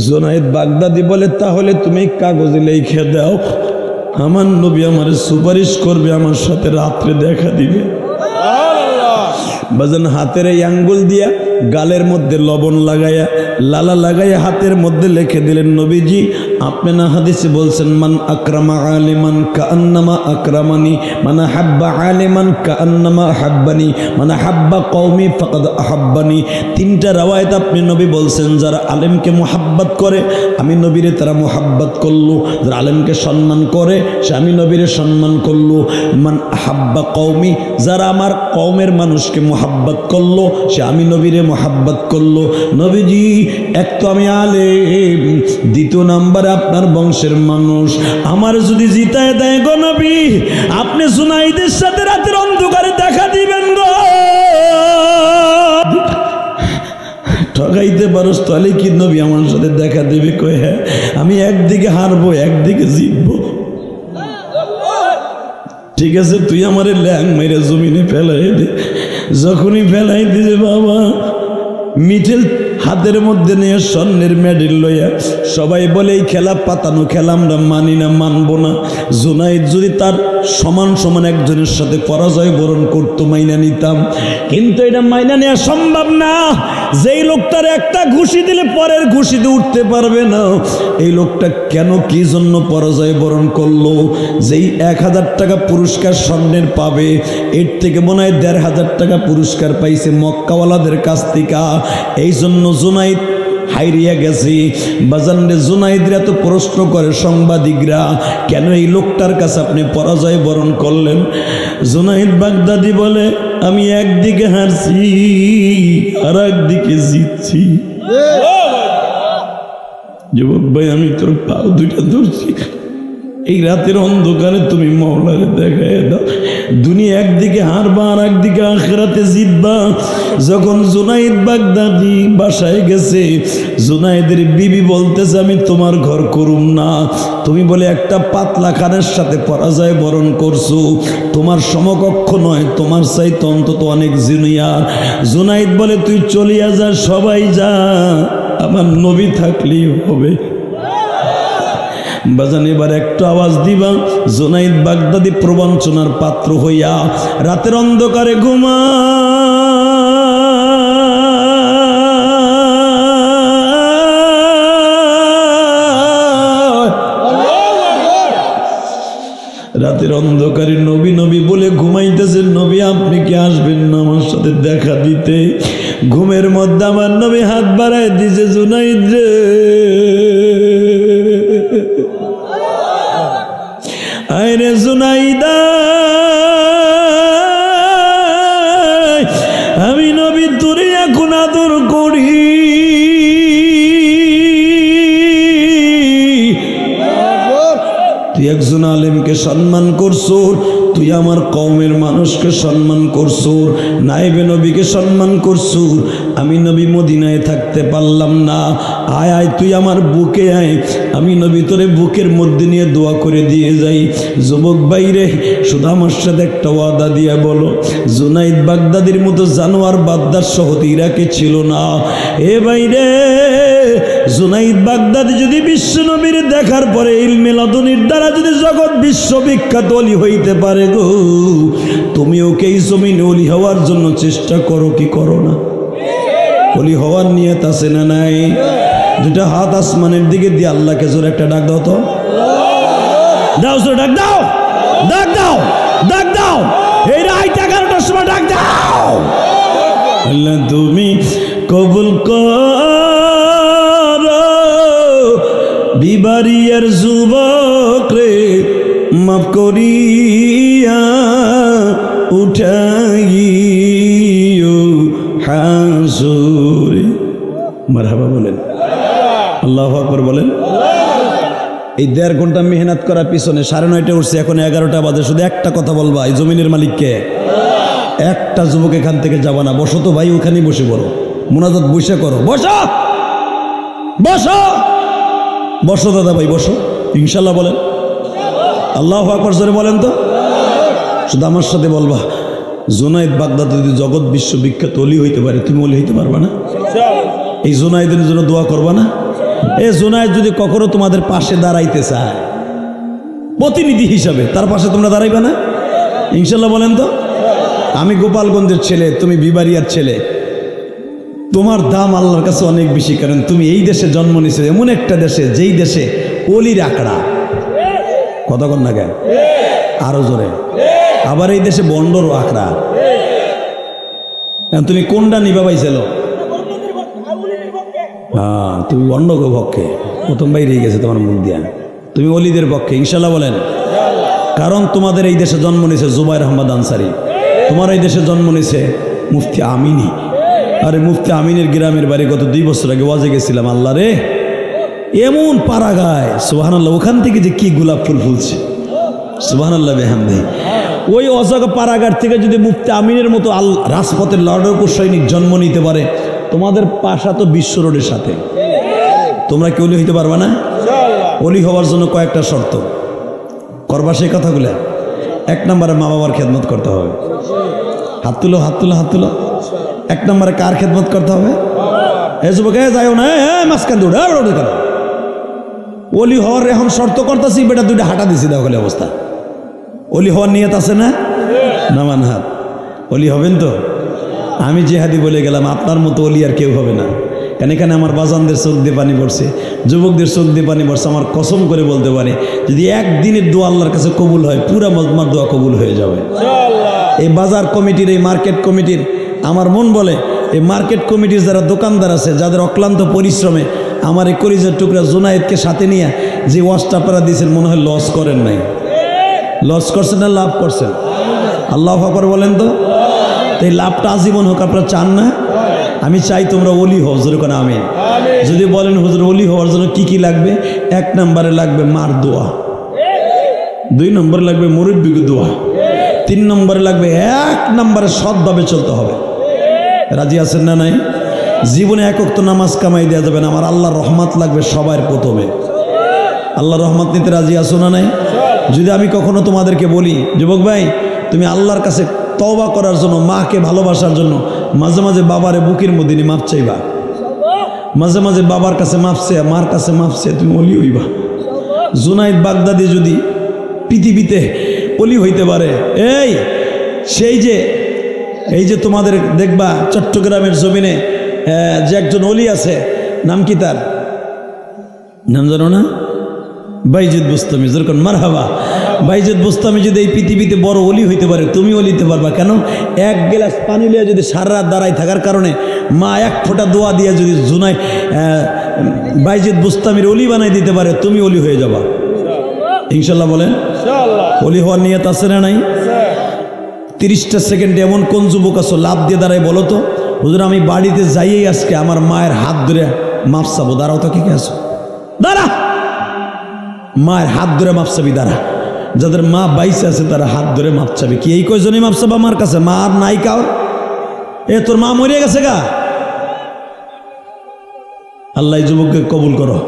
জুনাইদ বাগদাদি বলে, তাহলে তুমি কাগজে লিখে দাও, আমার নবী আমারে সুপারিশ করবে, আমার সাথে রাত্রে দেখা দিবে। বাজান হাতের এই আঙ্গুল দিয়া গালের মধ্যে লবণ লাগাইয়া লালা লাগাইয়া হাতের মধ্যে লিখে দিলেন, নবীজি আপনি না হাদিসে বলছেন, মান আকরামা আলিমান কাআন্নামা আকরামানি, মান হাব্বা আলিমান কাআন্নামা হাব্বানি, মান হাব্বা কওমি ফাকাদ আহাব্বানি। 3টা রাওয়ায়াত আপনি নবী বলছেন, যারা আলেমকে মুহাব্বত করে আমি নবীরে তারা মুহাব্বত করলো, যারা আলেমকে সম্মান করে সে আমি নবীরে সম্মান করলো। মান হাব্বা কওমি, যারা আমার কওমের মানুষকে মুহাব্বত করলো সে আমি নবীরে মুহাব্বত করলো। নবীজি এক তো আমি আলেম, 2 নম্বরে আপনার বংশের মানুষ, আমার যদি জিতায় দেয় গো নবী, আপনি জুনাইদের সাথে রাতের অন্ধকারে দেখা দিবেন গো। ঠকাইতে পারোস তাহলে কি নবী আমার সাথে দেখা দেবে? কই হ্যাঁ, আমি একদিকে হারবো একদিকে জিতবো। ঠিক আছে, তুই আমার ল্যাং মেরে জমিনে ফেলাই দে। যখনই ফেলাই দিছে বাবা, মিঠেল হাতের মধ্যে নিয়ে স্বর্ণের মেডেল লইয়া সবাই বলে এই খেলা পাতানো খেলা আমরা মানি না, মানবো না। জুনাইদ যদি তার সমান সমান একজনের সাথে পরাজয় বরণ করতো মাইনা নিতাম, কিন্তু এটা মাইনা নেওয়া সম্ভব না। যেই লোকটার একটা ঘুষি দিলে পরের ঘুষিতে উঠতে পারবে না, এই লোকটা কেন কি জন্য পরাজয় বরণ করলো? যেই 1000 টাকা পুরস্কার স্বর্ণের পাবে, এর থেকে মনে হয় 1500 টাকা পুরস্কার পাইছে মক্কাওয়ালাদের কাছ থেকে। এই জন্য জুনাইদ হাইরিয়া গেছি। বাজানরে জুনাইদরা তো প্রশ্ন করে সাংবাদিকরা, কেন এই লোকটার কাছে আপনি পরাজয় বরণ করলেন? জুনাইদ বাগদাদি বলে, আমি একদিকে হারছি আর একদিকে জিতছি। যুবক ভাই, আমি তোর পাও দুইটা ধরছি, এই রাতের অন্ধকারে তুমি মওলারে দেখায় দাও। দুনিয়া একদিকে হারবা আর একদিকে আখিরাতে জিতবা। যখন জুনাইদ বাগদাদি বাসায় গেছে, জুনাইদের বিবি বলতেছে, আমি তোমার ঘর করুম না, তুমি বলে একটা পাতলা খানের সাথে পরাজয় বরণ করছো, তোমার সমকক্ষ নয়, তোমার চাইতে অন্তত অনেক জুনিয়র। জুনাইদ বলে, তুই চলিয়া যা, সবাই যা, আমার নবী থাকলেই হবে। বাজান এবার একটু আওয়াজ দিবা। জুনাইদ বাগদাদি প্রবঞ্চনার পাত্র হইয়া রাতের অন্ধকারে ঘুমা। রাতের অন্ধকারে নবী নবী বলে ঘুমাইতেছেন। নবী, আপনি কি আসবেন না আমার সাথে দেখা দিতে? ঘুমের মধ্যে আমার নবী হাত বাড়ায় দিছে, জুনাইদ রে, আরে জুনাইদা, আমি নবী তোরে এখন আদর করি। তুই একজন আলেমকে সম্মান করছো, তুই আমার কওমের মানুষকে সম্মান করছো, নাইবে নবীকে সম্মান করছো। আমি নবী মদিনায় থাকতে পারলাম না, আয় আয় তুই আমার বুকে আয়, আমি নবী তোরে বুকের মধ্যে নিয়ে দোয়া করে দিয়ে যাই। যুবক বাইরে, শুধু আমার সাথে একটা ওয়াদা দিয়ে বলো, জুনাইদ বাগদাদির মতো জানোয়ার বাদ্দার সহতি ইরাকে ছিল না। এ বাইরে, জুনাইদ বাগদাদি যদি বিশ্ব নবীর দেখার পরে ইলমে লাদুনির দ্বারা যদি জগৎ বিশ্ববিখ্যাত ওলি হইতে পারে গো, তুমি ওকে এই জমিনে ওলি হওয়ার জন্য চেষ্টা করো কি করো না? ওলি হওয়ার নিয়ত আছে না নাই? দুটা হাত আসমানের দিকে দিয়ে আল্লাহকে জোরে একটা ডাক দাও তো, দাও জোরে ডাক দাও, ডাক দাও, ডাক দাও, এই রাত 11টার সময় ডাক দাও। আল্লাহ তুমি কবুল করো বিবারিয়ার যুবক রে, মাফ করিয়া উঠাইও হাসুরে। মারহাবা বলেন, আল্লাহু আকবার বলেন। এই 1.5 ঘন্টা মেহনত করার পিছনে 9:30 উঠছে, এখন 11টা বাজে। শুধু একটা কথা বলবা, এই জমিনের মালিককে, একটা যুবক এখান থেকে যাবা না। বসো তো ভাই, ওখানেই বসে পড়ো, মুনাজাত বসে করো। বসো বসো বসো দাদা ভাই, বসো। ইনশাল্লাহ বলেন, আল্লাহু আকবার জোরে বলেন তো। শুধু আমার সাথে বলবা, জুনাইদ বাগদাদি যদি জগৎ বিশ্ববিখ্যাত ওলি হইতে পারে, তুমি ওলি হইতে পারবা না? এই জুনাইদের জন্য দোয়া করবা না? এই জুনাইদ যদি কখনো তোমাদের পাশে দাঁড়াইতে চায় প্রতিনিধি হিসাবে, তার পাশে তোমরা দাঁড়াইবে না? ইনশাল্লাহ বলেন তো। আমি গোপালগঞ্জের ছেলে, তুমি বিবারিয়ার ছেলে, তোমার দাম আল্লাহর কাছে অনেক বেশি, কারণ তুমি এই দেশে জন্ম নিয়েছো, এমন একটা দেশে যেই দেশে অলির আঁকড়া। কতক্ষণ না কেন, আরো জোরে। আবার এই দেশে বন্ডর আঁকড়া। তুমি কোনটা নিবা পাইছিল? হ্যাঁ, তুমি বন্ডর পক্ষে। প্রথম বাইরে গেছে তোমার মুখ দিয়া, তুমি অলিদের পক্ষে। ইনশাল্লাহ বলেন। কারণ তোমাদের এই দেশে জন্ম নিয়েছে জুবাইর আহমদ আনসারি, তোমার এই দেশে জন্ম নিয়েছে মুফতি আমিনী। আরে মুফতি আমিনের গ্রামের বাড়ি গত 2 বছর আগে ওয়াজে গেছিলাম। আল্লাহ রে, এমন পাড়া গায়, সুবহানাল্লাহ, ওখান থেকে যে কি গোলাপ ফুল ফুলছে, সুবহানাল্লাহ বিহামদি। ওই অজাগা পাড়াঘাট থেকে যদি মুফতি আমিনের মতো রাজপথের লড়াকু সৈনিক জন্ম নিতে পারে, তোমাদের পাশা তো বিশ্ব রোডের সাথে। তোমরা কি ওলি হইতে পারবা না? ওলি হওয়ার জন্য কয়েকটা শর্ত করবা, সেই কথাগুলো। 1 নম্বরে মা বাবার খেদমত করতে হবে। হাত তুলো, হাত তুলো, হাত তুলো। 1 নম্বরে কার খেদমত করতে হবে? এ যুবক, যাইও না, মাঝখান দৌড়ে কেন? ওলি হওয়ার এখন শর্ত করতেছি, বেটা 2টা হাঁটা দিছি, দেখলে অবস্থা। ওলি হওয়ার নিয়ত আছে না? নামান হাত। ওলি হবেন তো? আমি জেহাদি বলে গেলাম, আপনার মতো ওলি আর কেউ হবে না। কারণ এখানে আমার বাজানদের চোখ দিয়ে পানি পড়ছে, যুবকদের চোখ দিয়ে পানি পড়ছে। আমার কসম করে বলতে পারি, যদি একদিনের দোয়া আল্লাহর কাছে কবুল হয়, পুরা মজমার দোয়া কবুল হয়ে যাবে। এই বাজার কমিটির, এই মার্কেট কমিটির, আমার মন বলে এই মার্কেট কমিটির যারা দোকানদার আছে, যাদের অক্লান্ত পরিশ্রমে আমার এই কলিজার টুকরা জুনায়েদকে সাথে নিয়ে যে ওয়াজটা আপনারা দিয়েছেন, মনে হয় লস করেন নাই। লস করছেন না লাভ করছেন? আল্লাহু আকবার বলেন তো। এই লাভটা আজীবন হোক, আপনারা চান না? আমি চাই তোমরা ওলি হও, জোরে করে আমিন। যদি বলেন হুজুর ওলি হওয়ার জন্য কি কি লাগবে, 1 নম্বরে লাগবে মার দোয়া, 2 নম্বরে লাগবে মুরব্বিকে দোয়া, 3 নম্বরে লাগবে 1 নম্বরে সৎভাবে চলতে হবে। রাজি আছেন না নাই? জীবনে একক তো নামাজ কামাই দেওয়া যাবে না, আমার আল্লাহর রহমত লাগবে সবার প্রথমে। আল্লাহর রহমত নিতে রাজি আছো না নাই? যদি আমি কখনো তোমাদেরকে বলি, যুবক ভাই তুমি আল্লাহর কাছে তওবা করার জন্য, মাকে ভালোবাসার জন্য মাঝে মাঝে বাবারে বুকের মধ্যে নিয়ে মাপ চাইবা, মাঝে মাঝে বাবার কাছে মাপ চেয়ে, মার কাছে মাপ চেয়ে তুমি অলি হইবা। জুনাইদ বাগদাদি যদি পৃথিবীতে অলি হইতে পারে, এই যে তোমাদের দেখবা চট্টগ্রামের জমিনে যে একজন অলি আছে, নাম কি তার? নাম জানো না? বাইজিদ বুস্তামি। যেরকম মারহাবা। বাইজিদ বুস্তামি যদি এই পৃথিবীতে বড় অলি হইতে পারে, তুমি অলি হইতে পারবা কেন? 1 গ্লাস পানি লিয়ে যদি সারা রাত দাঁড়ায় থাকার কারণে মা 1 ফোঁটা দোয়া দিয়ে যদি বাইজিদ বুস্তামির অলি বানাই দিতে পারে, তুমি অলি হয়ে যাবা ইনশাল্লাহ। বলেন অলি হওয়ার নিয়ত আছে না নাই? 30টা সেকেন্ডে এমন কোন যুবক আছো লাভ দিয়ে দাঁড়ায় বলো তো, হুজুর আমি বাড়িতে যাইয়েই আজকে আমার মায়ের হাত ধরে মাপ চাবো। দাঁড়াও তো, কে কে আছো? দাঁড়া, মায়ের হাত ধরে মাপ চাবি। দাঁড়া, যাদের মা বাইসে আছে তারা হাত ধরে মাপ চাবি। কি এই কয়জনই মাপ চাবো আমার কাছে? মা আর নাই কার? তোর মা মরে গেছে গা? আল্লাহ এই যুবককে কবুল করো।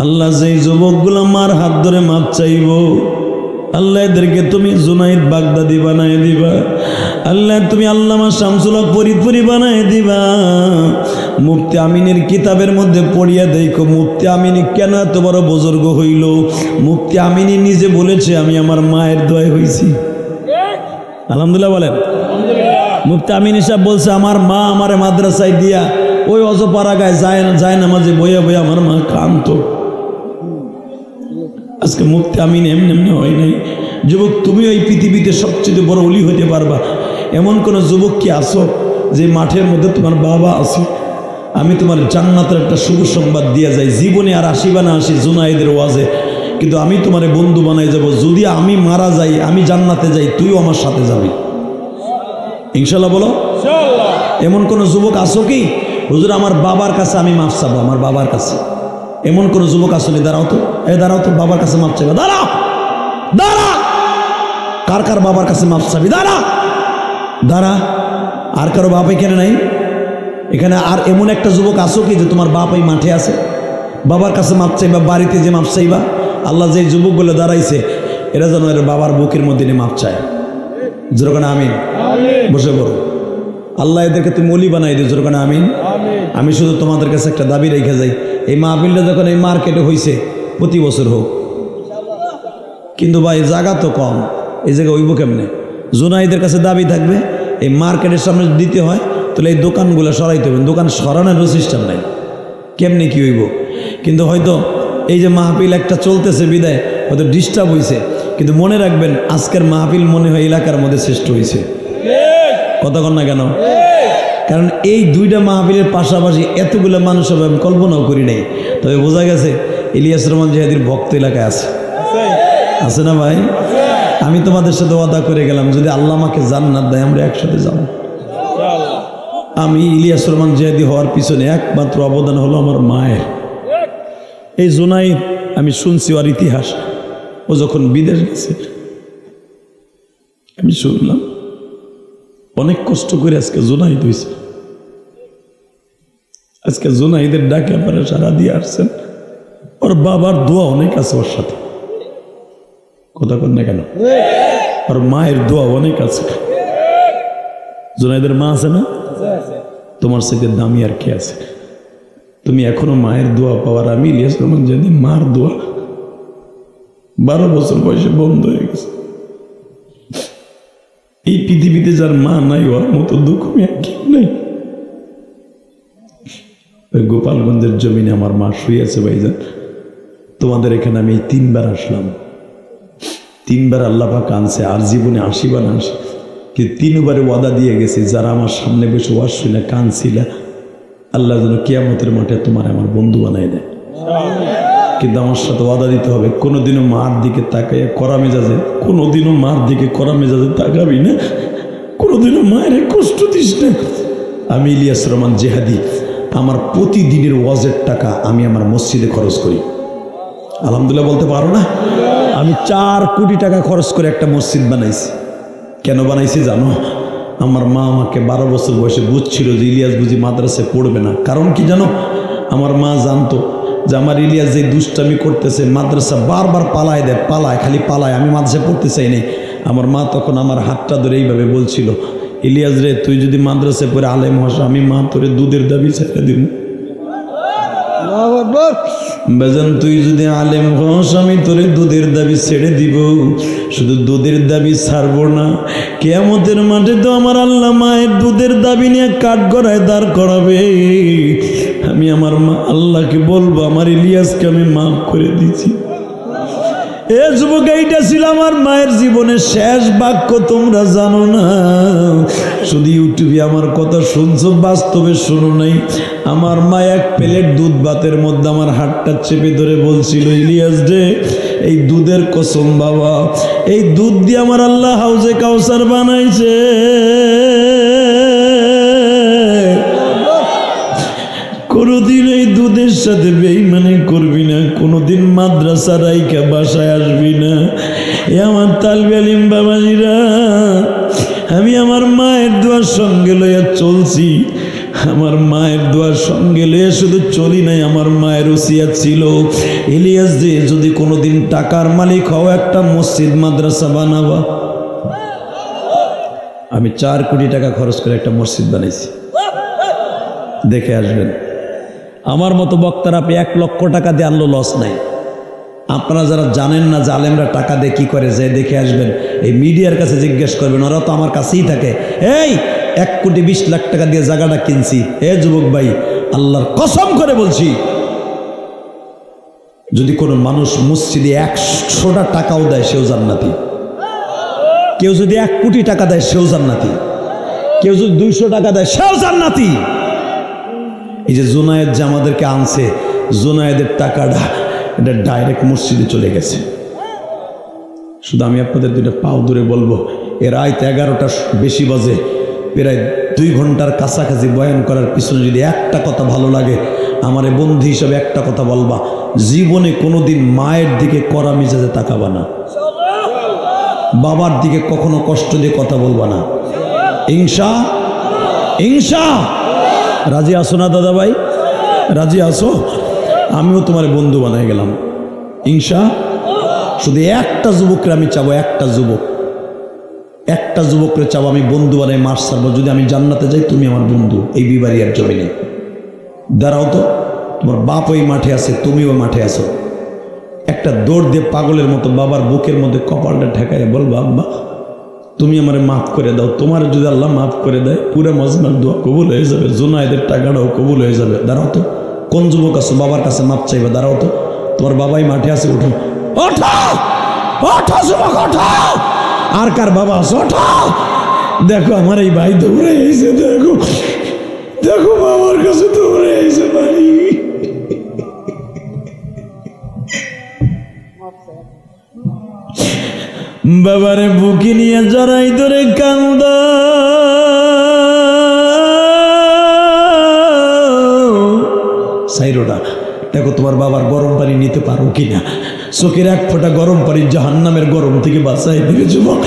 আল্লাহ যেই যুবকগুলো মার হাত ধরে মাপ চাইব, আল্লাহ এদেরকে তুমি জুনাইদ বাগদাদি বানায় দিবা। আল্লাহ তুমি আল্লামা শামসুল হক ফরিদপুরি বানায় দিবা। মুফতি আমিনের কিতাবের মধ্যে পড়িয়া দেখো মুফতি আমিনী কেন এত বড় বুজুর্গ হইল। মুফতি আমিনী নিজে বলেছে আমি আমার মায়ের দোয়ায় হইছি। আলহামদুলিল্লাহ বলেন। মুফতি আমিনী সাহেব বলছে আমার মা আমারে মাদ্রাসায় দিয়া ওই অজপাড়া গায়ে যায় না মাঝে বইয়া বইয়া আমার মা কাঁদতো। আজকে মুফতি আমিন এমনি এমনি হয় নাই। যুবক তুমি ওই পৃথিবীতে সবচেয়ে বড় অলি হইতে পারবা। এমন কোন যুবক কি আসো যে মাঠের মধ্যে তোমার বাবা আছে? আমি তোমার জান্নাতের একটা শুভ সংবাদ দিয়ে যাই। জীবনে আর আসিবা না আসি জুনাইদের ওয়াজে, কিন্তু আমি তোমার বন্ধু বানাই যাব। যদি আমি মারা যাই, আমি জান্নাতে যাই, তুইও আমার সাথে যাবি ইনশাল্লাহ। বলো এমন কোন যুবক আসো কি হুজুর আমার বাবার কাছে আমি মাফ চাবো, আমার বাবার কাছে? এমন কোন যুবক আসলে? দাঁড়াও তো, দাঁড়াও তো, বাবার কাছে মাপ চাইবা। দাঁড়া দাঁড়া, কার কার বাবার কাছে মাপ চাবি? দাঁড়া দাঁড়া। আর কারো বাপ এখানে নাই? এখানে আর এমন একটা যুবক আসো কি যে তোমার বাপ এই মাঠে আছে, বাবার কাছে মাপ চাইবা, বাড়িতে যে মাপ চাইবা? আল্লাহ যে যুবকগুলো দাঁড়াইছে এরা যেন এর বাবার বুকের মধ্যে নিয়ে মাপ চায়। যেরকম আমিন বসে পড়ো। আল্লাহ এদেরকে তুমি অলি বানাই দিও। যেরকম আমিন। আমি শুধু তোমাদের কাছে একটা দাবি রেখে যাই, এই মাহফিলটা যখন এই মার্কেটে হয়েছে প্রতি বছর হোক, কিন্তু ভাই জায়গা তো কম, এই জায়গায় হইব কেমনে? জুনাইদের কাছে দাবি থাকবে এই মার্কেটের সামনে দিতে হয়, তাহলে এই দোকানগুলো সরাইতে হবে। দোকান সরানোর সিস্টেম নাই, কেমনে কি হইব? কিন্তু হয়তো এই যে মাহফিল একটা চলতেছে বিদায় হয়তো ডিস্টার্ব হয়েছে, কিন্তু মনে রাখবেন আজকের মাহফিল মনে হয় এলাকার মধ্যে শ্রেষ্ঠ হয়েছে। কতক্ষণ না কেন? কারণ এই 2টা মাহফিলের পাশাপাশি এতগুলো মানুষ হবে আমি কল্পনাও করি নাই। তবে বোঝা গেছে ইলিয়াস রহমান জিহাদির ভক্ত এলাকায় আছে না ভাই? আমি তোমাদের সাথে ওয়াদা করে গেলাম যদি আল্লাহ আমাকে জান্নাত দেয় আমরা একসাথে যাব। আমি ইলিয়াস রহমান জিহাদি হওয়ার পিছনে একমাত্র অবদান হলো আমার মায়ের। এই জুনাইদ আমি শুনছি ওর ইতিহাস, ও যখন বিদেশ গেছে আমি শুনলাম অনেক কষ্ট করে আজকে জুনাইদ হয়েছে। আজকে জুনাইদের ডাকে আপনারা সারা দিয়ে আসছেন। ওর বাবার দোয়া অনেক আছে ওর সাথে, কথা কন না কেন? ওর মায়ের দোয়া অনেক আছে। জুনাইদের মা আছে না? তোমার সাথে দামি আর কে আছে? তুমি এখনো মায়ের দোয়া পাওয়ার। আমি ইলিয়াস রহমান জিহাদি মার দোয়া 12 বছর বয়সে বন্ধ হয়ে গেছে। এই পৃথিবীতে যার মা নাই ওর মতো দুঃখ আমি আর কেউ নাই। ওই গোপালগঞ্জের জমিনে আমার মা শুয়ে আছে ভাইজান। তোমাদের এখানে আমি 3 বার আসলাম, 3 বার আল্লাহ পাক আনছে, আর জীবনে আসিবা না আসি, কি 3 বারে ওয়াদা দিয়ে গেছি, যারা আমার সামনে বসে ওয়াজ শুনে কাঁদছিল, আল্লাহ যেন কিয়ামতের মাঠে তোমার আমার বন্ধু বানাই দেয়। কিন্তু আমার সাথে ওয়াদা দিতে হবে, কোনোদিনও মার দিকে তাকাইয়া করা মেজাজে, কোনোদিনও মার দিকে করা মেজাজে তাকাবি না, কোনোদিনও মায়ের কষ্ট দিস না। আমি ইলিয়াস রহমান জেহাদি, আমার প্রতিদিনের ওয়াজের টাকা আমি আমার মসজিদে খরচ করি। আলহামদুলিল্লাহ বলতে পারো না? আমি 4 কোটি টাকা খরচ করে একটা মসজিদ বানাইছি। কেন বানাইছি জানো? আমার মা আমাকে 12 বছর বয়সে বুঝছিল যে ইলিয়াস বুঝি মাদ্রাসায় পড়বে না। কারণ কি জানো? আমার মা জানতো যে আমার ইলিয়াস যে দুষ্টামি করতেছে, মাদ্রাসা বারবার পালায় দেয়, পালায়, খালি পালায়, আমি মাদ্রাসায় পড়তে চাই নাই। আমার মা তখন আমার হাতটা ধরে এইভাবে বলছিল, ইলিয়াস রে, তুই যদি মাদ্রাসায় পড়ে আলেম হস, আমি মা তোরে দুধের দাবি ছেড়ে দিব। বেজান, তুই যদি আলেম হস, আমি তোরে দুধের দাবি ছেড়ে দিব। শুধু দুধের দাবি ছাড়বো না, কিয়ামতের মাঠে তো আমার আল্লাহ মায়ের দুধের দাবি নিয়ে কাঠগড়ায় দাঁড় করাবে। আমি আমার মা আল্লাহকে বলবো, আমার ইলিয়াসকে আমি মাফ করে দিছি। এ যুবক, এইটা ছিল আমার মায়ের জীবনের শেষ বাক্য। তোমরা জানো না, শুধু ইউটিউবে আমার কথা শুনছো, বাস্তবে শোনো নাই। আমার মা 1 প্লেট দুধ ভাতের মধ্যে আমার হাতটা চেপে ধরে বলছিল, ইলিয়াস রে, এই দুধের কসম বাবা, এই দুধ দিয়ে আমার আল্লাহ হাউজে কাউসার বানাইছে। কোনোদিন এই দুধের সাথে বেঈমানি করবি না, কোনোদিন মাদ্রাসা রাইখা বাসায় আসবি না। এ আমার তালবে আলিম বাবাজিরা, আমি আমার মায়ের দোয়ার সঙ্গে লইয়া চলছি। আমার মায়ের দোয়ার সঙ্গে লইয়া শুধু চলি নাই, আমার মায়ের ওসিয়াত ছিল, ইলিয়াস যে যদি কোনোদিন টাকার মালিক হও, একটা মসজিদ মাদ্রাসা বানাবা। আমি 4 কোটি টাকা খরচ করে একটা মসজিদ বানাইছি, দেখে আসবেন। আমার মতো বক্তারা আপনি 1 লক্ষ টাকা দিয়ে আনলো, লস নাই। আপনারা যারা জানেন না যে আলেমরা টাকা দিয়ে কী করে, যে দেখে আসবেন। এই মিডিয়ার কাছে জিজ্ঞেস করবেন, ওরা তো আমার কাছেই থাকে। এই 1 কোটি 20 লাখ টাকা দিয়ে জায়গাটা কিনছি। এ যুবক ভাই, আল্লাহর কসম করে বলছি, যদি কোনো মানুষ মসজিদে 100টা টাকাও দেয়, সেও জান্নাতি। কেউ যদি 1 কোটি টাকা দেয়, সেও জান্নাতি। কেউ যদি 200 টাকা দেয়, সেও জান্নাতি। এই যে জুনায়েদ যে আমাদেরকে আনছে, জুনায়েদের টাকাটা এটা ডাইরেক্ট মসজিদে চলে গেছে। শুধু আমি আপনাদের 2টা পাও দূরে বলবো, এর রাত 11টা বেশি বাজে, প্রায় 2 ঘন্টার কাছাকাছি বয়ান করার পিছনে যদি একটা কথা ভালো লাগে, আমার বন্ধু হিসাবে একটা কথা বলবা, জীবনে কোনোদিন মায়ের দিকে কড়া মেজাজে তাকাবা না, বাবার দিকে কখনো কষ্ট দিয়ে কথা বলবা না। ইনশা ইনশা রাজি আসো না দাদা ভাই? রাজি আসো? আমিও তোমার বন্ধু বানাই গেলাম ইনশা। শুধু একটা যুবকরে আমি চাবো, একটা যুবকরে চাবো আমি বন্ধু বানাই, মাস ছাড়বো। যদি আমি জান্নাতে যাই, তুমি আমার বন্ধু এই বিবারিয়ার জমিনে। দাঁড়াও তো, তোমার বাপ ওই মাঠে আছে, তুমি ওই মাঠে আছো। একটা দৌড় দিয়ে পাগলের মতো বাবার বুকের মধ্যে কপালটা ঠেকায় বলবা, আব্বা তুমি আমারে মাফ করে দাও। তোমার যদি আল্লাহ মাফ করে দেয়, পুরো মজমার দোয়া কবুল হয়ে যাবে, জুনায়েদের টাকাটাও কবুল হয়ে যাবে। দাঁড়াও তো, কোন যুবক আছো বাবার কাছে মাপ চাইবে? দাঁড়াও তো, তোমার বাবাই মাঠে আছে, উঠো ওঠো ওঠো যুবক ওঠো। আর কার বাবা আছে? ওঠো। দেখো আমার এই ভাই দৌড়ে এসে, দেখো দেখো বাবার কাছে দৌড়ে এসে ভাই। বাবারে বুকে নিয়ে জড়াই ধরে কান্দ, সাইরোটা দেখো তোমার বাবার গরম পানি নিতে পারো কিনা। চোখের 1 ফোঁটা গরম পানি জাহান্নামের গরম থেকে বাঁচাই দিবে যুবক।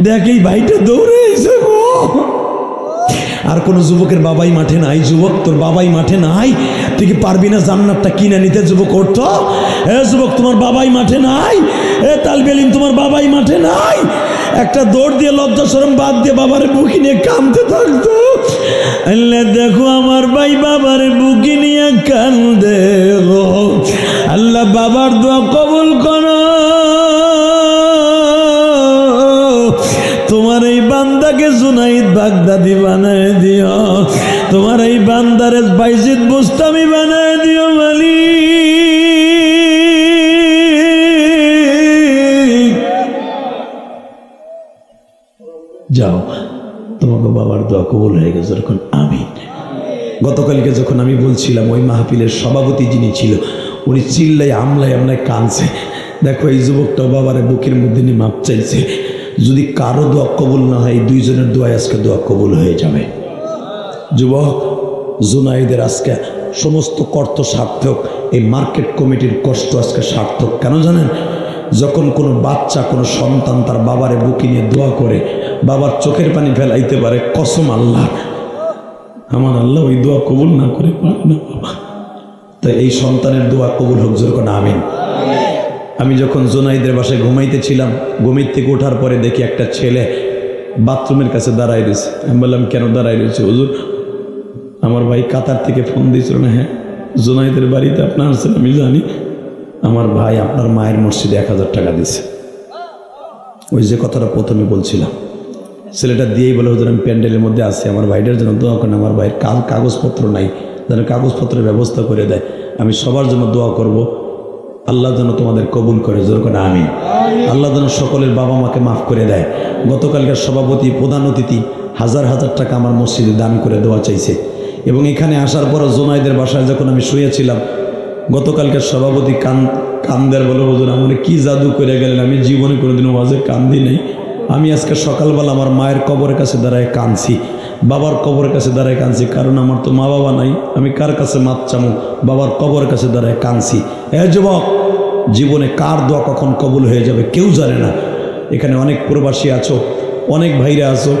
দেখ এই ভাইটা দৌড়ে এসে গো। আর কোন যুবকের বাবাই মাঠে নাই, যুবক তোর বাবাই মাঠে নাই, তুই কি পারবি না জান্নাতটা কিনে নিতে? যুবক ওঠো। এ যুবক তোমার বাবাই মাঠে নাই, এ তালবে ইলম তোমার বাবাই মাঠে নাই। একটা দৌড় দিয়ে লজ্জা শরম বাদ দিয়ে বাবারে বুকি নিয়ে কাঁদতে থাকতো। আল্লাহ দেখো আমার ভাই বাবারে বুকি নিয়ে কান্দে গো। আল্লাহ বাবার দোয়া কবুল করো। তোমার এই বান্দাকে জুনাইদ বাগদাদি বানায় দিও, তোমার এই বান্দারে বাইজিদ বুস্তামি বানায় দিও মালিক। যাও, তোমাকে বাবার দোয়া কবুল হয়ে গেছে। যখন আমিন। গতকালকে যখন আমি বলছিলাম, ওই মাহফিলের সভাপতি যিনি ছিল উনি চিল্লাই আমলায় আমলায় কাঁদছে। দেখো এই যুবকটাও বাবারে বুকের মধ্যে নিয়ে মাপ চাইছে। যদি কারো দোয়া কবুল না হয়, দুইজনের দোয়ায় আজকে দোয়া কবুল হয়ে যাবে। যুবক জুনাইদের আজকে সমস্ত কর্ত সার্থক, এই মার্কেট কমিটির কষ্ট আজকে সার্থক। কেন জানেন? যখন কোনো বাচ্চা, কোনো সন্তান তার বাবারে বুকে নিয়ে দোয়া করে, বাবার চোখের পানি ফেলাইতে পারে, কসম আল্লাহ, আমার আল্লাহ ওই দোয়া কবুল না করে পারে না বাবা। তাই এই সন্তানের দোয়া কবুল হোক, জোর করে আমিন। আমি যখন জোনাইদের বাসায় ঘুমাইতেছিলাম, ঘুমিয়ে থেকে ওঠার পরে দেখি একটা ছেলে বাথরুমের কাছে দাঁড়াই রয়েছে। আমি বললাম, কেন দাঁড়াই রয়েছে হুজুর? আমার ভাই কাতার থেকে ফোন দিয়েছিল না। হ্যাঁ, জোনাইদের বাড়িতে আপনার আছেন, আমি জানি। আমার ভাই আপনার মায়ের মসজিদে 1000 টাকা দিয়েছে। ওই যে কথাটা প্রথমে বলছিলাম, ছেলেটা দিয়েই বলে, হুজুর আমি প্যান্ডেলের মধ্যে আছি, আমার ভাইটার জন্য দোয়া করেন। আমার ভাইয়ের কাগজপত্র নাই, যেন কাগজপত্রের ব্যবস্থা করে দেয়। আমি সবার জন্য দোয়া করব, আল্লাহ যেন তোমাদের কবুল করে, জোর করে আমিন। আল্লাহ যেন সকলের বাবা মাকে মাফ করে দেয়। গতকালকার সভাপতি, প্রধান অতিথি 1000 টাকা আমার মসজিদে দান করে দোয়া চাইছে। এবং এখানে আসার পর জোনাইদের বাসায় যখন আমি শুয়েছিলাম, গতকালকার সভাপতি কান্দের বলে, হুজুর আমার কি জাদু করে গেলেন, আমি জীবনে কোনোদিন ওয়াজে কান্দি নেই। আমি আজকে সকালবেলা আমার মায়ের কবরের কাছে দাঁড়ায় কাঁদছি, বাবার কবরের কাছে দাঁড়ায় কাঁদছি, কারণ আমার তো মা বাবা নাই, আমি কার কাছে মাপ চামু? বাবার কবরের কাছে দাঁড়ায় কাঁদছি। যুবক, জীবনে কার দোয়া কখন কবুল হয়ে যাবে কেউ জানে না। এখানে অনেক প্রবাসী আছো, অনেক ভাইরা আছো,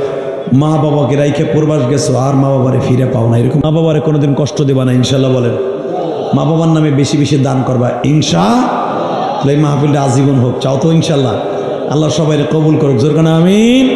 মা বাবাকে রাইখে প্রবাস গেছো, আর মা বাবারে ফিরে পাও না। এরকম মা বাবারে কোনোদিন কষ্ট দেবা না, ইনশাল্লাহ বলেন। মা বাবার নামে বেশি বেশি দান করবা, ইনশাআল্লাহ। এই মাহফিলটা আজীবন হোক, চাও তো ইনশাল্লাহ? আল্লাহ সবাই কবুল করুক, জোর করে আমিন।